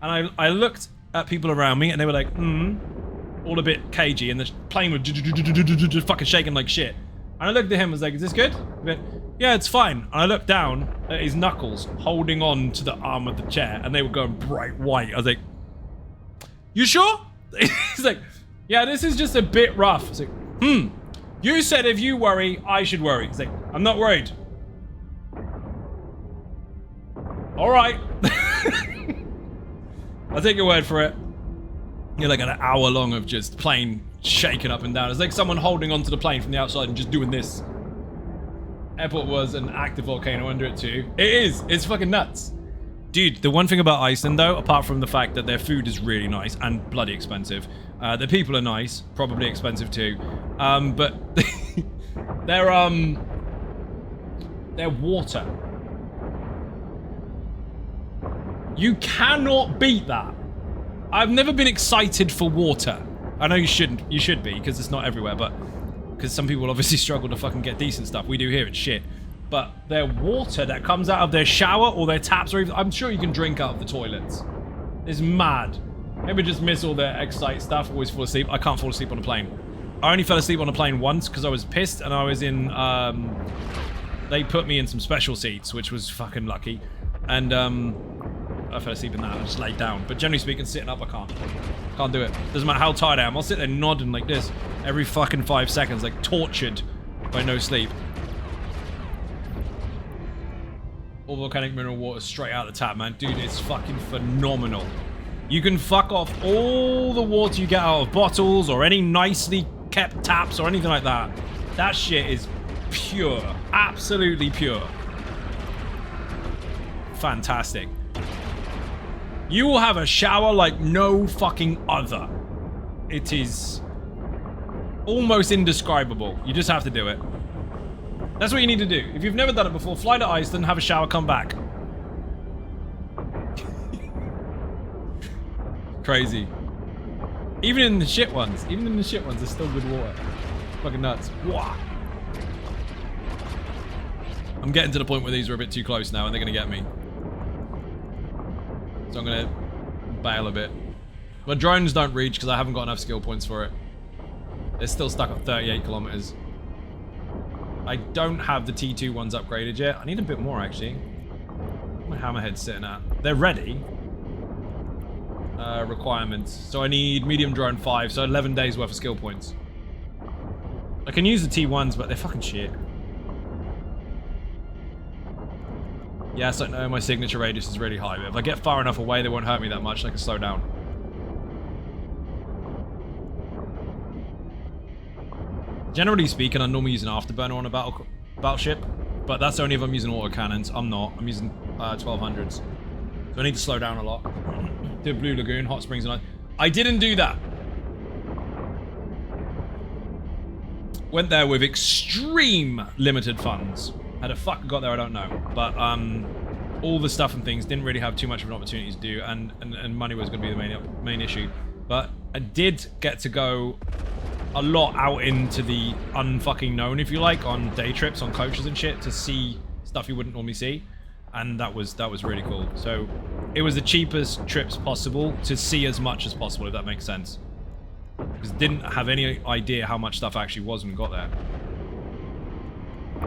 And I looked at people around me and they were like, all a bit cagey, and the plane was just fucking shaking like shit. And I looked at him and was like, is this good? He went, yeah, it's fine. And I looked down at his knuckles holding on to the arm of the chair and they were going bright white. I was like, you sure? He's like, yeah, this is just a bit rough. I was like, you said if you worry, I should worry. He's like, I'm not worried. All right. I'll take your word for it. You're like an hour long of just plane shaking up and down. It's like someone holding onto the plane from the outside and just doing this. Airport was an active volcano under it too. It is. It's fucking nuts. Dude, the one thing about Iceland though, apart from the fact that their food is really nice and bloody expensive, the people are nice, probably expensive too, but their water. You cannot beat that. I've never been excited for water I know you shouldn't. You should be, because it's not everywhere, but... Because some people obviously struggle to fucking get decent stuff. We do here, it's shit. But their water that comes out of their shower or their taps, or even... I'm sure you can drink out of the toilets. It's mad. Maybe just miss all their Excite stuff, always fall asleep. I can't fall asleep on a plane. I only fell asleep on a plane once because I was pissed and I was in... They put me in some special seats, which was fucking lucky. And I fell asleep in that. I just laid down. But generally speaking, sitting up, I can't. Can't do it. Doesn't matter how tired I am. I'll sit there nodding like this every fucking 5 seconds, like tortured by no sleep. All volcanic mineral water straight out of the tap, man. Dude, it's fucking phenomenal. You can fuck off all the water you get out of bottles or any nicely kept taps or anything like that. That shit is pure. Absolutely pure. Fantastic. You will have a shower like no fucking other. It is almost indescribable. You just have to do it. That's what you need to do. If you've never done it before, fly to Iceland, have a shower, come back. Crazy. Even in the shit ones. Even in the shit ones, there's still good water. Fucking nuts. Wow. I'm getting to the point where these are a bit too close now and they're going to get me. So I'm going to bail a bit. My drones don't reach because I haven't got enough skill points for it. They're still stuck at 38 kilometers. I don't have the T2 ones upgraded yet. I need a bit more, actually. My hammerhead's sitting at. They're ready. Requirements. So I need medium drone 5, so 11 days worth of skill points. I can use the T1s, but they're fucking shit. Yes, I know my signature radius is really high, but if I get far enough away, they won't hurt me that much, and I can slow down. Generally speaking, I normally use an afterburner on a battleship, but that's only if I'm using autocannons. I'm not. I'm using 1200s. So I need to slow down a lot. Do Blue Lagoon, Hot Springs, and I didn't do that. Went there with extreme limited funds. How the fuck I got there, I don't know. But all the stuff and things didn't really have too much of an opportunity to do, and money was going to be the main issue. But I did get to go a lot out into the unfucking known, if you like, on day trips, on coaches and shit, to see stuff you wouldn't normally see. And that was really cool. So it was the cheapest trips possible to see as much as possible, if that makes sense. Because didn't have any idea how much stuff actually was when we got there.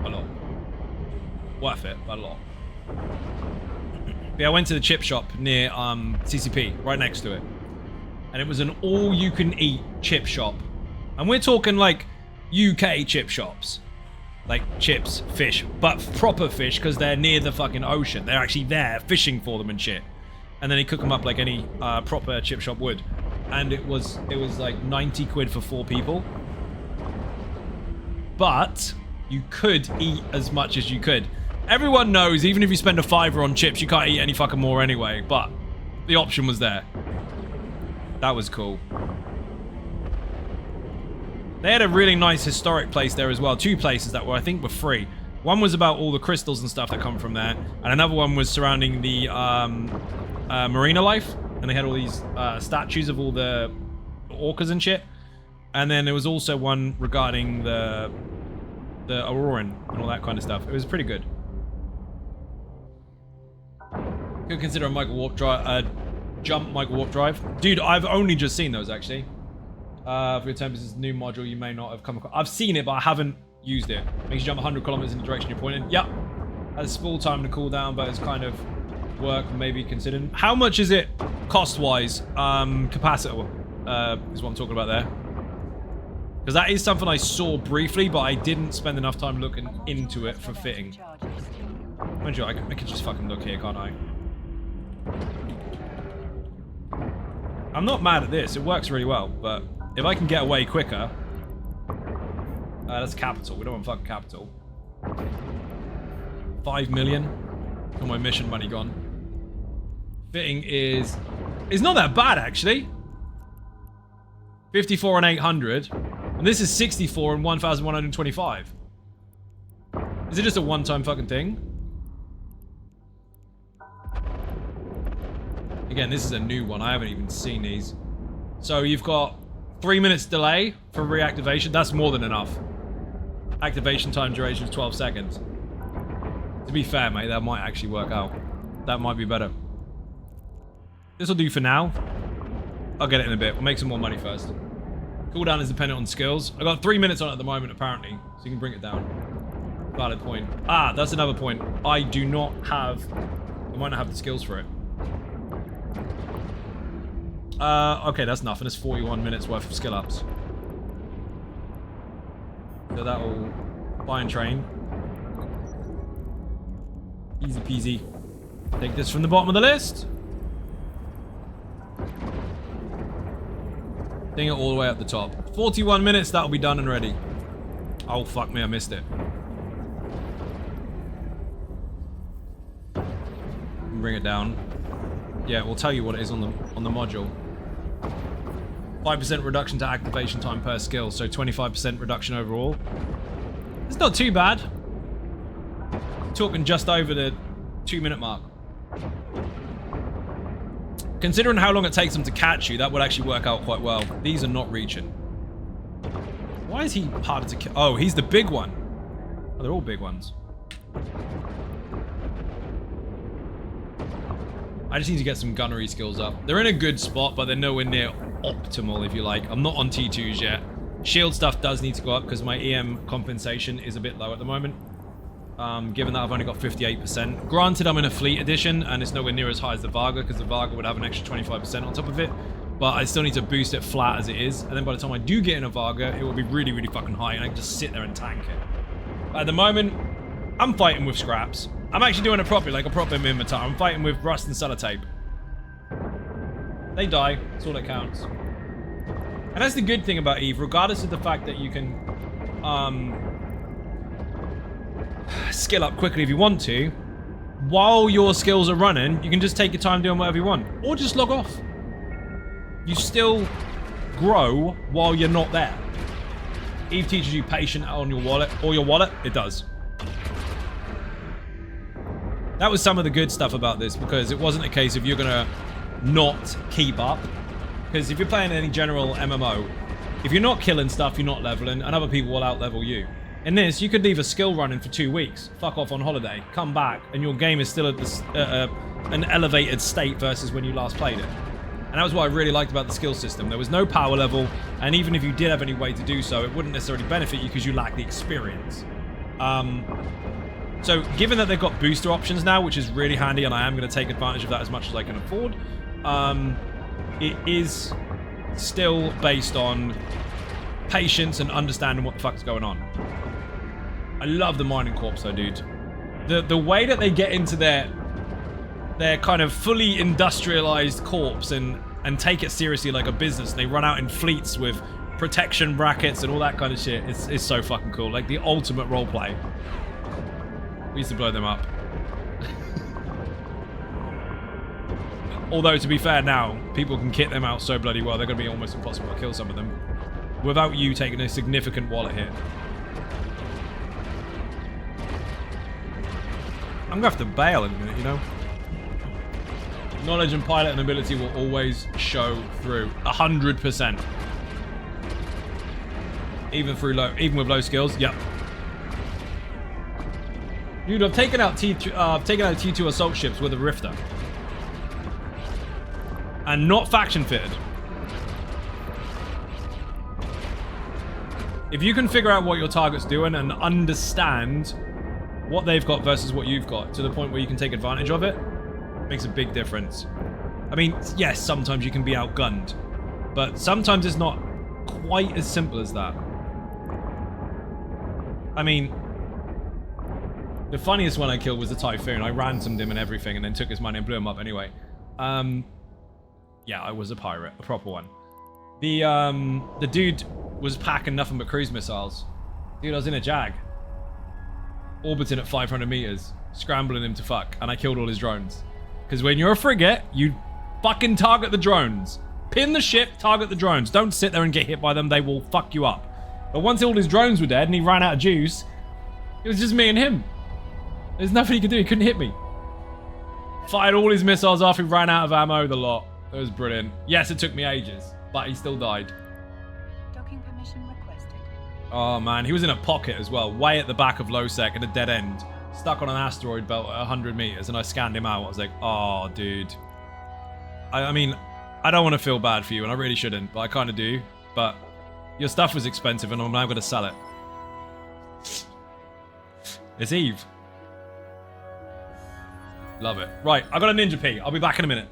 A lot. Worth it, but a lot. Yeah, I went to the chip shop near CCP, right next to it. And it was an all-you-can-eat chip shop. And we're talking like UK chip shops. Like chips, fish, but proper fish because they're near the fucking ocean. They're actually there fishing for them and shit. And then they cook them up like any proper chip shop would. And it was like 90 quid for 4 people. But you could eat as much as you could. Everyone knows, even if you spend a $5 on chips, you can't eat any fucking more anyway. But the option was there. That was cool. They had a really nice historic place there as well. 2 places that I think were free. One was about all the crystals and stuff that come from there. And another one was surrounding the marina life. And they had all these statues of all the orcas and shit. And then there was also one regarding the Auroran and all that kind of stuff. It was pretty good. Could consider a Michael Warp Drive, jump Michael Warp Drive. Dude, I've only just seen those actually. For your tempest, this new module you may not have come across. I've seen it, but I haven't used it. Makes you jump 100 kilometers in the direction you're pointing. Yep. Has full time to cool down, but it's kind of work maybe considered. How much is it cost-wise? Capacitor is what I'm talking about there. Because that is something I saw briefly, but I didn't spend enough time looking into it for fitting. Mind you, I could just fucking look here, can't I? I'm not mad at this. It works really well, but if I can get away quicker... that's capital. We don't want fucking capital. 5 million. All my mission money gone. Fitting is... It's not that bad, actually. 54 and 800. And this is 64 and 1,125. Is it just a one-time fucking thing? Again, this is a new one. I haven't even seen these. So you've got 3 minutes delay for reactivation. That's more than enough. Activation time duration is 12 seconds. To be fair, mate, that might actually work out. That might be better. This will do for now. I'll get it in a bit. We'll make some more money first. Cooldown is dependent on skills. I got 3 minutes on it at the moment, apparently. So you can bring it down. Valid point. Ah, that's another point. I do not have... I might not have the skills for it. Okay, that's nothing. It's 41 minutes worth of skill ups. So that'll buy and train. Easy peasy. Take this from the bottom of the list. Bring it all the way up the top. 41 minutes, that'll be done and ready. Oh, fuck me, I missed it. Bring it down. Yeah, we'll tell you what it is on the module. 5% reduction to activation time per skill, so 25% reduction overall. It's not too bad. Talking just over the 2-minute mark. Considering how long it takes them to catch you, that would actually work out quite well. These are not reaching. Why is he harder to kill? Oh, he's the big one. Oh, they're all big ones. I just need to get some gunnery skills up. They're in a good spot, but they're nowhere near optimal, if you like. I'm not on T2s yet. Shield stuff does need to go up because my EM compensation is a bit low at the moment. Given that I've only got 58%. Granted, I'm in a fleet edition, and it's nowhere near as high as the Varga, because the Varga would have an extra 25% on top of it. But I still need to boost it flat as it is. And then by the time I do get in a Varga, it will be really, really fucking high, and I can just sit there and tank it. But at the moment, I'm fighting with scraps. I'm actually doing it properly, like a proper Mimitar. I'm fighting with rust and sellotape. They die. That's all that counts. And that's the good thing about Eve, regardless of the fact that you can skill up quickly if you want to. While your skills are running, you can just take your time doing whatever you want. Or just log off. You still grow while you're not there. Eve teaches you patience on your wallet. Or your wallet, it does. That was some of the good stuff about this, because it wasn't a case of you're gonna not keep up. Because if you're playing any general MMO, if you're not killing stuff, you're not leveling, and other people will out-level you. In this, you could leave a skill running for 2 weeks, fuck off on holiday, come back, and your game is still at this, an elevated state versus when you last played it. And that was what I really liked about the skill system. There was no power level, and even if you did have any way to do so, it wouldn't necessarily benefit you because you lack the experience. So, given that they've got booster options now, which is really handy, and I am going to take advantage of that as much as I can afford, it is still based on patience and understanding what the fuck is going on. I love the mining corps, though, dude. The way that they get into their kind of fully industrialized corps and take it seriously like a business, and they run out in fleets with protection brackets and all that kind of shit, it's so fucking cool. Like the ultimate roleplay. We used to blow them up. Although, to be fair now, people can kit them out so bloody well, they're going to be almost impossible to kill some of them. Without you taking a significant wallet hit. I'm going to have to bail in a minute, you know? Knowledge and pilot and ability will always show through. 100%. Even with low skills, yep. Dude, I've taken out T2 assault ships with a Rifter. And not faction fitted. If you can figure out what your target's doing and understand what they've got versus what you've got to the point where you can take advantage of it, makes a big difference. I mean, yes, sometimes you can be outgunned, but sometimes it's not quite as simple as that. I mean, the funniest one I killed was the Typhoon. I ransomed him and everything and then took his money and blew him up anyway. Yeah, I was a pirate, a proper one. The dude was packing nothing but cruise missiles. Dude, I was in a Jag. Orbiting at 500 meters, scrambling him to fuck, and I killed all his drones. Because when you're a frigate, you fucking target the drones. Pin the ship, target the drones. Don't sit there and get hit by them, they will fuck you up. But once all his drones were dead and he ran out of juice, it was just me and him. There's nothing he could do, he couldn't hit me. Fired all his missiles off, he ran out of ammo, the lot. It was brilliant. Yes, it took me ages, but he still died. Oh man, he was in a pocket as well, way at the back of Lowsec at a dead end, stuck on an asteroid belt at 100 meters, and I scanned him out. I was like, oh, dude. I mean, I don't want to feel bad for you, and I really shouldn't, but I kind of do. But your stuff was expensive, and I'm now going to sell it. It's Eve. Love it. Right, I got a Ninja P. I'll be back in a minute.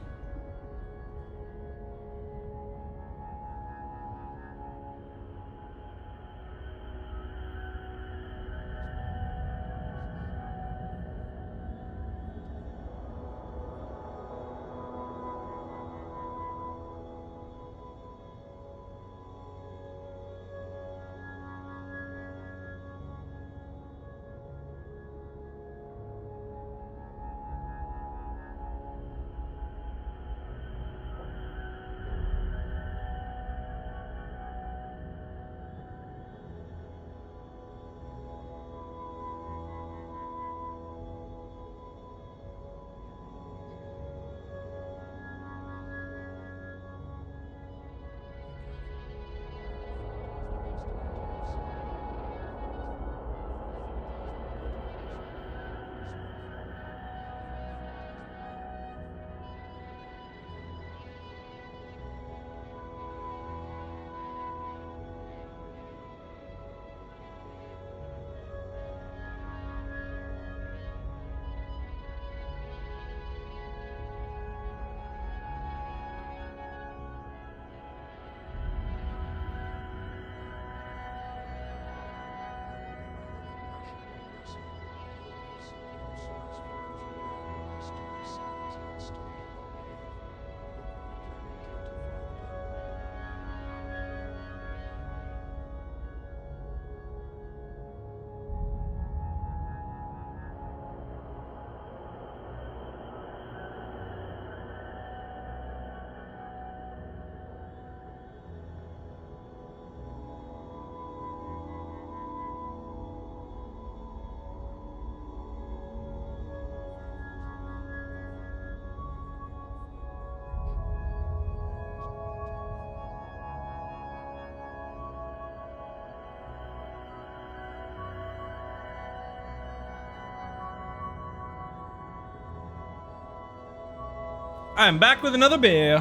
I'm back with another beer.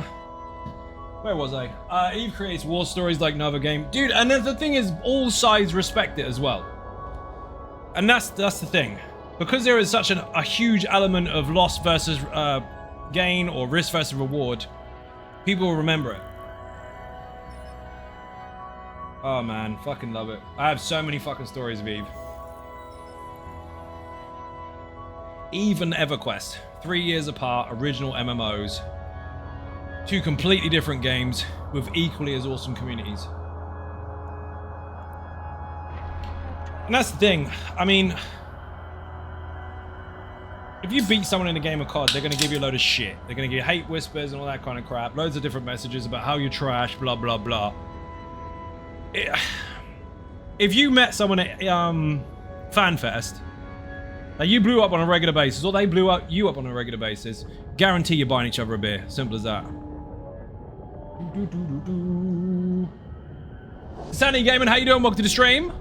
Where was I? Eve creates war stories like no other game. Dude, and then the thing is, all sides respect it as well. And that's the thing. Because there is such a huge element of loss versus gain, or risk versus reward, people will remember it. Oh man, fucking love it. I have so many fucking stories of Eve. Eve and EverQuest. 3 years apart, original MMOs. 2 completely different games with equally as awesome communities. And that's the thing. I mean, if you beat someone in a game of COD, they're going to give you a load of shit. They're going to give you hate whispers and all that kind of crap. Loads of different messages about how you're trash, blah, blah, blah. If you met someone at FanFest, like you blew up on a regular basis, or they blew you up on a regular basis, guarantee you're buying each other a beer. Simple as that. Sandy Gaming, how you doing? Welcome to the stream.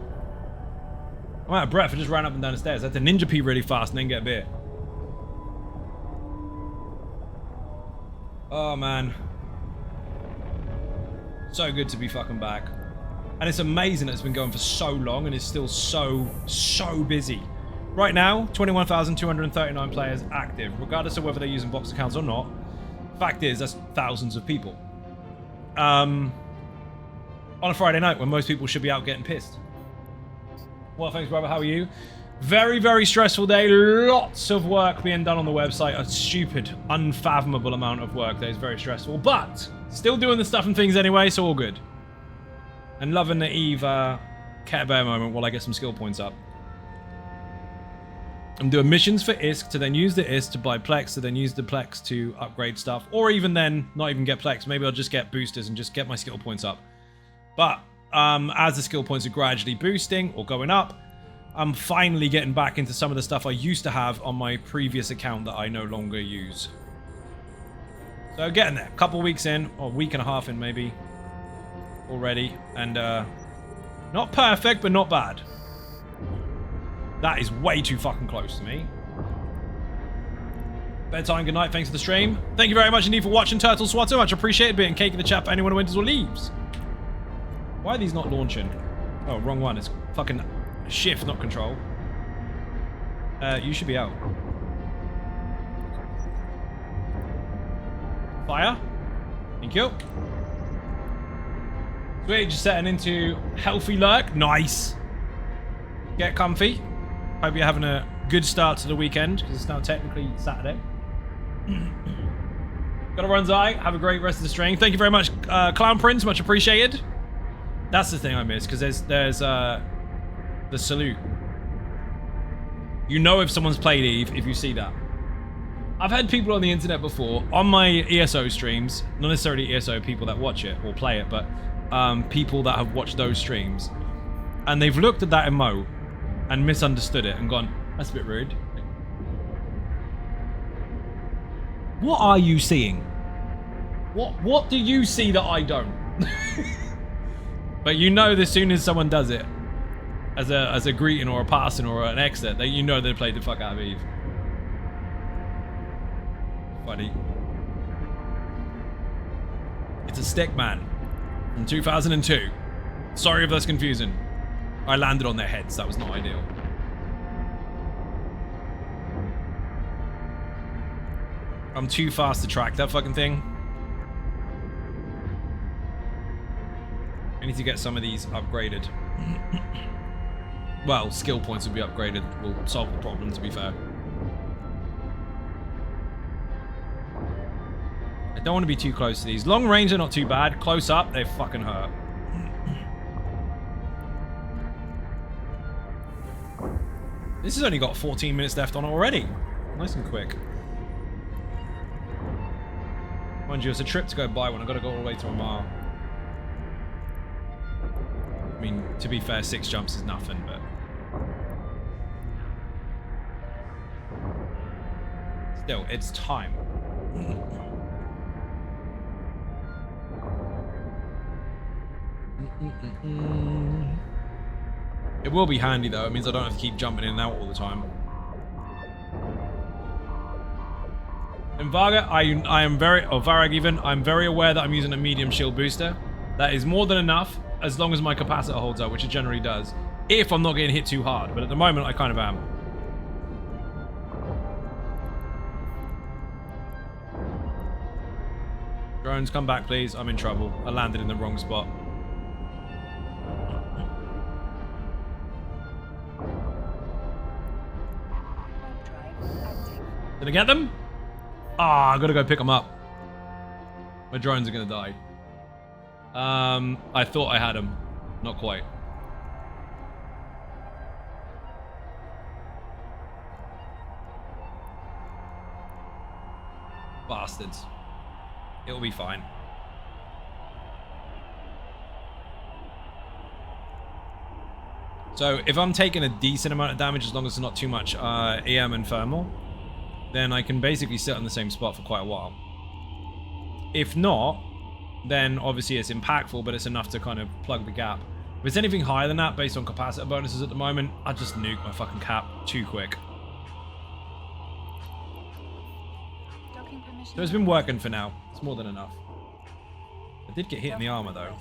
I'm out of breath. I just ran up and down the stairs. I had to Ninja P really fast and then get a beer. Oh man. So good to be fucking back. And it's amazing that it's been going for so long and it's still so busy. Right now, 21,239 players active, regardless of whether they're using box accounts or not. Fact is, that's thousands of people. On a Friday night when most people should be out getting pissed. Well, thanks, brother. How are you? Very, very stressful day. Lots of work being done on the website. A stupid, unfathomable amount of work that is very stressful. But still doing the stuff and things anyway, so all good. And loving the Eve Cat Bear moment while I get some skill points up. I'm doing missions for ISK to then use the ISK to buy Plex, to then use the Plex to upgrade stuff. Or even then, not even get Plex. Maybe I'll just get boosters and just get my skill points up. But as the skill points are gradually boosting or going up, I'm finally getting back into some of the stuff I used to have on my previous account that I no longer use. So getting there. A couple weeks in, or a week and a half in maybe, already. And Not perfect, but not bad. That is way too fucking close to me. Bedtime, good night, thanks for the stream. Thank you very much indeed for watching, Turtle Swatter. Much appreciated. Being cake in the chat for anyone who enters or leaves. Why are these not launching? Oh, wrong one. It's fucking shift, not control. You should be out. Fire. Thank you. Sweet, just setting into healthy lurk. Nice. Get comfy. Hope you're having a good start to the weekend, because it's now technically Saturday. Gotta run, Zai. Have a great rest of the stream. Thank you very much, Clown Prince. Much appreciated. That's the thing I miss, because there's the salute. You know if someone's played Eve if you see that. I've had people on the internet before, on my ESO streams, not necessarily ESO people that watch it or play it, but people that have watched those streams, and they've looked at that emote and misunderstood it and gone, that's a bit rude. What are you seeing? What do you see that I don't? But you know, as soon as someone does it as a greeting or a passing or an exit, that you know they played the fuck out of Eve. Funny. It's a stick man from 2002. Sorry if that's confusing. I landed on their heads. That was not ideal. I'm too fast to track that fucking thing. I need to get some of these upgraded. Well, skill points will be upgraded. Will solve the problem, to be fair. I don't want to be too close to these. Long range are not too bad. Close up, they fucking hurt. This has only got 14 minutes left on it already. Nice and quick. Mind you, it's a trip to go buy one. I've got to go all the way to a mile. I mean, to be fair, 6 jumps is nothing, but... still, it's time. It will be handy though, it means I don't have to keep jumping in and out all the time. In Varga, I am very, or Varag even, I'm very aware that I'm using a medium shield booster. That is more than enough, as long as my capacitor holds up, which it generally does. If I'm not getting hit too hard, but at the moment I kind of am. Drones, come back please, I'm in trouble. I landed in the wrong spot. Did I get them? Ah, I gotta go pick them up. My drones are gonna die. I thought I had them. Not quite. Bastards. It'll be fine. So if I'm taking a decent amount of damage, as long as it's not too much EM and thermal, then I can basically sit on the same spot for quite a while. If not, then obviously it's impactful, but it's enough to kind of plug the gap. If it's anything higher than that, based on capacitor bonuses at the moment, I'd just nuke my fucking cap too quick. So it's been working for now. It's more than enough. I did get hit in the armor though.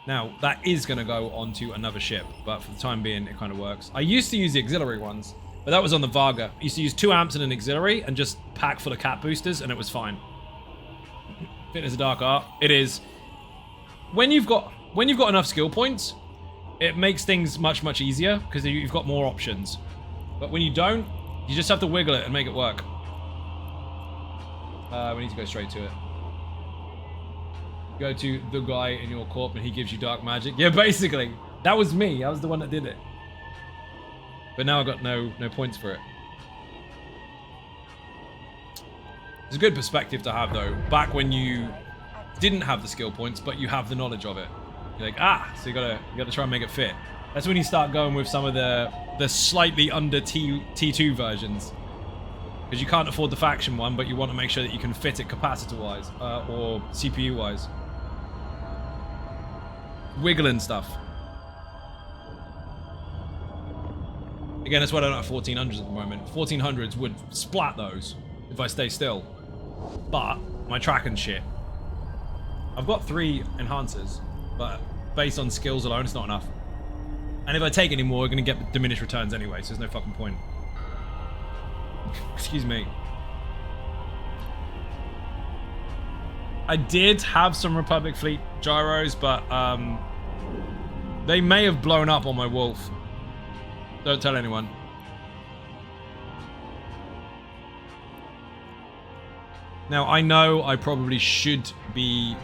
Now, that is going to go onto another ship, but for the time being, it kind of works. I used to use the auxiliary ones, but that was on the Varga. I used to use 2 amps and an auxiliary and just pack full of cap boosters, and it was fine. Fitness a dark art. It is. When you've got enough skill points, it makes things much, much easier, because you've got more options. But when you don't, you just have to wiggle it and make it work. We need to go straight to it. Go to the guy in your corp and he gives you dark magic. Yeah, basically. That was me. I was the one that did it. But now I've got no points for it. It's a good perspective to have though. Back when you didn't have the skill points, but you have the knowledge of it. You're like, ah, so you gotta try and make it fit. That's when you start going with some of the slightly under T2 versions. Because you can't afford the faction one, but you want to make sure that you can fit it capacitor-wise, or CPU-wise. Wiggling stuff. Again, that's why I don't have 1400s at the moment. 1400s would splat those if I stay still. But my track and shit. I've got 3 enhancers, but based on skills alone, it's not enough. And if I take any more, we're going to get diminished returns anyway, so there's no fucking point. Excuse me. I did have some Republic Fleet gyros, but they may have blown up on my Wolf. Don't tell anyone. Now, I know I probably should be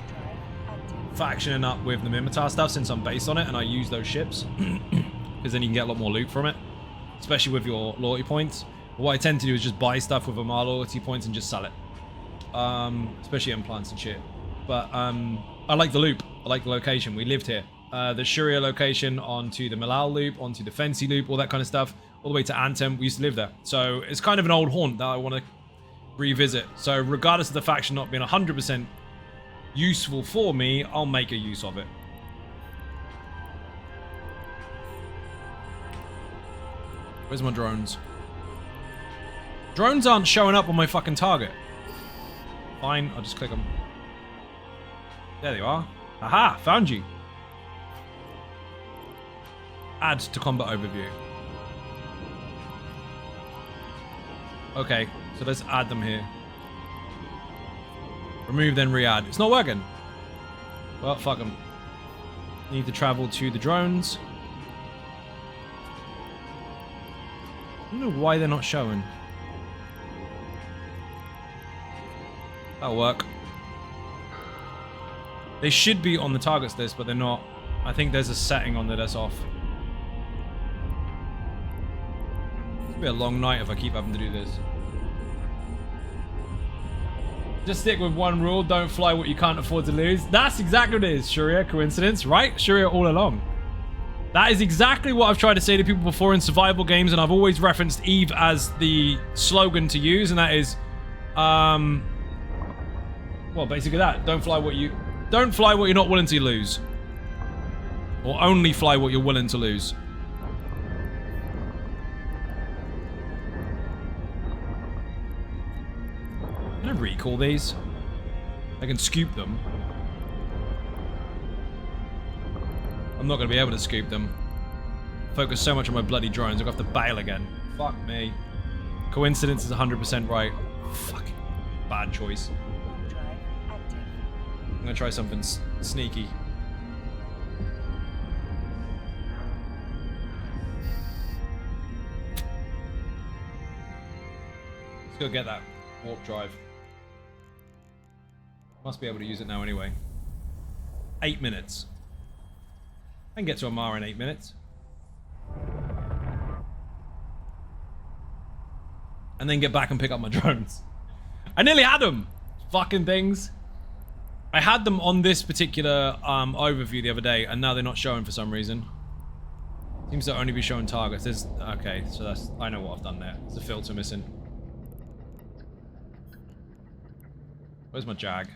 factioning up with the Mimitar stuff since I'm based on it and I use those ships. Because then you can get a lot more loot from it. Especially with your loyalty points. But what I tend to do is just buy stuff with my loyalty points and just sell it. Especially implants and shit. But I like the loop. I like the location. We lived here. The Shuria location onto the Milal loop, onto the Fancy loop, all that kind of stuff. All the way to Antem. We used to live there. So it's kind of an old haunt that I want to revisit. So regardless of the faction not being 100% useful for me, I'll make a use of it. Where's my drones? Drones aren't showing up on my fucking target. Fine, I'll just click them. There they are. Aha, found you. Add to combat overview. Okay, so let's add them here. Remove, then re-add. It's not working. Well, fuck them. Need to travel to the drones. I don't know why they're not showing. That'll work. They should be on the targets list, but they're not. I think there's a setting on there that's off. It'll be a long night if I keep having to do this. Just stick with one rule, don't fly what you can't afford to lose. That's exactly what it is, Shuria. Coincidence, right? Shuria all along. That is exactly what I've tried to say to people before in survival games, and I've always referenced Eve as the slogan to use, and that is, well, basically that. Don't fly what you're not willing to lose. Or only fly what you're willing to lose. Can I recall these? I can scoop them. I'm not going to be able to scoop them. Focus so much on my bloody drones, I'll have to bail again. Fuck me. Coincidence is 100% right. Fucking bad choice. I'm going to try something sneaky. Let's go get that warp drive. Must be able to use it now anyway. 8 minutes. I can get to Amara in 8 minutes. And then get back and pick up my drones. I nearly had them! Fucking things. I had them on this particular overview the other day, and now they're not showing for some reason. Seems to only be showing targets. There's, okay, so that's... I know what I've done there. There's a filter missing. Where's my Jag?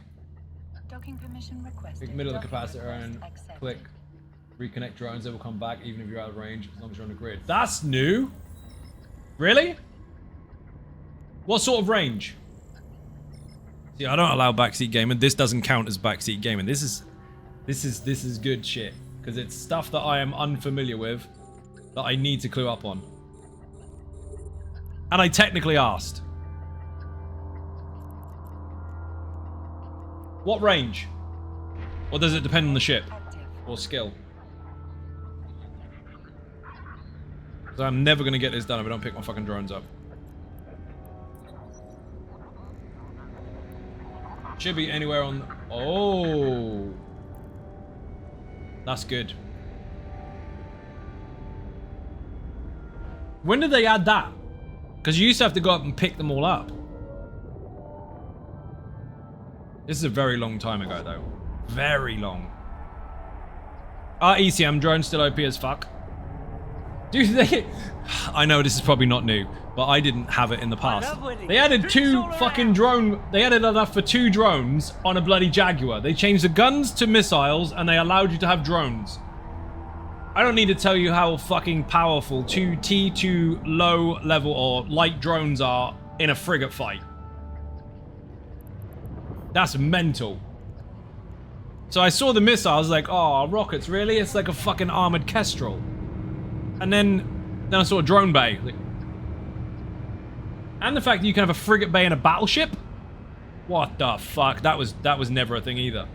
Docking permission requested. Pick middle of the Docking capacitor and request accepted. click reconnect drones. They will come back even if you're out of range, as long as you're on the grid. That's new. Really? What sort of range? See, I don't allow backseat gaming. This doesn't count as backseat gaming. This is good shit because it's stuff that I am unfamiliar with that I need to clue up on. And I technically asked. What range? Or does it depend on the ship? Or skill? Because I'm never going to get this done if I don't pick my fucking drones up. Should be anywhere on... Oh! That's good. When did they add that? Because you used to have to go up and pick them all up. This is a very long time ago, though. Very long. Our ECM drone still OP as fuck. Dude, I know this is probably not new, but I didn't have it in the past. They added they added enough for 2 drones on a bloody Jaguar. They changed the guns to missiles, and they allowed you to have drones. I don't need to tell you how fucking powerful 2 T2 low level or light drones are in a frigate fight. That's mental. So I saw the missiles like, oh, rockets, really? It's like a fucking armored Kestrel. And then I saw a drone bay. Like, and the fact that you can have a frigate bay and a battleship? What the fuck? That was never a thing either.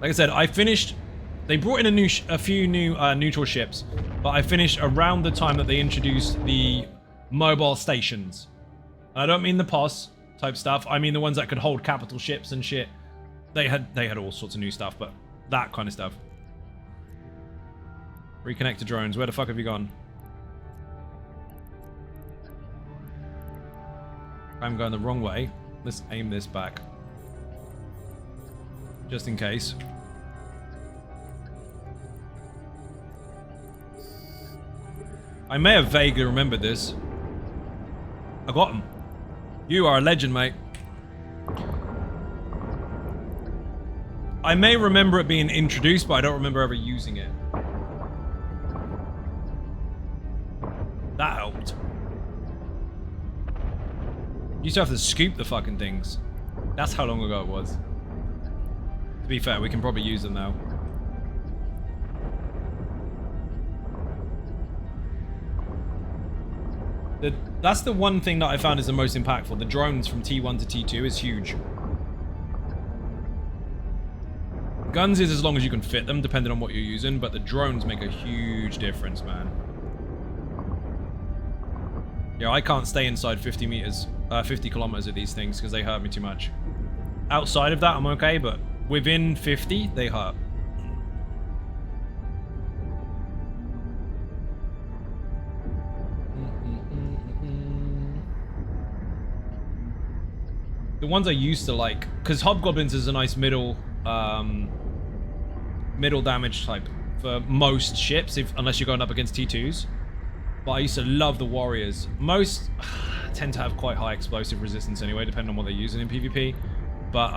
Like I said, I finished... They brought in a few new neutral ships, but I finished around the time that they introduced the mobile stations. And I don't mean the POS type stuff. I mean the ones that could hold capital ships and shit. They had all sorts of new stuff, but that kind of stuff. Reconnect to drones. Where the fuck have you gone? I'm going the wrong way. Let's aim this back. Just in case. I may have vaguely remembered this. I got him. You are a legend, mate. I may remember it being introduced, but I don't remember ever using it. That helped. You used to have to scoop the fucking things. That's how long ago it was. To be fair, we can probably use them now. That's the one thing that I found is the most impactful. The drones from T1 to T2 is huge. Guns is as long as you can fit them, depending on what you're using, but the drones make a huge difference, man. Yeah, I can't stay inside 50 kilometers of these things because they hurt me too much. Outside of that, I'm okay, but within 50, they hurt. The ones I used to like, because Hobgoblins is a nice middle damage type for most ships, unless you're going up against T2s. But I used to love the Warriors. Most tend to have quite high explosive resistance anyway, depending on what they're using in PvP. But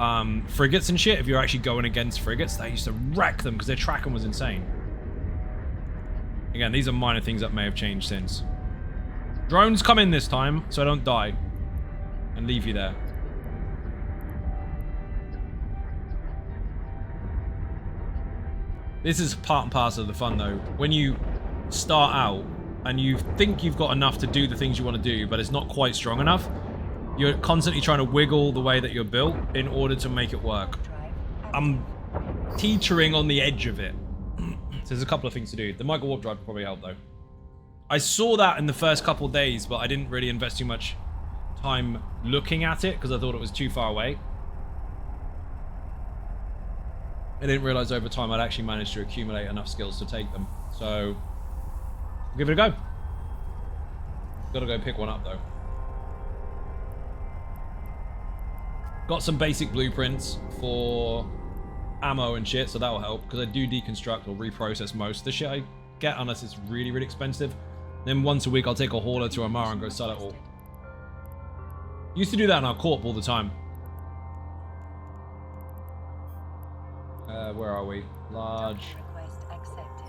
frigates and shit, if you're actually going against frigates, they used to wreck them because their tracking was insane. Again, these are minor things that may have changed since. Drones come in this time, so I don't die and leave you there. This is part and parcel of the fun, though. When you start out and you think you've got enough to do the things you want to do, but it's not quite strong enough, you're constantly trying to wiggle the way that you're built in order to make it work. I'm teetering on the edge of it. So there's a couple of things to do. The micro warp drive will probably help, though. I saw that in the first couple of days, but I didn't really invest too much time looking at it because I thought it was too far away. I didn't realize over time I'd actually managed to accumulate enough skills to take them. So, I'll give it a go. Gotta go pick one up though. Got some basic blueprints for ammo and shit, so that'll help. Because I do deconstruct or reprocess most of the shit I get, unless it's really, really expensive. Then once a week I'll take a hauler to Amara and go sell it all. Used to do that in our corp all the time. Where are we? Large. Request accepted.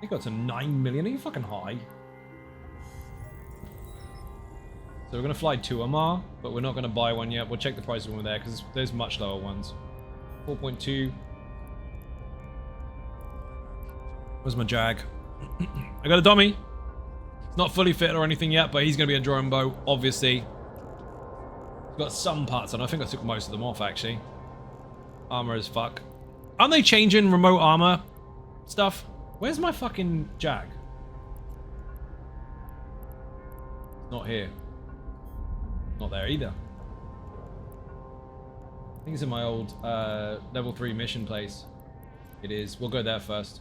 It got to 9 million. Are you fucking high? So we're going to fly to Amar, but we're not going to buy one yet. We'll check the price when we're there, because there's much lower ones. 4.2. Where's my Jag? I got a dummy. It's not fully fit or anything yet, but he's going to be a drone boat, obviously. Got some parts on. I think I took most of them off, actually. Armor as fuck. Aren't they changing remote armor stuff? Where's my fucking Jag? Not here. Not there either. I think it's in my old level 3 mission place. It is. We'll go there first.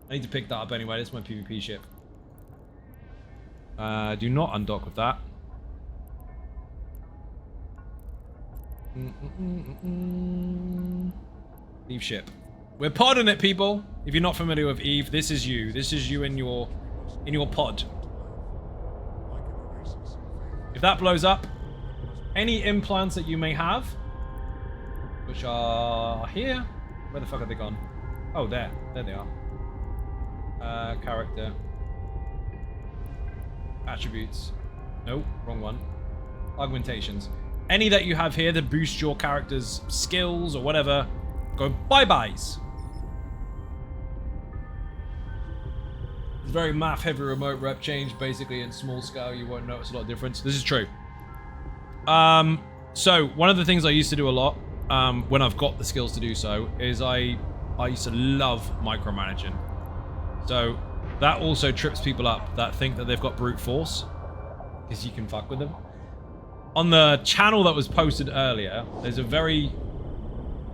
I need to pick that up anyway. That's my PvP ship. Do not undock with that. Leave ship. We're podding it, people. If you're not familiar with Eve, this is you. This is you in your pod. If that blows up, any implants that you may have, which are here. Where the fuck are they gone? Oh, there. There they are. Character. Attributes. Nope, wrong one. Augmentations. Any that you have here that boost your character's skills or whatever, go bye-byes. It's very math-heavy remote rep change. Basically, in small scale, you won't notice a lot of difference. This is true. So, one of the things I used to do a lot, when I've got the skills to do so, is I used to love micromanaging. So, that also trips people up that think that they've got brute force, because you can fuck with them. On the channel that was posted earlier, there's a very,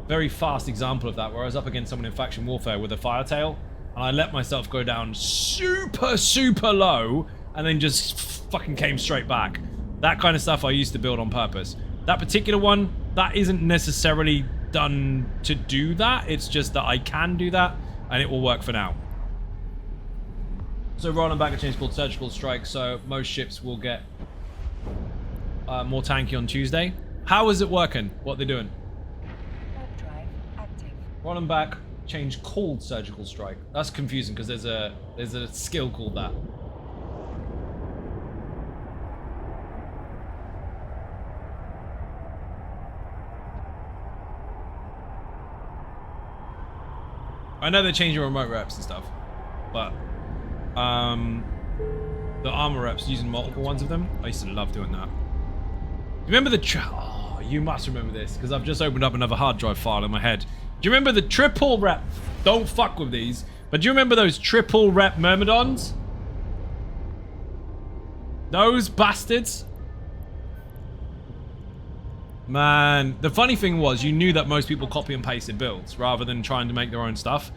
very fast example of that, where I was up against someone in faction warfare with a fire tail, and I let myself go down super, super low, and then just fucking came straight back. That kind of stuff I used to build on purpose. That particular one, that isn't necessarily done to do that. It's just that I can do that, and it will work for now. So rolling back a change called Surgical Strike, so most ships will get more tanky on Tuesday. How is it working? What they're doing? Warp drive active. Rolling back change called Surgical Strike. That's confusing because there's a skill called that. I know they're changing remote reps and stuff, but the armor reps, using multiple ones of them, I used to love doing that. Remember the oh, you must remember this because I've just opened up another hard drive file in my head. Do you remember the triple rep? Don't fuck with these, but do you remember those triple rep Myrmidons? Those bastards. Man, the funny thing was, you knew that most people copy and pasted builds rather than trying to make their own stuff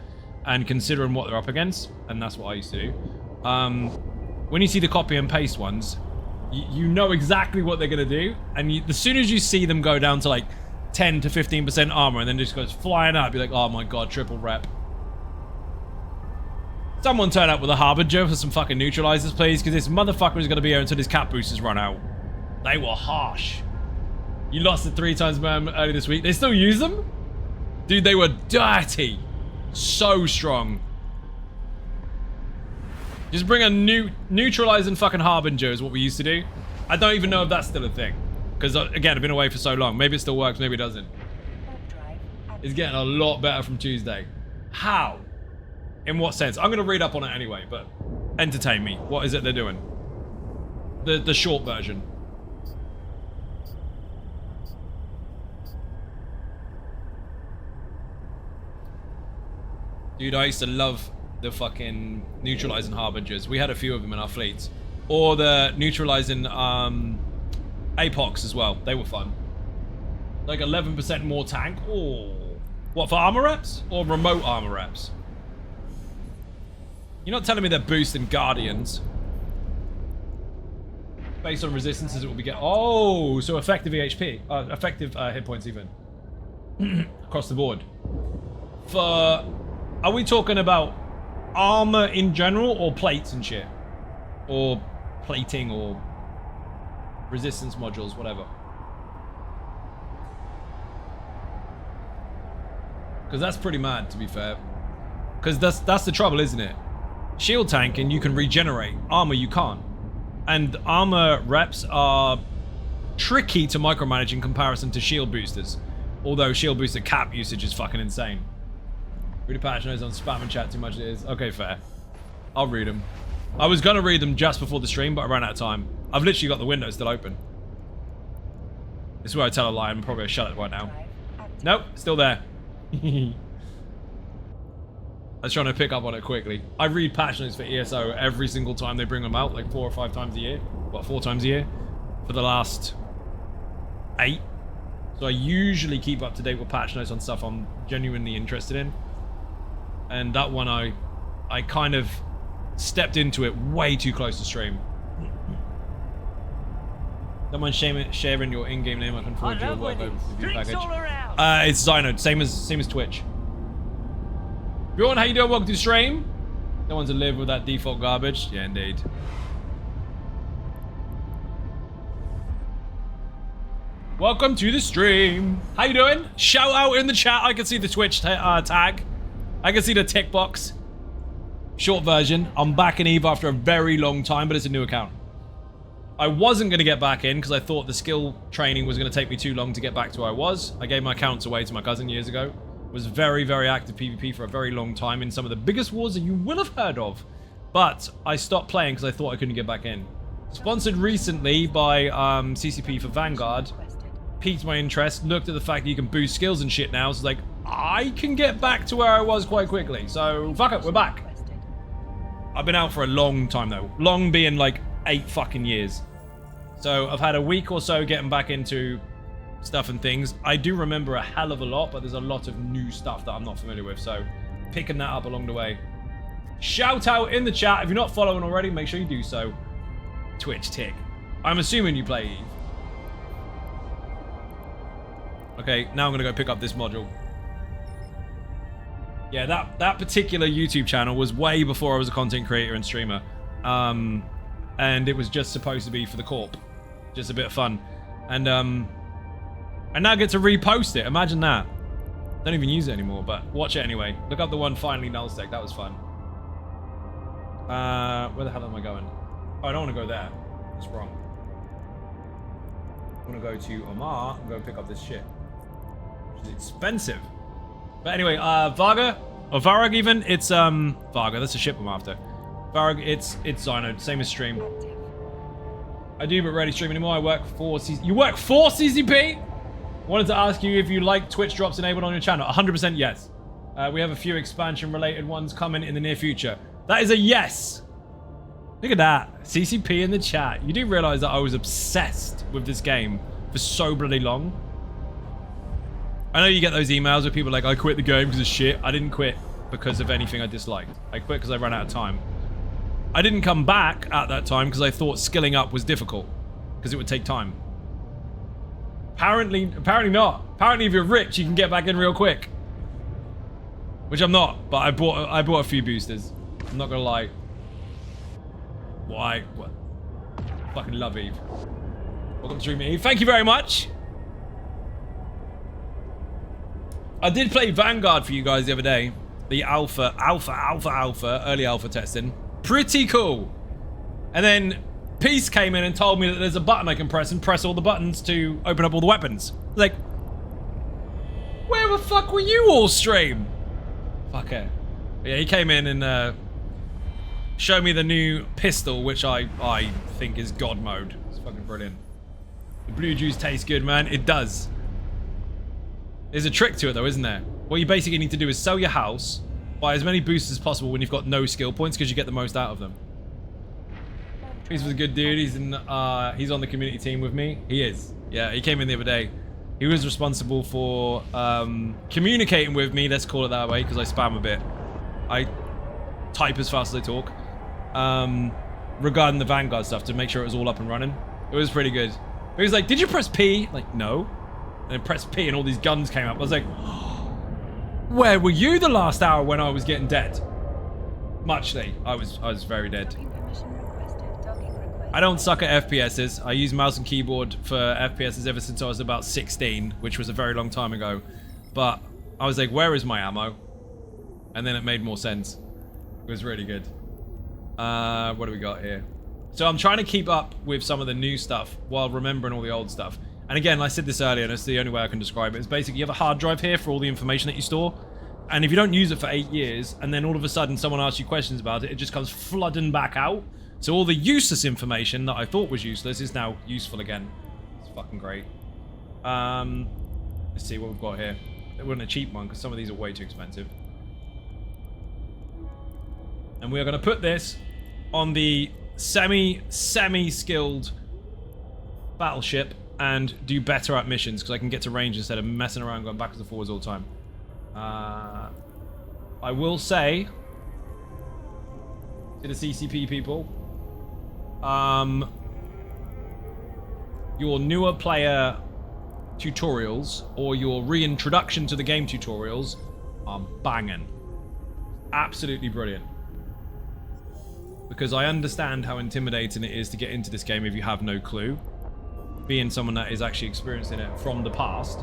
and considering what they're up against, and that's what I used to do. When you see the copy and paste ones, you know exactly what they're going to do, and as soon as you see them go down to like 10 to 15% armor and then just goes flying up, you're like, oh my god, triple rep. Someone turn up with a Harbinger for some fucking neutralizers, please, because this motherfucker is going to be here until his cap boosters run out. They were harsh. You lost it 3 times earlier this week. They still use them? Dude, they were dirty. So strong. Just bring a neutralizing fucking Harbinger is what we used to do. I don't even know if that's still a thing. Because, again, I've been away for so long. Maybe it still works, maybe it doesn't. It's getting a lot better from Tuesday. How? In what sense? I'm going to read up on it anyway, but entertain me. What is it they're doing? The short version. Dude, I used to love the fucking neutralizing Harbingers. We had a few of them in our fleets. Or the neutralizing Apox as well. They were fun. Like 11% more tank. Oh. What, for armor reps? Or remote armor reps? You're not telling me they're boosting Guardians. Based on resistances it will be get. Oh, so effective EHP. Effective hit points even. Across the board. For... Are we talking about armor in general or plates and shit? Or plating or resistance modules, whatever. Because that's pretty mad, to be fair. Because that's the trouble, isn't it? Shield tanking, you can regenerate. Armor, you can't. And armor reps are tricky to micromanage in comparison to shield boosters. Although shield booster cap usage is fucking insane. Read a patch notes on spam and chat too much it is. Okay, fair. I'll read them. I was gonna read them just before the stream, but I ran out of time. I've literally got the window still open. This is where I tell a lie. I'm probably gonna shut it right now. Nope, still there. I was trying to pick up on it quickly. I read patch notes for ESO every single time they bring them out, like 4 or 5 times a year. What, 4 times a year? For the last 8. So I usually keep up to date with patch notes on stuff I'm genuinely interested in. And that one I kind of stepped into it way too close to stream. Don't mind sharing your in-game name. I can forward you a work with you package. It's Zinode, same as Twitch. Bjorn, how you doing? Welcome to the stream. Don't want to live with that default garbage. Yeah, indeed. Welcome to the stream. How you doing? Shout out in the chat. I can see the Twitch tag. I can see the tick box. Short version. I'm back in EVE after a very long time, but it's a new account. I wasn't going to get back in because I thought the skill training was going to take me too long to get back to where I was. I gave my accounts away to my cousin years ago. Was very, very active PvP for a very long time in some of the biggest wars that you will have heard of. But I stopped playing because I thought I couldn't get back in. Sponsored recently by CCP for Vanguard. Piqued my interest, looked at the fact that you can boost skills and shit now. So it's like, I can get back to where I was quite quickly. So, fuck it, we're back. I've been out for a long time though. Long being like 8 fucking years. So I've had a week or so getting back into stuff and things. I do remember a hell of a lot, but there's a lot of new stuff that I'm not familiar with. So picking that up along the way. Shout out in the chat. If you're not following already, make sure you do so. Twitch tick. I'm assuming you play EVE. Okay, now I'm going to go pick up this module. Yeah, that particular YouTube channel was way before I was a content creator and streamer. And it was just supposed to be for the corp. Just a bit of fun. And I now get to repost it. Imagine that. Don't even use it anymore, but watch it anyway. Look up the one finally nullsec. That was fun. Where the hell am I going? Oh, I don't want to go there. That's wrong. I want to go to Omar and go pick up this shit. Which is expensive. But anyway, Varga, or Varag even, it's Varga, that's a ship I'm after. Varag, it's Zyno, same as stream. I do, but rarely stream anymore. I work for CCP. You work for CCP? Wanted to ask you if you like Twitch drops enabled on your channel. 100% yes. We have a few expansion related ones coming in the near future. That is a yes. Look at that. CCP in the chat. You do realize that I was obsessed with this game for so bloody long. I know you get those emails where people are like, I quit the game because of shit. I didn't quit because of anything I disliked. I quit because I ran out of time. I didn't come back at that time because I thought skilling up was difficult. Because it would take time. Apparently not. Apparently if you're rich, you can get back in real quick. Which I'm not, but I bought a few boosters. I'm not gonna lie. Why? What? Fucking love EVE. Welcome to stream, EVE. Thank you very much. I did play Vanguard for you guys the other day. The alpha, early alpha testing. Pretty cool. And then Peace came in and told me that there's a button I can press and press all the buttons to open up all the weapons. Like, where the fuck were you all stream? Fucker. Yeah, he came in and showed me the new pistol, which I think is God mode. It's fucking brilliant. The blue juice tastes good, man. It does. There's a trick to it though, isn't there? What you basically need to do is sell your house, buy as many boosters as possible when you've got no skill points because you get the most out of them. He's a good dude. He's on the community team with me. He is. Yeah, he came in the other day. He was responsible for communicating with me, let's call it that way, because I spam a bit. I type as fast as I talk. Regarding the Vanguard stuff to make sure it was all up and running. It was pretty good. He was like, did you press P? Like, no. And then press P and all these guns came up. I was like, where were you the last hour when I was getting dead? Muchly. I was very dead. I don't suck at FPSs. I use mouse and keyboard for FPSs ever since I was about 16, which was a very long time ago. But I was like, where is my ammo? And then it made more sense. It was really good. What do we got here? So I'm trying to keep up with some of the new stuff while remembering all the old stuff. And again, I said this earlier, and it's the only way I can describe it. It's basically you have a hard drive here for all the information that you store. And if you don't use it for 8 years, and then all of a sudden someone asks you questions about it, it just comes flooding back out. So all the useless information that I thought was useless is now useful again. It's fucking great. Let's see what we've got here. It wasn't a cheap one, because some of these are way too expensive. And we are going to put this on the semi-skilled battleship and do better at missions because I can get to range instead of messing around going backwards and forwards all the time. I will say to the CCP people, your newer player tutorials or your reintroduction to the game tutorials are banging. absolutely brilliant. Because I understand how intimidating it is to get into this game if you have no clue. Being someone that is actually experiencing it from the past.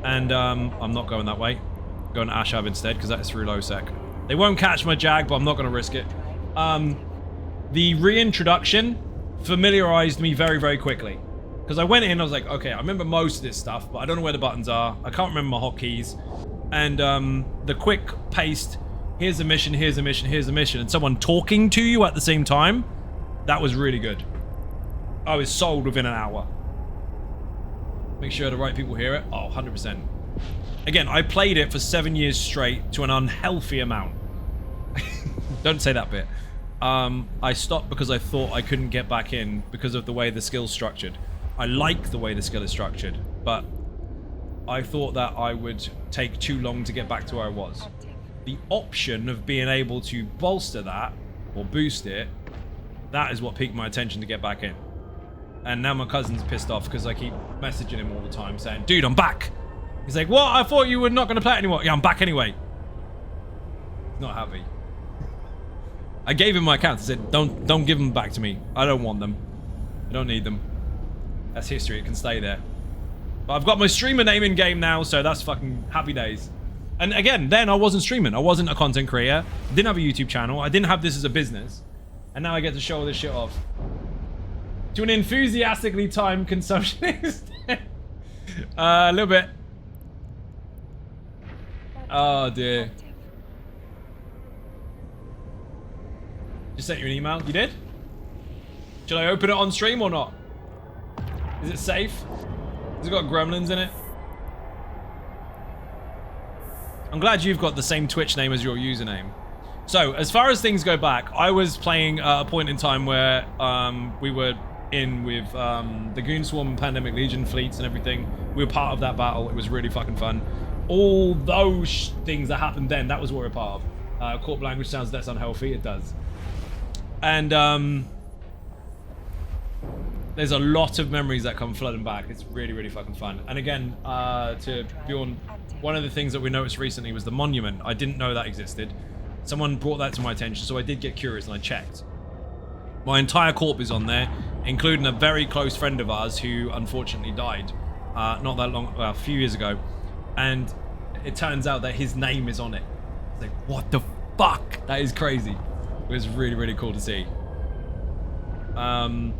And I'm not going that way. I'm going to Ashab instead, because that is through low sec. They won't catch my Jag, but I'm not going to risk it. The reintroduction familiarized me very, very quickly. Because I went in, I was like, okay, I remember most of this stuff, but I don't know where the buttons are. I can't remember my hotkeys. And the quick paced, here's a mission, here's a mission, here's a mission, and someone talking to you at the same time, that was really good. I was sold within an hour. Make sure the right people hear it. Oh, 100%. Again, I played it for 7 years straight to an unhealthy amount. Don't say that bit. I stopped because I thought I couldn't get back in because of the way the skill's structured. I like the way the skill is structured, but I thought that I would take too long to get back to where I was. The option of being able to bolster that, or boost it, that is what piqued my attention to get back in. And now my cousin's pissed off because I keep messaging him all the time saying, dude, I'm back. He's like, what? I thought you were not going to play it anymore. Yeah, I'm back anyway. Not happy. I gave him my accounts. I said, don't give them back to me. I don't want them. I don't need them. That's history. It can stay there. But I've got my streamer name in game now, so that's fucking happy days. And again, then I wasn't streaming. I wasn't a content creator. I didn't have a YouTube channel. I didn't have this as a business. And now I get to show all this shit off. To an enthusiastically timed consumptionist. A little bit. Oh dear. Just sent you an email. You did? Should I open it on stream or not? Is it safe? Has it got gremlins in it? I'm glad you've got the same Twitch name as your username. So, as far as things go back, I was playing at a point in time where we were in with the Goon Swarm and Pandemic Legion fleets and everything. We were part of that battle. It was really fucking fun. All those things that happened then, that was what we were part of. Corp language sounds less unhealthy. It does. And there's a lot of memories that come flooding back. It's really, really fucking fun. And again, to Bjorn, one of the things that we noticed recently was the monument. I didn't know that existed. Someone brought that to my attention, so I did get curious and I checked. My entire corp is on there, including a very close friend of ours who unfortunately died not that long, well, a few years ago. And it turns out that his name is on it. It's like, what the fuck? That is crazy. It was really, really cool to see. And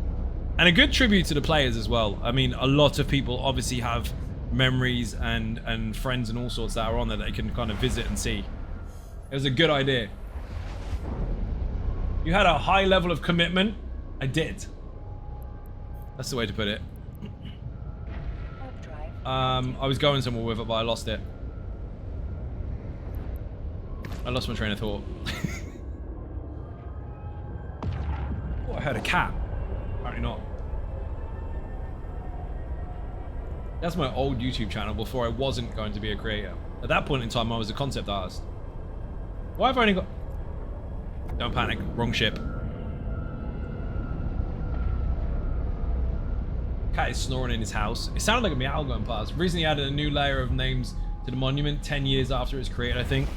a good tribute to the players as well. I mean, a lot of people obviously have memories and friends and all sorts that are on there that they can kind of visit and see. It was a good idea. You had a high level of commitment. I did. That's the way to put it. I was going somewhere with it, but I lost it. I lost my train of thought. Oh, I heard a cat. Apparently not. That's my old YouTube channel before I wasn't going to be a creator. At that point in time, I was a concept artist. Why have I only got... Don't panic. Wrong ship. Cat is snoring in his house. It sounded like a meow going past. Recently added a new layer of names to the monument 10 years after it was created, I think.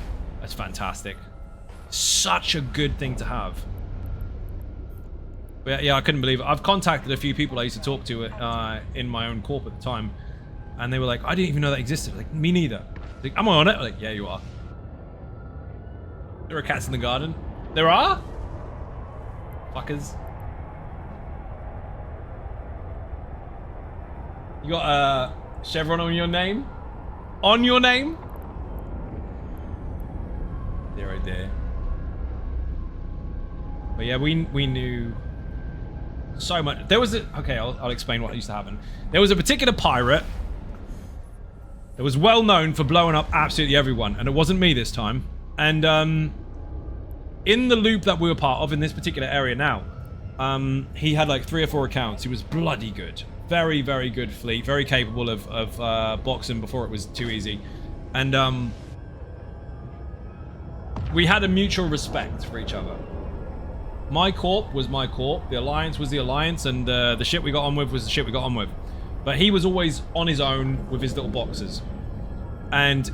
That's fantastic. Such a good thing to have. But yeah, I couldn't believe it. I've contacted a few people I used to talk to in my own corp at the time. And they were like, I didn't even know that existed. Like, me neither. Like, am I on it? I'm like, yeah, you are. There are cats in the garden. There are? Fuckers. You got a chevron on your name? On your name? They're right there. But yeah, we knew so much. There was a... Okay, I'll explain what used to happen. There was a particular pirate that was well known for blowing up absolutely everyone. And it wasn't me this time. And in the loop that we were part of in this particular area now, he had like 3 or 4 accounts. He was bloody good. Very, very good fleet. Very capable of boxing before it was too easy. And we had a mutual respect for each other. My corp was my corp. The alliance was the alliance. And the shit we got on with was the shit we got on with. But he was always on his own with his little boxes. And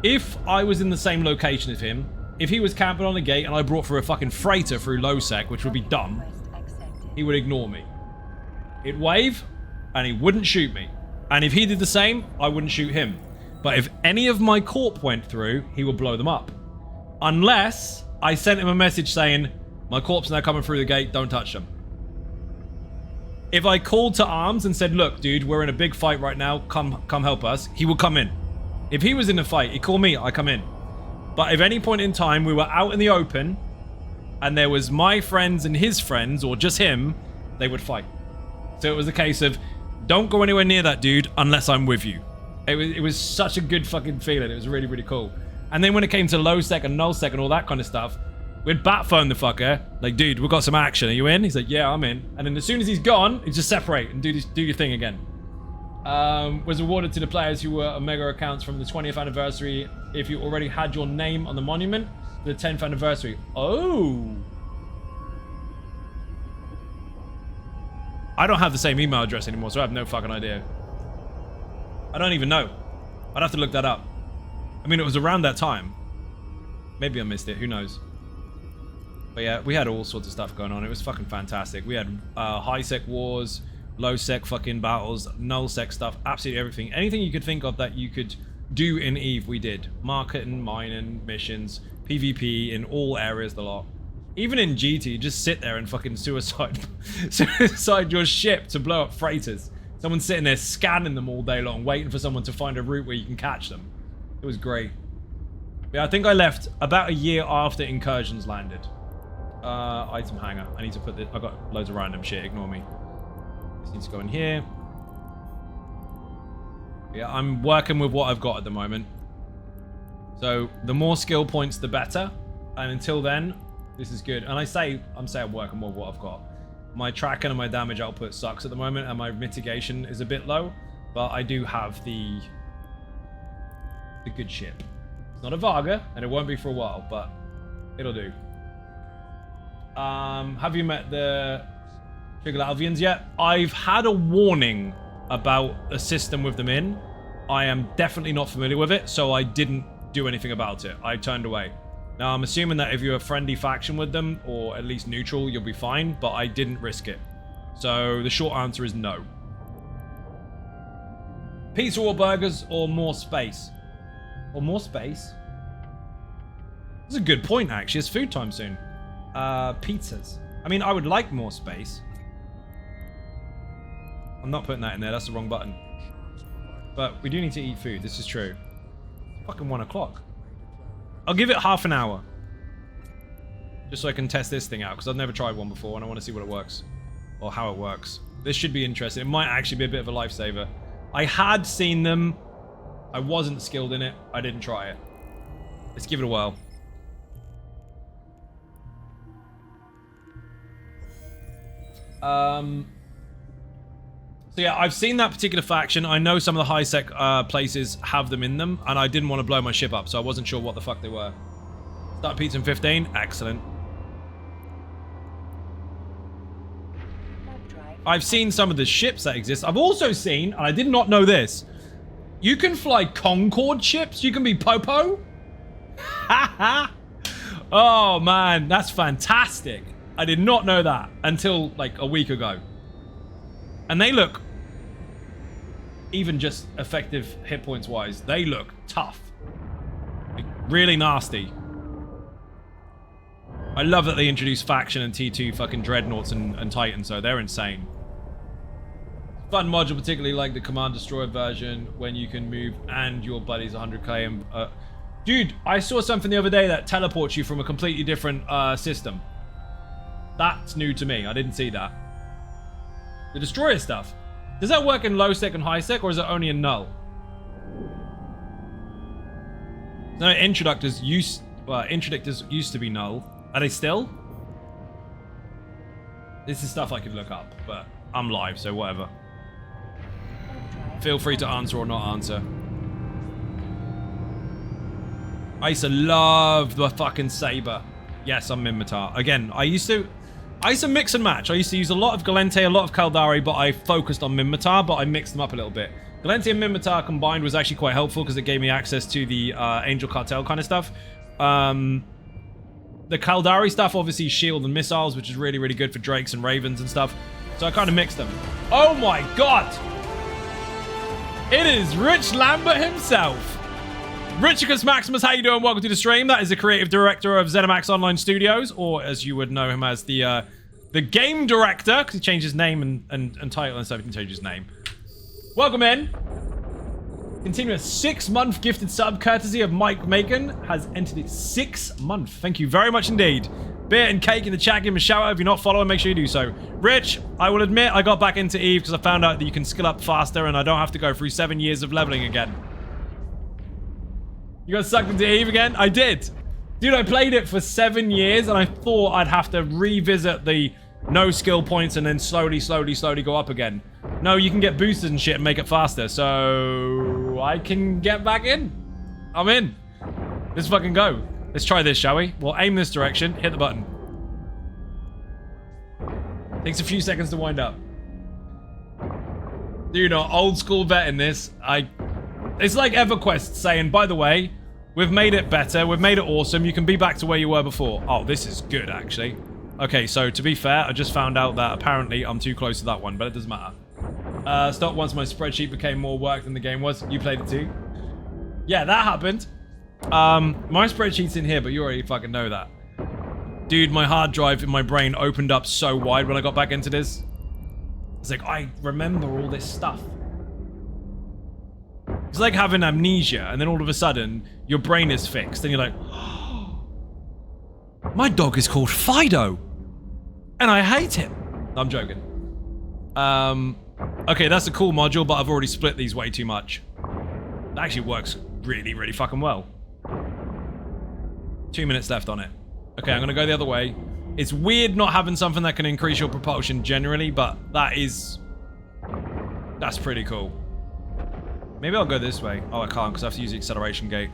if I was in the same location as him, if he was camping on the gate and I brought for a fucking freighter through low sec, which would be dumb, he would ignore me. He'd wave, and he wouldn't shoot me. And if he did the same, I wouldn't shoot him. But if any of my corp went through, he would blow them up. Unless I sent him a message saying, my corp's now coming through the gate, don't touch them. If I called to arms and said, look, dude, we're in a big fight right now, come help us, he would come in. If he was in a fight, he'd call me, I come in. But if any point in time we were out in the open, and there was my friends and his friends, or just him, they would fight. So it was a case of, don't go anywhere near that dude unless I'm with you. It was such a good fucking feeling. It was really, really cool. And then when it came to low sec and null sec and all that kind of stuff, we'd bat phone the fucker. Like, dude, we've got some action. Are you in? He's like, yeah, I'm in. And then as soon as he's gone, you just separate and do your thing again. Was awarded to the players who were Omega accounts from the 20th anniversary if you already had your name on the monument for the 10th anniversary. Oh. I don't have the same email address anymore, so I have no fucking idea. I don't even know. I'd have to look that up. I mean, it was around that time. Maybe I missed it. Who knows? But yeah, we had all sorts of stuff going on. It was fucking fantastic. We had high sec wars, low sec fucking battles, null sec stuff, absolutely everything. Anything you could think of that you could do in EVE, we did. Marketing, mining, missions, PvP in all areas, the lot. Even in GT, just sit there and fucking suicide your ship to blow up freighters. Someone's sitting there scanning them all day long, waiting for someone to find a route where you can catch them. It was great. Yeah, I think I left about a year after Incursions landed. Item hanger. I need to put this. I got loads of random shit. Ignore me. This needs to go in here. Yeah, I'm working with what I've got at the moment. So the more skill points, the better. And until then, this is good. And I'm saying I'm working with what I've got. My tracking and my damage output sucks at the moment, and my mitigation is a bit low. But I do have the good ship. It's not a Varga, and it won't be for a while, but it'll do. Have you met the Trigolalvians yet? I've had a warning about a system with them in. I am definitely not familiar with it, so I didn't do anything about it. I turned away. Now, I'm assuming that if you're a friendly faction with them, or at least neutral, you'll be fine, but I didn't risk it. So the short answer is no. Pizza or burgers, or more space? Or more space? That's a good point, actually. It's food time soon. Pizzas. I mean, I would like more space. I'm not putting that in there. That's the wrong button. But we do need to eat food. This is true. It's fucking 1 o'clock. I'll give it half an hour. Just so I can test this thing out, because I've never tried one before, and I want to see what it works. Or how it works. This should be interesting. It might actually be a bit of a lifesaver. I had seen them. I wasn't skilled in it. I didn't try it. Let's give it a whirl. So yeah, I've seen that particular faction. I know some of the high sec places have them in them, and I didn't want to blow my ship up, so I wasn't sure what the fuck they were. Start pizza in 15. Excellent. I've seen some of the ships that exist. I've also seen, and I did not know this, you can fly Concorde ships. You can be Popo. Oh man, that's fantastic. I did not know that until like a week ago. And they look, even just effective hit points wise, they look tough. Like, really nasty. I love that they introduced faction and T2 fucking dreadnoughts and Titans, so they're insane. Fun module, particularly like the Command Destroyer version, when you can move and your buddies 100k. And, dude, I saw something the other day that teleports you from a completely different system. That's new to me. I didn't see that. The Destroyer stuff. Does that work in low sec and high sec, or is it only in null? No, introdictors used to be null. Are they still? This is stuff I could look up, but I'm live, so whatever. Feel free to answer or not answer. I used to love the fucking saber. Yes, I'm Minmatar. Again, I used to mix and match. I used to use a lot of Galente, a lot of Caldari, but I focused on Minmatar, but I mixed them up a little bit. Galente and Minmatar combined was actually quite helpful because it gave me access to the Angel Cartel kind of stuff. the Kaldari stuff, obviously shield and missiles, which is really, really good for Drakes and Ravens and stuff. So I kind of mixed them. Oh my god! It is Rich Lambert himself. Richicus Maximus, how you doing? Welcome to the stream. That is the creative director of ZeniMax Online Studios, or as you would know him as the game director, because he changed his name and title and stuff. He can change his name. Welcome in. Continue a 6-month gifted sub courtesy of Mike Macon has entered its 6th month. Thank you very much indeed. Beer and Cake in the chat, give him a shout out. If you're not following, make sure you do so. Rich, I will admit I got back into Eve because I found out that you can skill up faster and I don't have to go through 7 years of leveling again. You got sucked into Eve again? I did. Dude, I played it for 7 years and I thought I'd have to revisit the no skill points and then slowly go up again. No, you can get boosters and shit and make it faster. So I can get back in. I'm in. Let's fucking go. Let's try this, shall we? We'll aim this direction. Hit the button. Takes a few seconds to wind up. Dude, old school vet in this. It's like EverQuest saying, by the way, we've made it better. We've made it awesome. You can be back to where you were before. Oh, this is good, actually. Okay, so to be fair, I just found out that apparently I'm too close to that one, but it doesn't matter. Stopped once my spreadsheet became more work than the game was. You played it too? Yeah, that happened. My spreadsheet's in here, but you already fucking know that. Dude, my hard drive in my brain opened up so wide when I got back into this. It's like, I remember all this stuff. It's like having amnesia, and then all of a sudden, your brain is fixed, and you're like, oh, my dog is called Fido, and I hate him. I'm joking. Okay, that's a cool module, but I've already split these way too much. That actually works really, really fucking well. 2 minutes left on it. Okay, I'm gonna go the other way. It's weird not having something that can increase your propulsion generally, but that's pretty cool. Maybe I'll go this way. Oh, I can't because I have to use the acceleration gate.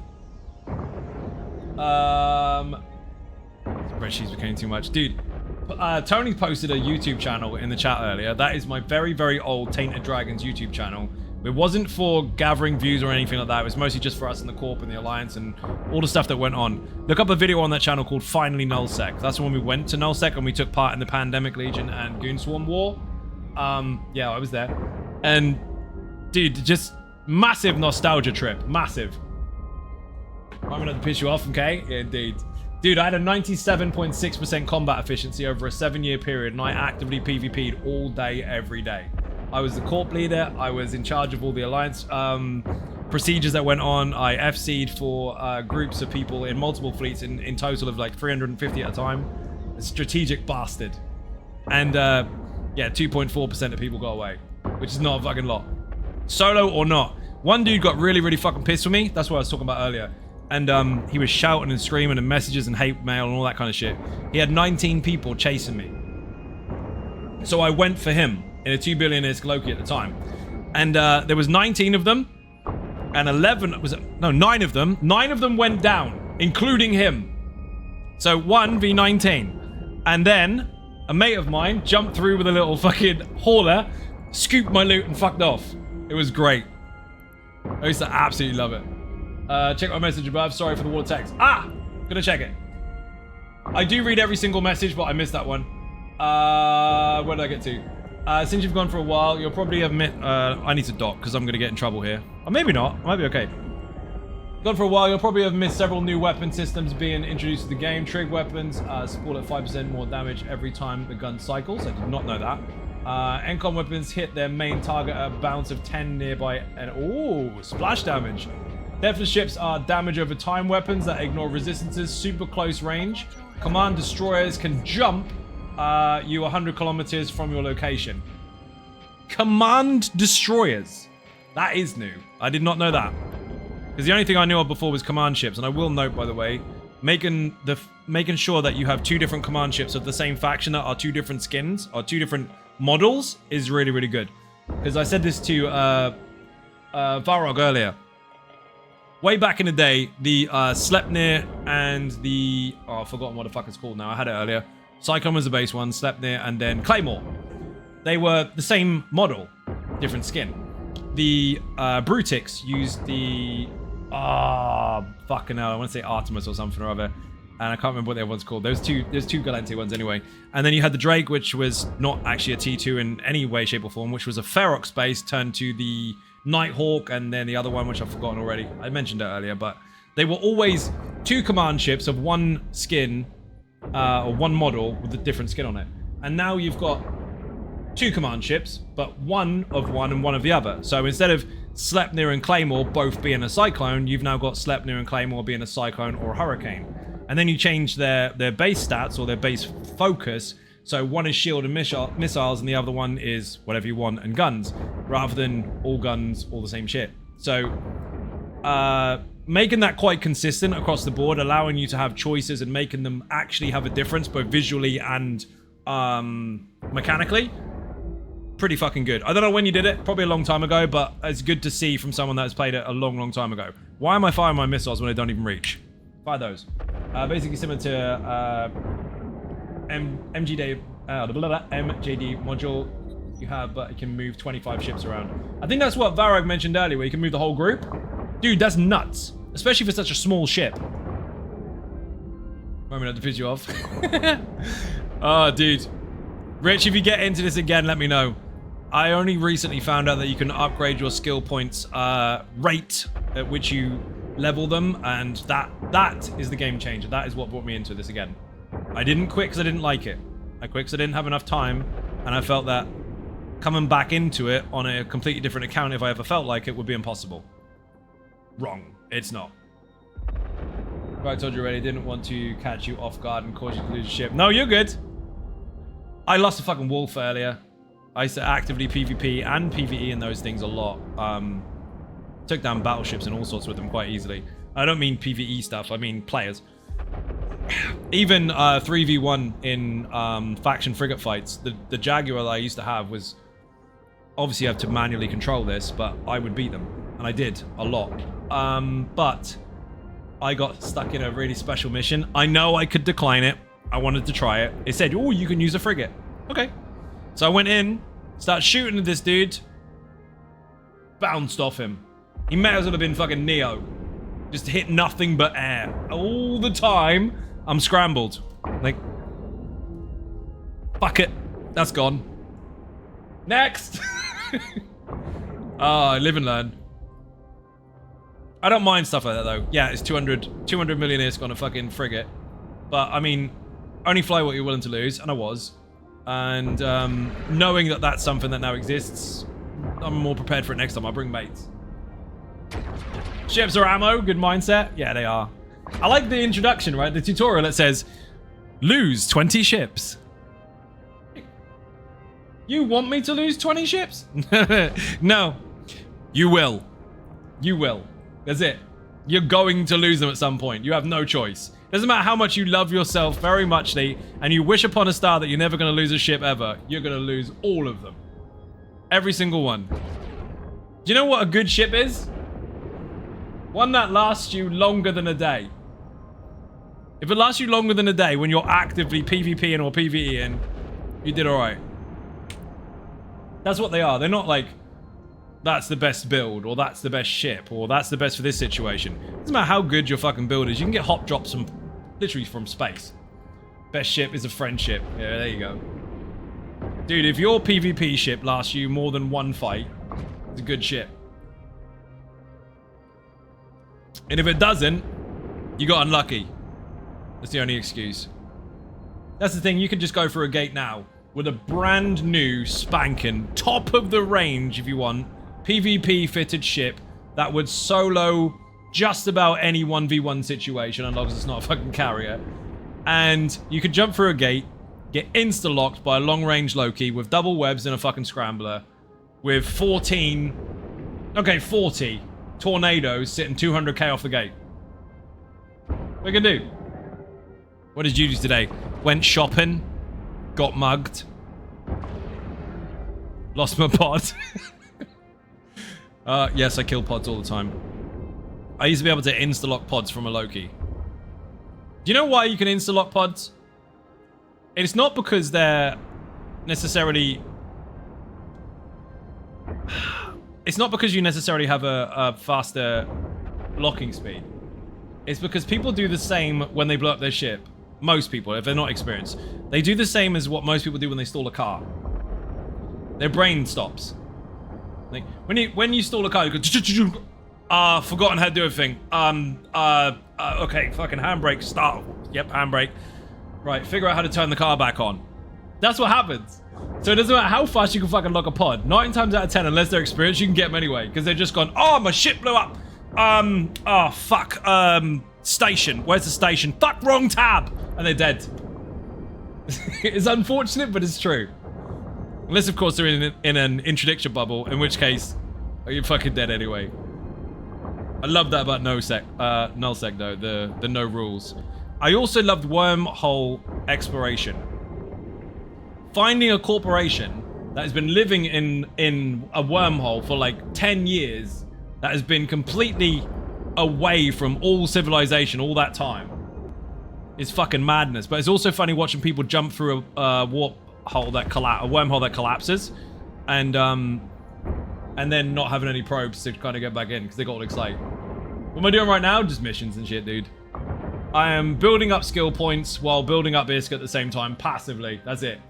Spreadsheets became too much. Dude, Tony posted a YouTube channel in the chat earlier. That is my very, very old Tainted Dragons YouTube channel. It wasn't for gathering views or anything like that. It was mostly just for us in the Corp and the Alliance and all the stuff that went on. Look up a video on that channel called Finally Nullsec. That's when we went to Nullsec and we took part in the Pandemic Legion and Goonswarm War. Yeah, I was there. And, dude, just massive nostalgia trip. Massive. I'm gonna have to piss you off, okay? Yeah, indeed. Dude, I had a 97.6% combat efficiency over a 7-year period and I actively PvP'd all day, every day. I was the corp leader. I was in charge of all the alliance procedures that went on. I FC'd for groups of people in multiple fleets in total of like 350 at a time. A strategic bastard. And yeah, 2.4% of people got away, which is not a fucking lot. Solo or not. One dude got really, really fucking pissed with me. That's what I was talking about earlier. And he was shouting and screaming and messages and hate mail and all that kind of shit. He had 19 people chasing me. So I went for him. In a 2 billion ISK Loki at the time. And there was 19 of them. And 9 of them. 9 of them went down, including him. So 1v19. And then a mate of mine jumped through with a little fucking hauler, scooped my loot and fucked off. It was great. I used to absolutely love it. Check my message above. Sorry for the water text. Gonna check it. I do read every single message, but I missed that one. Where did I get to? Since you've gone for a while, you'll probably have I need to dock because I'm going to get in trouble here. Or maybe not. I might be okay. Gone for a while, you'll probably have missed several new weapon systems being introduced to the game. Trig weapons support at 5% more damage every time the gun cycles. I did not know that. Encom weapons hit their main target at a bounce of 10 nearby. And ooh, splash damage. Deathless ships are damage over time weapons that ignore resistances. Super close range. Command destroyers can jump you 100 kilometers from your location. Command destroyers. That is new. I did not know that. Because the only thing I knew of before was command ships. And I will note, by the way, making sure that you have 2 different command ships of the same faction that are 2 different skins or 2 different models is really, really good. Because I said this to Varog earlier. Way back in the day, the Sleipnir and the... Oh, I've forgotten what the fuck it's called now. I had it earlier. Cyclone was the base one, Sleipnir, and then Claymore. They were the same model, different skin. The Brutix used the... fucking hell, I want to say Artemis or something or other. and I can't remember what the other one's called. There's two Galante ones anyway. And then you had the Drake, which was not actually a T2 in any way, shape, or form, which was a Ferox base turned to the Nighthawk, and then the other one, which I've forgotten already. I mentioned it earlier, but they were always 2 command ships of one skin, or one model with a different skin on it. And now you've got 2 command ships, but one of one and one of the other. So instead of Sleipnir and Claymore both being a Cyclone, you've now got Sleipnir and Claymore being a Cyclone or a Hurricane. And then you change their base stats or their base focus. So one is shield and missiles, and the other one is whatever you want and guns, rather than all guns, all the same shit. So making that quite consistent across the board, allowing you to have choices and making them actually have a difference, both visually and mechanically, pretty fucking good. I don't know when you did it, probably a long time ago, but it's good to see from someone that has played it a long time ago. Why am I firing my missiles when they don't even reach? Fire those. Basically similar to MGD module you have, but it can move 25 ships around. I think that's what Varag mentioned earlier, where you can move the whole group. Dude, that's nuts. Especially for such a small ship. Moment I have to piss you off. Oh, dude. Rich, if you get into this again, let me know. I only recently found out that you can upgrade your skill points rate at which you level them, and that is the game changer. That is what brought me into this again. I didn't quit because I didn't like it. I quit because I didn't have enough time, and I felt that coming back into it on a completely different account, if I ever felt like it, would be impossible. Wrong. It's not. I told you already, didn't want to catch you off guard and cause you to lose your ship. No, you're good. I lost a fucking wolf earlier. I used to actively PvP and PvE in those things a lot. Took down battleships and all sorts with them quite easily. I don't mean PvE stuff, I mean players. Even 3v1 in faction frigate fights, the Jaguar that I used to have was... Obviously, you have to manually control this, but I would beat them. And I did, a lot. But I got stuck in a really special mission. I know I could decline it. I wanted to try it. It said, oh, you can use a frigate. Okay. So I went in, started shooting at this dude. Bounced off him. He may as well have been fucking Neo. Just hit nothing but air. All the time, I'm scrambled. Like, fuck it. That's gone. Next! Live and learn. I don't mind stuff like that, though. Yeah, it's 200 million ISK on a fucking frigate. But, I mean, only fly what you're willing to lose, and I was. And knowing that that's something that now exists, I'm more prepared for it next time. I'll bring mates. Ships are ammo, good mindset. Yeah, they are. I like the introduction, right? The tutorial that says, lose 20 ships. You want me to lose 20 ships? No. You will. You will. That's it. You're going to lose them at some point. You have no choice. Doesn't matter how much you love yourself very muchly and you wish upon a star that you're never going to lose a ship ever. You're going to lose all of them. Every single one. Do you know what a good ship is? One that lasts you longer than a day. If it lasts you longer than a day when you're actively PvPing or PvEing, you did alright. That's what they are. They're not like, that's the best build, or that's the best ship, or that's the best for this situation. Doesn't matter how good your fucking build is. You can get hop drops from, literally from space. Best ship is a friendship. Yeah, there you go. Dude, if your PvP ship lasts you more than one fight, it's a good ship. And if it doesn't, you got unlucky. That's the only excuse. That's the thing, you can just go for a gate now with a brand new spanking, top of the range if you want, PvP fitted ship that would solo just about any 1v1 situation, as long as it's not a fucking carrier. And you could jump through a gate, get insta-locked by a long-range Loki with double webs and a fucking scrambler, with 40 tornadoes sitting 200k off the gate. What are you gonna do? What did you do today? Went shopping, got mugged, lost my pod. Yes, I kill pods all the time. I used to be able to insta-lock pods from a Loki. Do you know why you can insta-lock pods? It's not because they're necessarily... It's not because you necessarily have a faster locking speed. It's because people do the same when they blow up their ship. Most people, if they're not experienced. They do the same as what most people do when they stall a car. Their brain stops. Like, when you stall a car, you go, forgotten how to do everything. Okay, fucking handbrake, start. Yep, handbrake. Right, figure out how to turn the car back on. That's what happens. So it doesn't matter how fast you can fucking lock a pod. 9 times out of 10, unless they're experienced, you can get them anyway. Because they're just gone, oh, my ship blew up. Oh, fuck. Station. Where's the station? Fuck, wrong tab. And they're dead. It's unfortunate, but it's true. Unless, of course, they're in an interdiction bubble, in which case, you're fucking dead anyway. I love that about nullsec, though, the no rules. I also loved wormhole exploration. Finding a corporation that has been living in a wormhole for like 10 years that has been completely away from all civilization all that time is fucking madness. But it's also funny watching people jump through a warp hole that a wormhole that collapses, and then not having any probes to kind of get back in because they got all excited. What am I doing right now? Just missions and shit, dude. I am building up skill points while building up ISK at the same time, passively. That's it.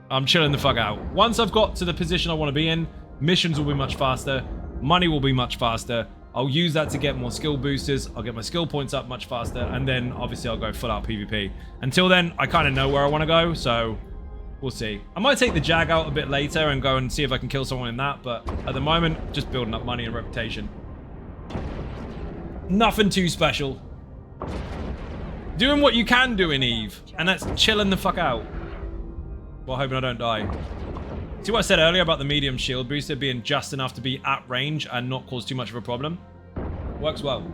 I'm chilling the fuck out. Once I've got to the position I want to be in, missions will be much faster, money will be much faster. I'll use that to get more skill boosters. I'll get my skill points up much faster, and then obviously I'll go full out PvP. Until then, I kind of know where I want to go, so we'll see. I might take the Jag out a bit later and go and see if I can kill someone in that, but at the moment, just building up money and reputation. Nothing too special. Doing what you can do in Eve, and that's chilling the fuck out. Well, hoping I don't die. See what I said earlier about the medium shield booster being just enough to be at range and not cause too much of a problem? Works well.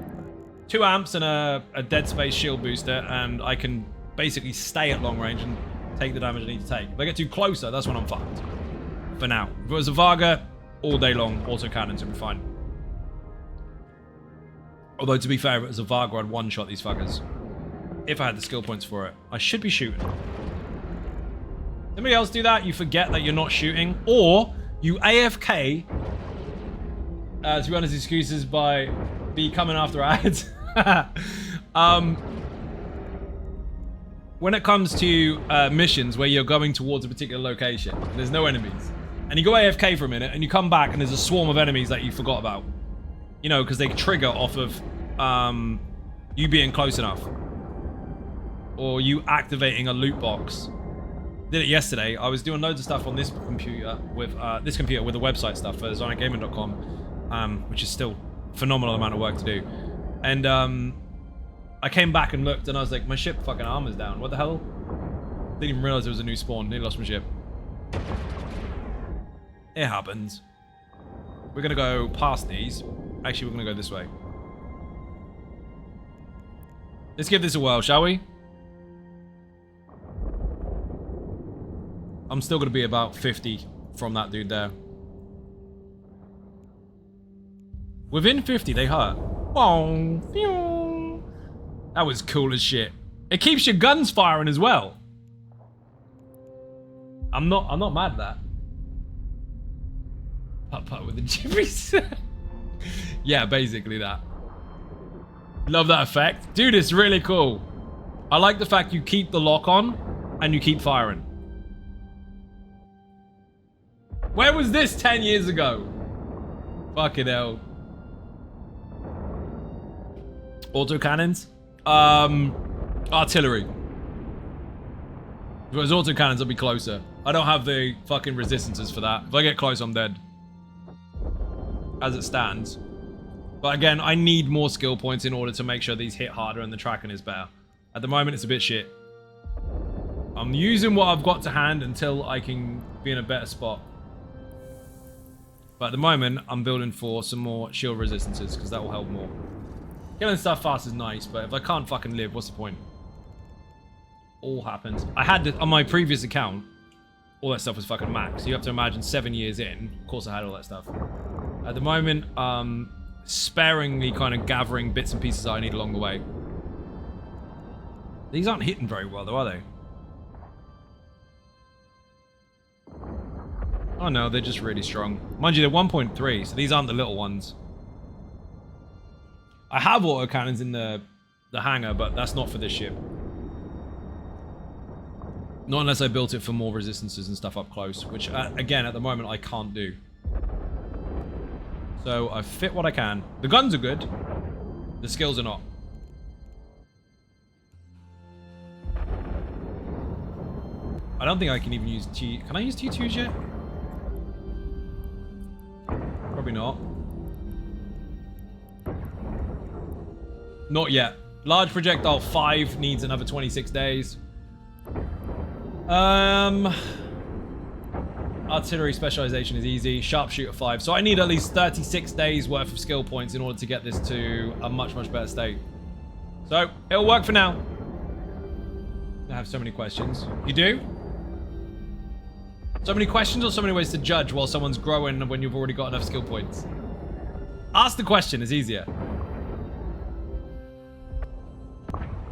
2 amps and a dead space shield booster, and I can basically stay at long range and take the damage I need to take. If I get too closer, that's when I'm fucked. For now. If it was a Varga, all day long, auto cannons would be fine. Although, to be fair, if it was a Varga, I'd one-shot these fuckers. If I had the skill points for it. I should be shooting. Somebody else do that, you forget that you're not shooting, or you AFK, to be honest, excuses by be coming after ads. When it comes to missions where you're going towards a particular location, and there's no enemies, and you go AFK for a minute, and you come back and there's a swarm of enemies that you forgot about. You know, because they trigger off of you being close enough. Or you activating a loot box. Did it yesterday. I was doing loads of stuff on this computer with the website stuff for zonicgaming.com, which is still a phenomenal amount of work to do. And I came back and looked, and I was like, my ship fucking armor's down. What the hell? Didn't even realize there was a new spawn. Nearly lost my ship. It happens. We're gonna go past these. Actually, we're gonna go this way. Let's give this a whirl, shall we? I'm still going to be about 50 from that dude there. Within 50, they hurt. That was cool as shit. It keeps your guns firing as well. I'm not mad at that. Putt-putt with the jibbies. Yeah, basically that. Love that effect. Dude, it's really cool. I like the fact you keep the lock on and you keep firing. Where was this 10 years ago? Fucking hell. Autocannons? Artillery. If it was autocannons, I'd be closer. I don't have the fucking resistances for that. If I get close, I'm dead. As it stands. But again, I need more skill points in order to make sure these hit harder and the tracking is better. At the moment, it's a bit shit. I'm using what I've got to hand until I can be in a better spot. But at the moment, I'm building for some more shield resistances, because that will help more. Killing stuff fast is nice, but if I can't fucking live, what's the point? All happens. I had on my previous account, all that stuff was fucking max. You have to imagine 7 years in. Of course I had all that stuff. At the moment, sparingly kind of gathering bits and pieces that I need along the way. These aren't hitting very well though, are they? Oh no, they're just really strong. Mind you, they're 1.3, so these aren't the little ones. I have autocannons in the the hangar, but that's not for this ship. Not unless I built it for more resistances and stuff up close, which, again, at the moment, I can't do. So, I fit what I can. The guns are good. The skills are not. I don't think I can even use T... Can I use T2s yet? Probably not. Not yet. Large projectile 5 needs another 26 days. Artillery specialization is easy. Sharpshooter 5. So I need at least 36 days worth of skill points in order to get this to a much, much better state. So, it'll work for now. I have so many questions. You do? So many questions or so many ways to judge while someone's growing when you've already got enough skill points? Ask the question, is easier.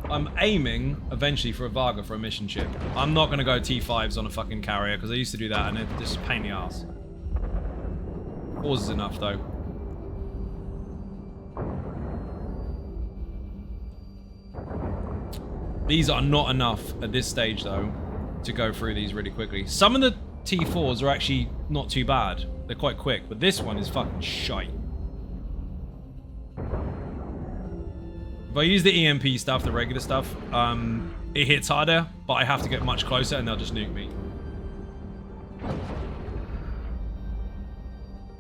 I'm aiming eventually for a Varga for a mission ship. I'm not going to go T5s on a fucking carrier because I used to do that and it's just a pain in the ass. 4s is enough though. These are not enough at this stage though to go through these really quickly. Some of the T4s are actually not too bad. They're quite quick, but this one is fucking shite. If I use the EMP stuff, the regular stuff, it hits harder, but I have to get much closer and they'll just nuke me.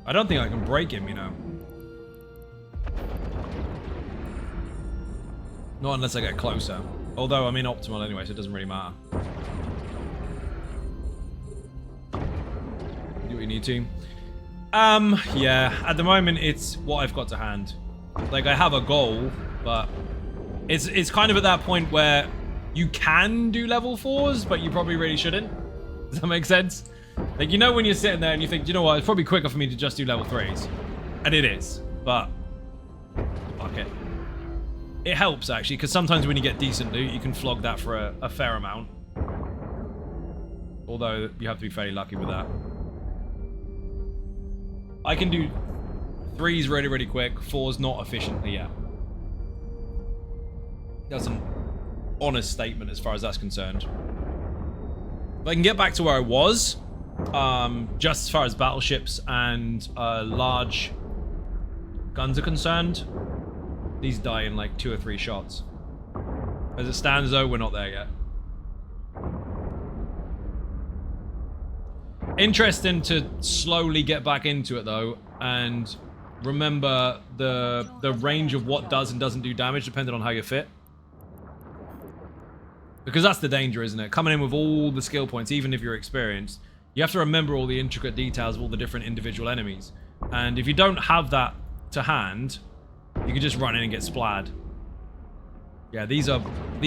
I don't think I can break him, you know. Not unless I get closer. Although I'm in optimal anyway, so it doesn't really matter. Do what you need to. Yeah, at the moment it's what I've got to hand. Like, I have a goal, but it's kind of at that point where you can do level 4s, but you probably really shouldn't. Does that make sense? Like, you know when you're sitting there and you think, you know what, it's probably quicker for me to just do level 3s. And it is, but fuck it. It helps, actually, because sometimes when you get decent loot, you can flog that for a fair amount. Although, you have to be fairly lucky with that. I can do 3s really, really quick. 4s not efficiently yet. That's an honest statement as far as that's concerned. If I can get back to where I was, just as far as battleships and large guns are concerned, these die in like 2 or 3 shots. As it stands though, we're not there yet. Interesting to slowly get back into it though, and remember the range of what does and doesn't do damage depending on how you fit. Because that's the danger, isn't it? Coming in with all the skill points, even if you're experienced, you have to remember all the intricate details of all the different individual enemies. And if you don't have that to hand, you can just run in and get splatted. Yeah, these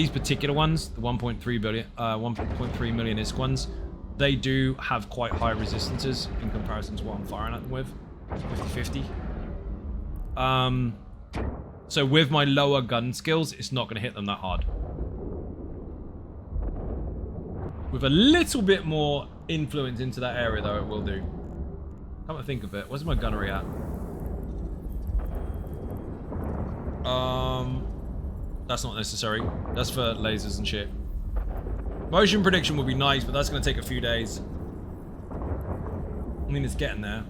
particular ones, the 1.3 million ISK ones, they do have quite high resistances in comparison to what I'm firing at them with. 50-50. So with my lower gun skills, it's not going to hit them that hard. With a little bit more influence into that area, though, it will do. Come to think of it, where's my gunnery at? That's not necessary. That's for lasers and shit. Motion prediction would be nice, but that's going to take a few days. I mean, it's getting there.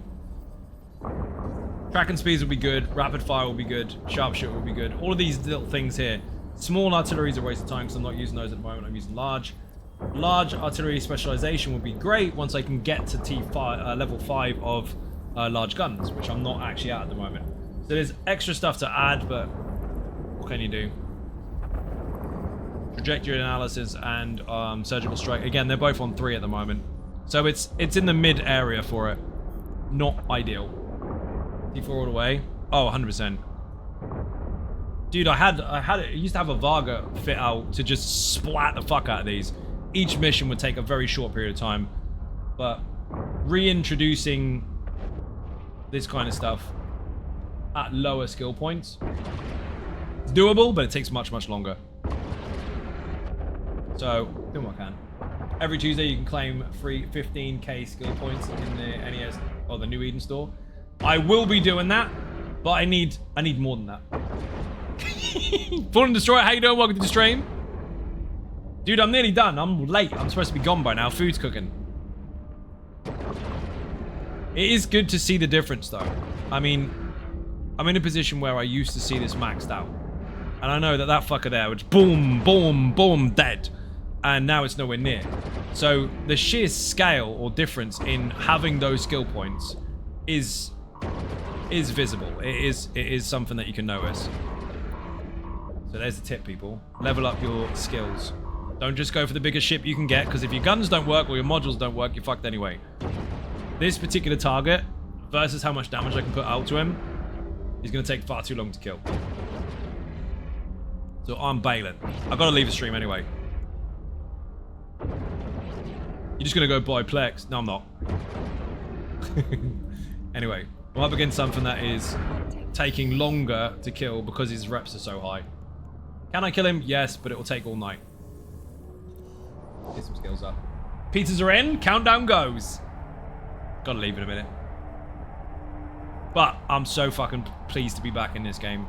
Tracking speeds will be good. Rapid fire will be good. Sharpshooter will be good. All of these little things here. Small artillery is a waste of time because I'm not using those at the moment. I'm using large. Large artillery specialization would be great once I can get to T5, level 5 of large guns, which I'm not actually at the moment. So there's extra stuff to add, but what can you do? Trajectory analysis and surgical strike. Again, they're both on 3 at the moment. So it's in the mid area for it. Not ideal. T4 all the way. Oh, 100%. Dude, I used to have a Varga fit out to just splat the fuck out of these. Each mission would take a very short period of time. But reintroducing this kind of stuff at lower skill points, it's doable, but it takes much, much longer. So, doing what I can. Every Tuesday you can claim free 15k skill points in the NES or the New Eden store. I will be doing that, but I need more than that. Fallen Destroyer, how you doing? Welcome to the stream. Dude, I'm nearly done. I'm late. I'm supposed to be gone by now. Food's cooking. It is good to see the difference, though. I mean, I'm in a position where I used to see this maxed out. And I know that that fucker there was boom, boom, boom, dead. And now it's nowhere near. So the sheer scale or difference in having those skill points is visible. It is something that you can notice. So there's the tip, people. Level up your skills. Don't just go for the biggest ship you can get, because if your guns don't work or your modules don't work, you're fucked anyway. This particular target versus how much damage I can put out to him is going to take far too long to kill. So I'm bailing. I've got to leave the stream anyway. You're just going to go buy Plex? No, I'm not. Anyway, I'm up against something that is taking longer to kill because his reps are so high. Can I kill him? Yes, but it will take all night. Get some skills up. Pizzas are in. Countdown goes. Gotta leave in a minute. But I'm so fucking pleased to be back in this game.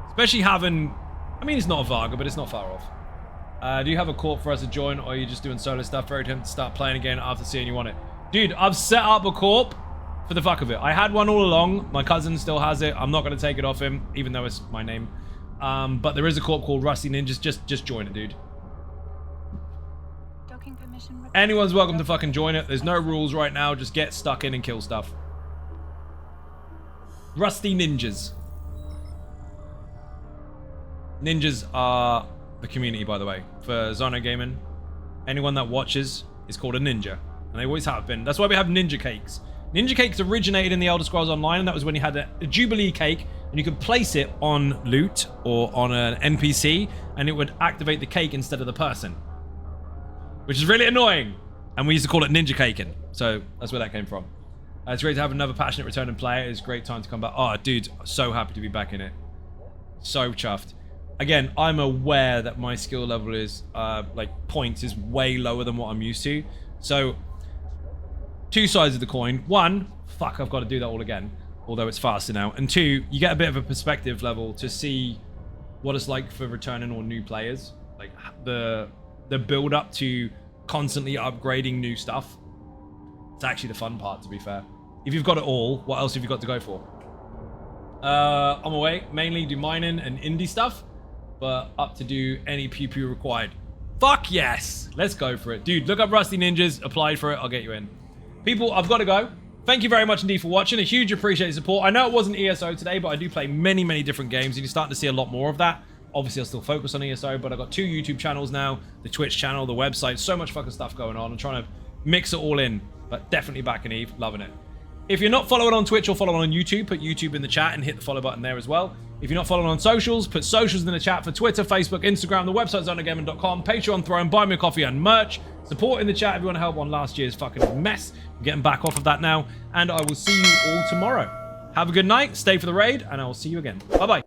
Especially having... I mean, it's not a Varga, but it's not far off. Do you have a corp for us to join, or are you just doing solo stuff? Very tempted to start playing again after seeing you want it. Dude, I've set up a corp for the fuck of it. I had one all along. My cousin still has it. I'm not going to take it off him, even though it's my name. But there is a corp called Rusty Ninjas. Just join it, dude. Anyone's welcome to fucking join it. There's no rules right now. Just get stuck in and kill stuff. Rusty Ninjas. Ninjas are the community, by the way, for Zono Gaming. Anyone that watches is called a ninja. And they always have been. That's why we have ninja cakes. Ninja cakes originated in the Elder Scrolls Online, and that was when you had a Jubilee cake, and you could place it on loot or on an NPC, and it would activate the cake instead of the person. Which is really annoying. And we used to call it ninja caking. So that's where that came from. It's great to have another passionate returning player. It's a great time to come back. Oh, dude, so happy to be back in it. So chuffed. Again, I'm aware that my skill level is, like, points is way lower than what I'm used to. So, two sides of the coin. One, fuck, I've got to do that all again. Although it's faster now. And two, you get a bit of a perspective level to see what it's like for returning or new players. Like, the build up to constantly upgrading new stuff. It's actually the fun part, to be fair. If you've got it all, what else have you got to go for? I'm away. Mainly do mining and indie stuff. But up to do any pew-pew required. Fuck yes! Let's go for it. Dude, look up Rusty Ninjas. Apply for it. I'll get you in. People, I've got to go. Thank you very much indeed for watching. A huge appreciated support. I know it wasn't ESO today, but I do play many, many different games. And you're starting to see a lot more of that. Obviously, I'll still focus on ESO, but I've got 2 YouTube channels now. The Twitch channel, the website. So much fucking stuff going on. I'm trying to mix it all in. But definitely back in Eve. Loving it. If you're not following on Twitch or following on YouTube, put YouTube in the chat and hit the follow button there as well. If you're not following on socials, put socials in the chat for Twitter, Facebook, Instagram, the website zonogaming.com, Patreon, Throne, Buy Me a Coffee, and merch. Support in the chat if you want to help on last year's fucking mess. I'm getting back off of that now, and I will see you all tomorrow. Have a good night, stay for the raid, and I will see you again. Bye-bye.